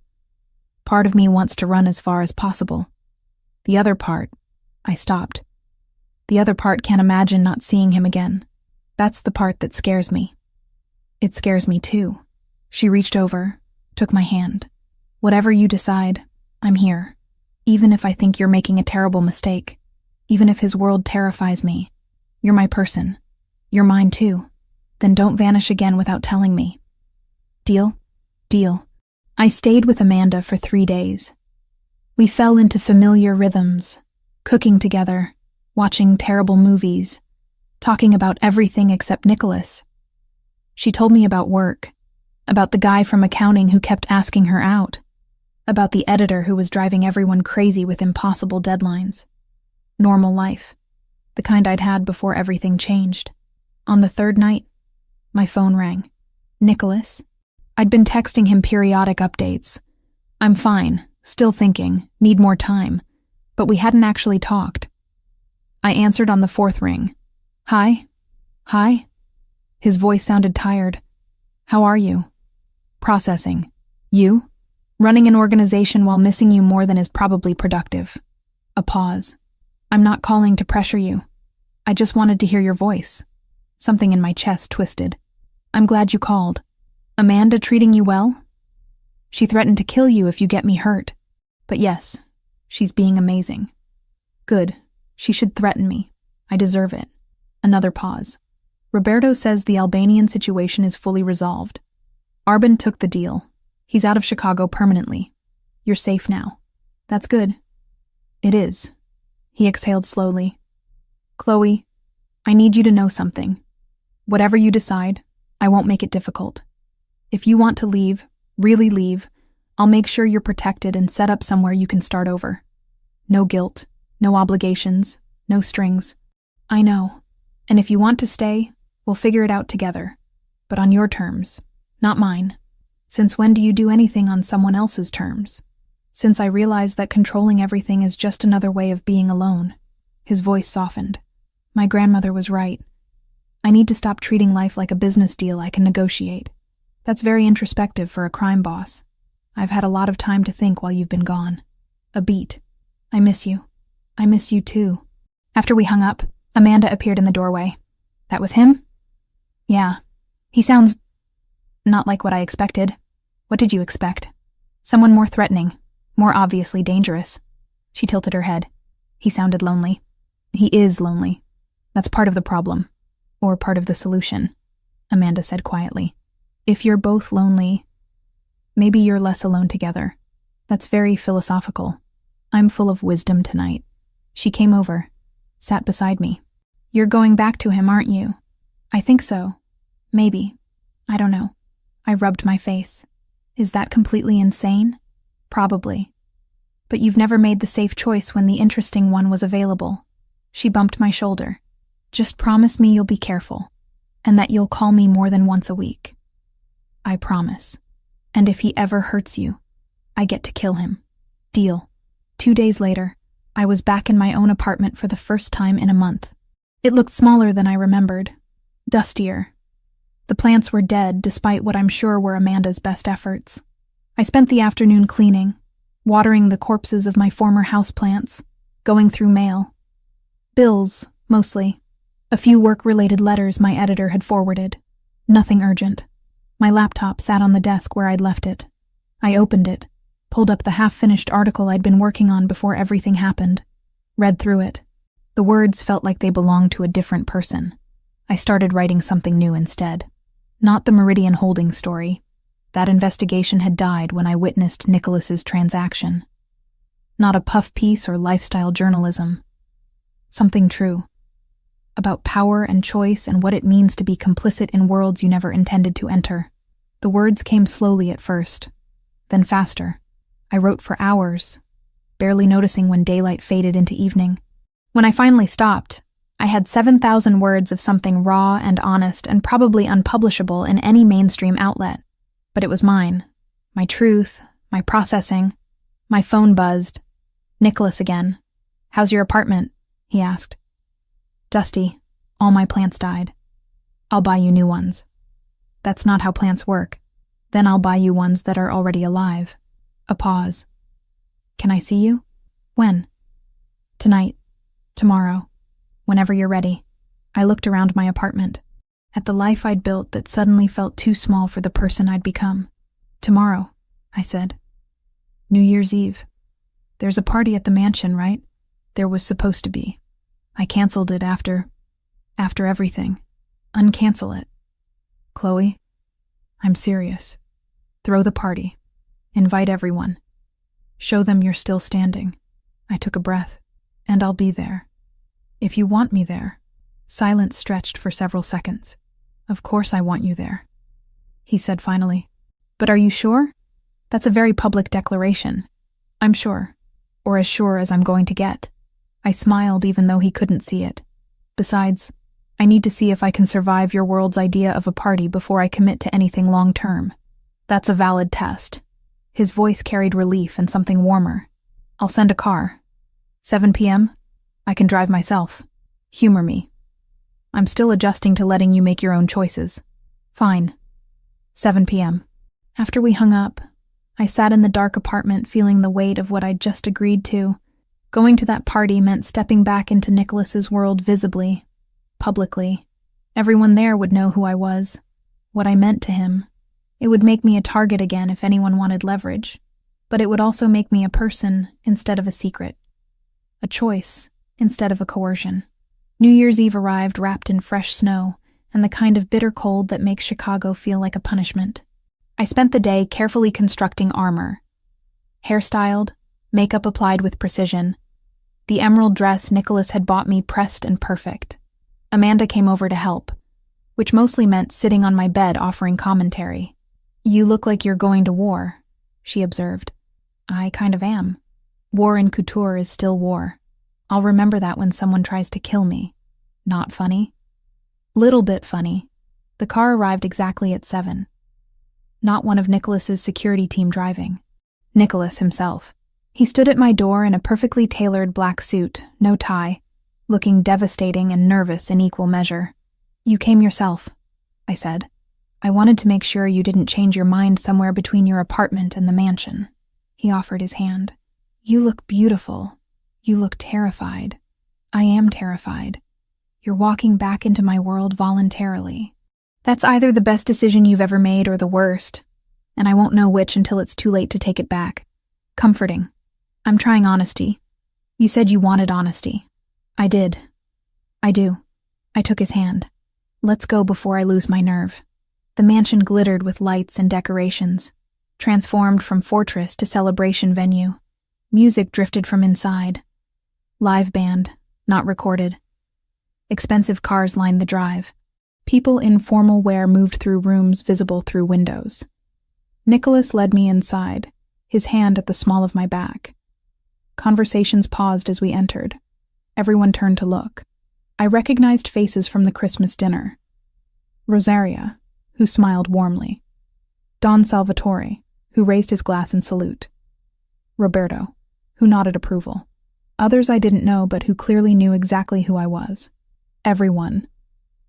Part of me wants to run as far as possible. The other part, I stopped. The other part can't imagine not seeing him again. That's the part that scares me. It scares me too. She reached over, took my hand. Whatever you decide, I'm here. Even if I think you're making a terrible mistake. Even if his world terrifies me. You're my person. You're mine too. Then don't vanish again without telling me. Deal? Deal. I stayed with Amanda for 3 days. We fell into familiar rhythms, cooking together, watching terrible movies, talking about everything except Nicholas. She told me about work, about the guy from accounting who kept asking her out, about the editor who was driving everyone crazy with impossible deadlines. Normal life, the kind I'd had before everything changed. On the third night, my phone rang. Nicholas? I'd been texting him periodic updates. I'm fine, still thinking, need more time, but we hadn't actually talked. I answered on the fourth ring. Hi? Hi? His voice sounded tired. How are you? Processing. You? Running an organization while missing you more than is probably productive. A pause. I'm not calling to pressure you. I just wanted to hear your voice. Something in my chest twisted. I'm glad you called. Amanda treating you well? She threatened to kill you if you get me hurt. But yes, she's being amazing. Good. She should threaten me. I deserve it. Another pause. Roberto says the Albanian situation is fully resolved. Arbin took the deal. He's out of Chicago permanently. You're safe now. That's good. It is. He exhaled slowly. Chloe, I need you to know something. Whatever you decide, I won't make it difficult. If you want to leave, really leave, I'll make sure you're protected and set up somewhere you can start over. No guilt, no obligations, no strings. I know. And if you want to stay, we'll figure it out together. But on your terms, not mine. Since when do you do anything on someone else's terms? Since I realized that controlling everything is just another way of being alone. His voice softened. My grandmother was right. I need to stop treating life like a business deal I can negotiate. That's very introspective for a crime boss. I've had a lot of time to think while you've been gone. A beat. I miss you. I miss you too. After we hung up, Amanda appeared in the doorway. That was him? Yeah. He sounds not like what I expected. What did you expect? Someone more threatening, more obviously dangerous. She tilted her head. He sounded lonely. He is lonely. That's part of the problem. Or part of the solution, Amanda said quietly. If you're both lonely, maybe you're less alone together. That's very philosophical. I'm full of wisdom tonight. She came over, sat beside me. You're going back to him, aren't you? I think so. Maybe. I don't know. I rubbed my face. Is that completely insane? Probably. But you've never made the safe choice when the interesting one was available. She bumped my shoulder. Just promise me you'll be careful, and that you'll call me more than once a week. I promise. And if he ever hurts you, I get to kill him. Deal. 2 days later, I was back in my own apartment for the first time in a month. It looked smaller than I remembered. Dustier. The plants were dead, despite what I'm sure were Amanda's best efforts. I spent the afternoon cleaning, watering the corpses of my former houseplants, going through mail. Bills, mostly. A few work-related letters my editor had forwarded. Nothing urgent. My laptop sat on the desk where I'd left it. I opened it, pulled up the half-finished article I'd been working on before everything happened, read through it. The words felt like they belonged to a different person. I started writing something new instead. Not the Meridian Holdings story. That investigation had died when I witnessed Nicholas's transaction. Not a puff piece or lifestyle journalism. Something true. About power and choice and what it means to be complicit in worlds you never intended to enter. The words came slowly at first, then faster. I wrote for hours, barely noticing when daylight faded into evening. When I finally stopped, I had 7,000 words of something raw and honest and probably unpublishable in any mainstream outlet. But it was mine. My truth, my processing. My phone buzzed. Nicholas again. How's your apartment? He asked. Dusty. All my plants died. I'll buy you new ones. That's not how plants work. Then I'll buy you ones that are already alive. A pause. Can I see you? When? Tonight. Tomorrow. Whenever you're ready. I looked around my apartment, at the life I'd built that suddenly felt too small for the person I'd become. Tomorrow, I said. New Year's Eve. There's a party at the mansion, right? There was supposed to be. I canceled it after everything. Uncancel it. Chloe, I'm serious. Throw the party. Invite everyone. Show them you're still standing. I took a breath. And I'll be there. If you want me there. Silence stretched for several seconds. Of course I want you there. He said finally. But are you sure? That's a very public declaration. I'm sure. Or as sure as I'm going to get. I smiled even though he couldn't see it. Besides, I need to see if I can survive your world's idea of a party before I commit to anything long-term. That's a valid test. His voice carried relief and something warmer. I'll send a car. 7 p.m.? I can drive myself. Humor me. I'm still adjusting to letting you make your own choices. Fine. 7 p.m. After we hung up, I sat in the dark apartment feeling the weight of what I'd just agreed to. Going to that party meant stepping back into Nicholas's world visibly, publicly. Everyone there would know who I was, what I meant to him. It would make me a target again if anyone wanted leverage, but it would also make me a person instead of a secret. A choice instead of a coercion. New Year's Eve arrived wrapped in fresh snow and the kind of bitter cold that makes Chicago feel like a punishment. I spent the day carefully constructing armor. Hairstyled, makeup applied with precision. The emerald dress Nicholas had bought me pressed and perfect. Amanda came over to help, which mostly meant sitting on my bed offering commentary. You look like you're going to war, she observed. I kind of am. War in couture is still war. I'll remember that when someone tries to kill me. Not funny? Little bit funny. The car arrived exactly at 7. Not one of Nicholas's security team driving. Nicholas himself. He stood at my door in a perfectly tailored black suit, no tie, looking devastating and nervous in equal measure. You came yourself, I said. I wanted to make sure you didn't change your mind somewhere between your apartment and the mansion. He offered his hand. You look beautiful. You look terrified. I am terrified. You're walking back into my world voluntarily. That's either the best decision you've ever made or the worst, and I won't know which until it's too late to take it back. Comforting. I'm trying honesty. You said you wanted honesty. I did. I do. I took his hand. Let's go before I lose my nerve. The mansion glittered with lights and decorations, transformed from fortress to celebration venue. Music drifted from inside. Live band, not recorded. Expensive cars lined the drive. People in formal wear moved through rooms visible through windows. Nicholas led me inside, his hand at the small of my back. Conversations paused as we entered. Everyone turned to look. I recognized faces from the Christmas dinner. Rosaria, who smiled warmly. Don Salvatore, who raised his glass in salute. Roberto, who nodded approval. Others I didn't know but who clearly knew exactly who I was. Everyone,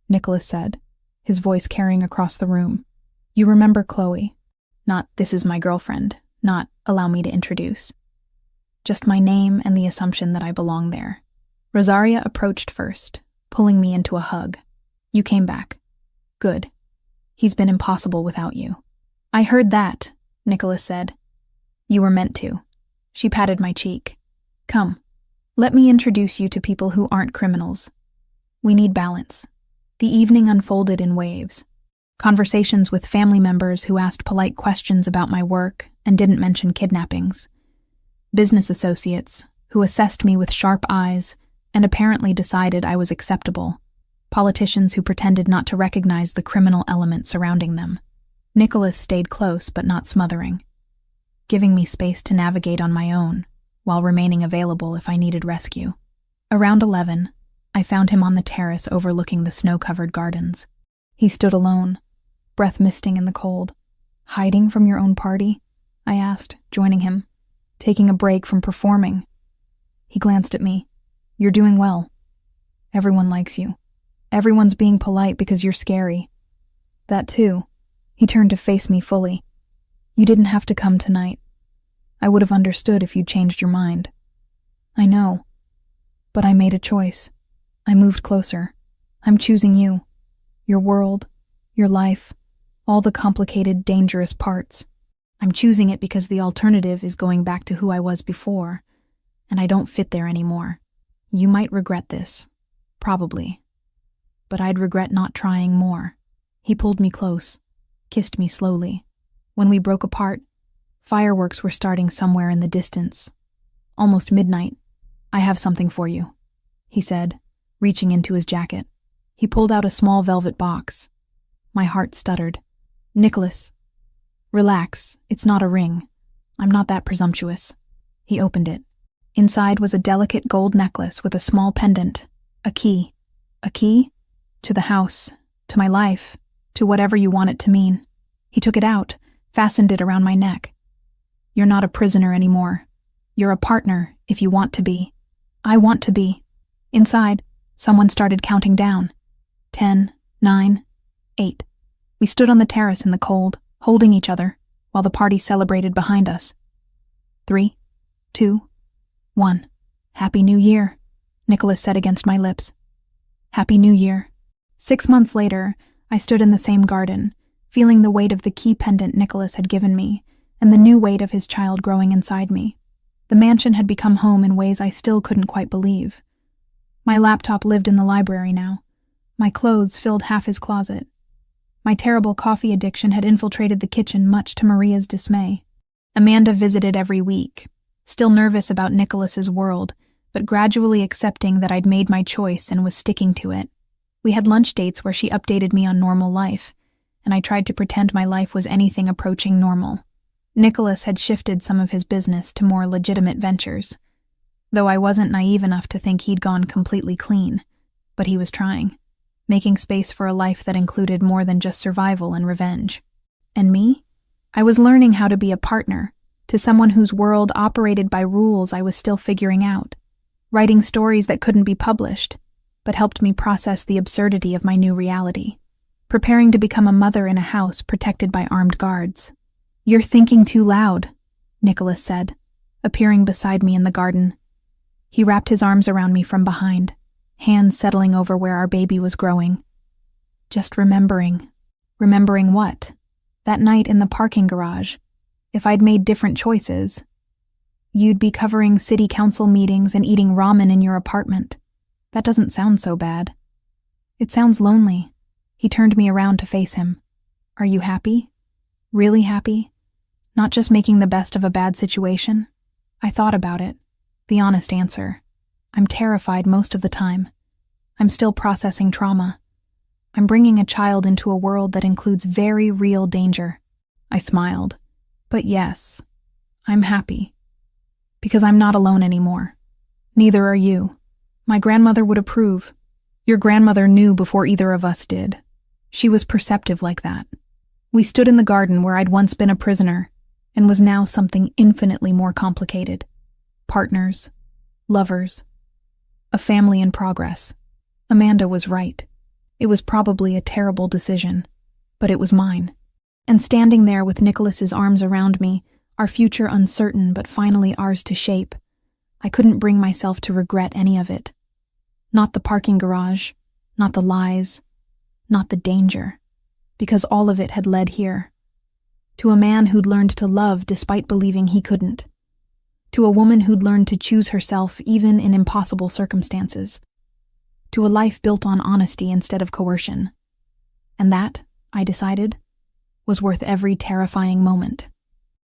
Nicholas said, his voice carrying across the room. You remember Chloe. Not, this is my girlfriend. Not, allow me to introduce. Just my name and the assumption that I belong there. Rosaria approached first, pulling me into a hug. You came back. Good. He's been impossible without you. I heard that, Nicholas said. You were meant to. She patted my cheek. Come, let me introduce you to people who aren't criminals. We need balance. The evening unfolded in waves. Conversations with family members who asked polite questions about my work and didn't mention kidnappings. Business associates who assessed me with sharp eyes and apparently decided I was acceptable. Politicians who pretended not to recognize the criminal element surrounding them. Nicholas stayed close but not smothering, giving me space to navigate on my own while remaining available if I needed rescue. Around 11, I found him on the terrace overlooking the snow-covered gardens. He stood alone, breath misting in the cold. Hiding from your own party? I asked, joining him. Taking a break from performing. He glanced at me. You're doing well. Everyone likes you. Everyone's being polite because you're scary. That too. He turned to face me fully. You didn't have to come tonight. I would have understood if you'd changed your mind. I know. But I made a choice. I moved closer. I'm choosing you. Your world, your life, all the complicated, dangerous parts. I'm choosing it because the alternative is going back to who I was before, and I don't fit there anymore. You might regret this. Probably. But I'd regret not trying more. He pulled me close, kissed me slowly. When we broke apart, fireworks were starting somewhere in the distance. Almost midnight. I have something for you, he said, reaching into his jacket. He pulled out a small velvet box. My heart stuttered. Nicholas. Relax, it's not a ring. I'm not that presumptuous. He opened it. Inside was a delicate gold necklace with a small pendant. A key. A key? To the house, to my life, to whatever you want it to mean. He took it out, fastened it around my neck. You're not a prisoner anymore. You're a partner, if you want to be. I want to be. Inside, someone started counting down. 10, 9, 8. We stood on the terrace in the cold, holding each other, while the party celebrated behind us. 3, 2, 1. Happy New Year, Nicholas said against my lips. Happy New Year. 6 months later, I stood in the same garden, feeling the weight of the key pendant Nicholas had given me, and the new weight of his child growing inside me. The mansion had become home in ways I still couldn't quite believe. My laptop lived in the library now. My clothes filled half his closet. My terrible coffee addiction had infiltrated the kitchen, much to Maria's dismay. Amanda visited every week, still nervous about Nicholas's world, but gradually accepting that I'd made my choice and was sticking to it. We had lunch dates where she updated me on normal life, and I tried to pretend my life was anything approaching normal. Nicholas had shifted some of his business to more legitimate ventures, though I wasn't naive enough to think he'd gone completely clean. But he was trying, making space for a life that included more than just survival and revenge. And me? I was learning how to be a partner to someone whose world operated by rules I was still figuring out, writing stories that couldn't be published, but helped me process the absurdity of my new reality. preparing to become a mother in a house protected by armed guards. "You're thinking too loud," Nicholas said, appearing beside me in the garden. He wrapped his arms around me from behind, hands settling over where our baby was growing. "Just remembering." Remembering what? That night in the parking garage. If I'd made different choices, you'd be covering city council meetings and eating ramen in your apartment. That doesn't sound so bad. It sounds lonely. He turned me around to face him. "Are you happy? Really happy? Not just making the best of a bad situation?" I thought about it. The honest answer. I'm terrified most of the time. I'm still processing trauma. I'm bringing a child into a world that includes very real danger. I smiled. But yes, I'm happy. Because I'm not alone anymore. Neither are you. My grandmother would approve. Your grandmother knew before either of us did. She was perceptive like that. We stood in the garden where I'd once been a prisoner and was now something infinitely more complicated. Partners, lovers, a family in progress. Amanda was right. It was probably a terrible decision, but it was mine. And standing there with Nicholas's arms around me, our future uncertain but finally ours to shape, I couldn't bring myself to regret any of it. Not the parking garage, not the lies, not the danger, because all of it had led here. To a man who'd learned to love despite believing he couldn't. To a woman who'd learned to choose herself even in impossible circumstances. To a life built on honesty instead of coercion. And that, I decided, was worth every terrifying moment.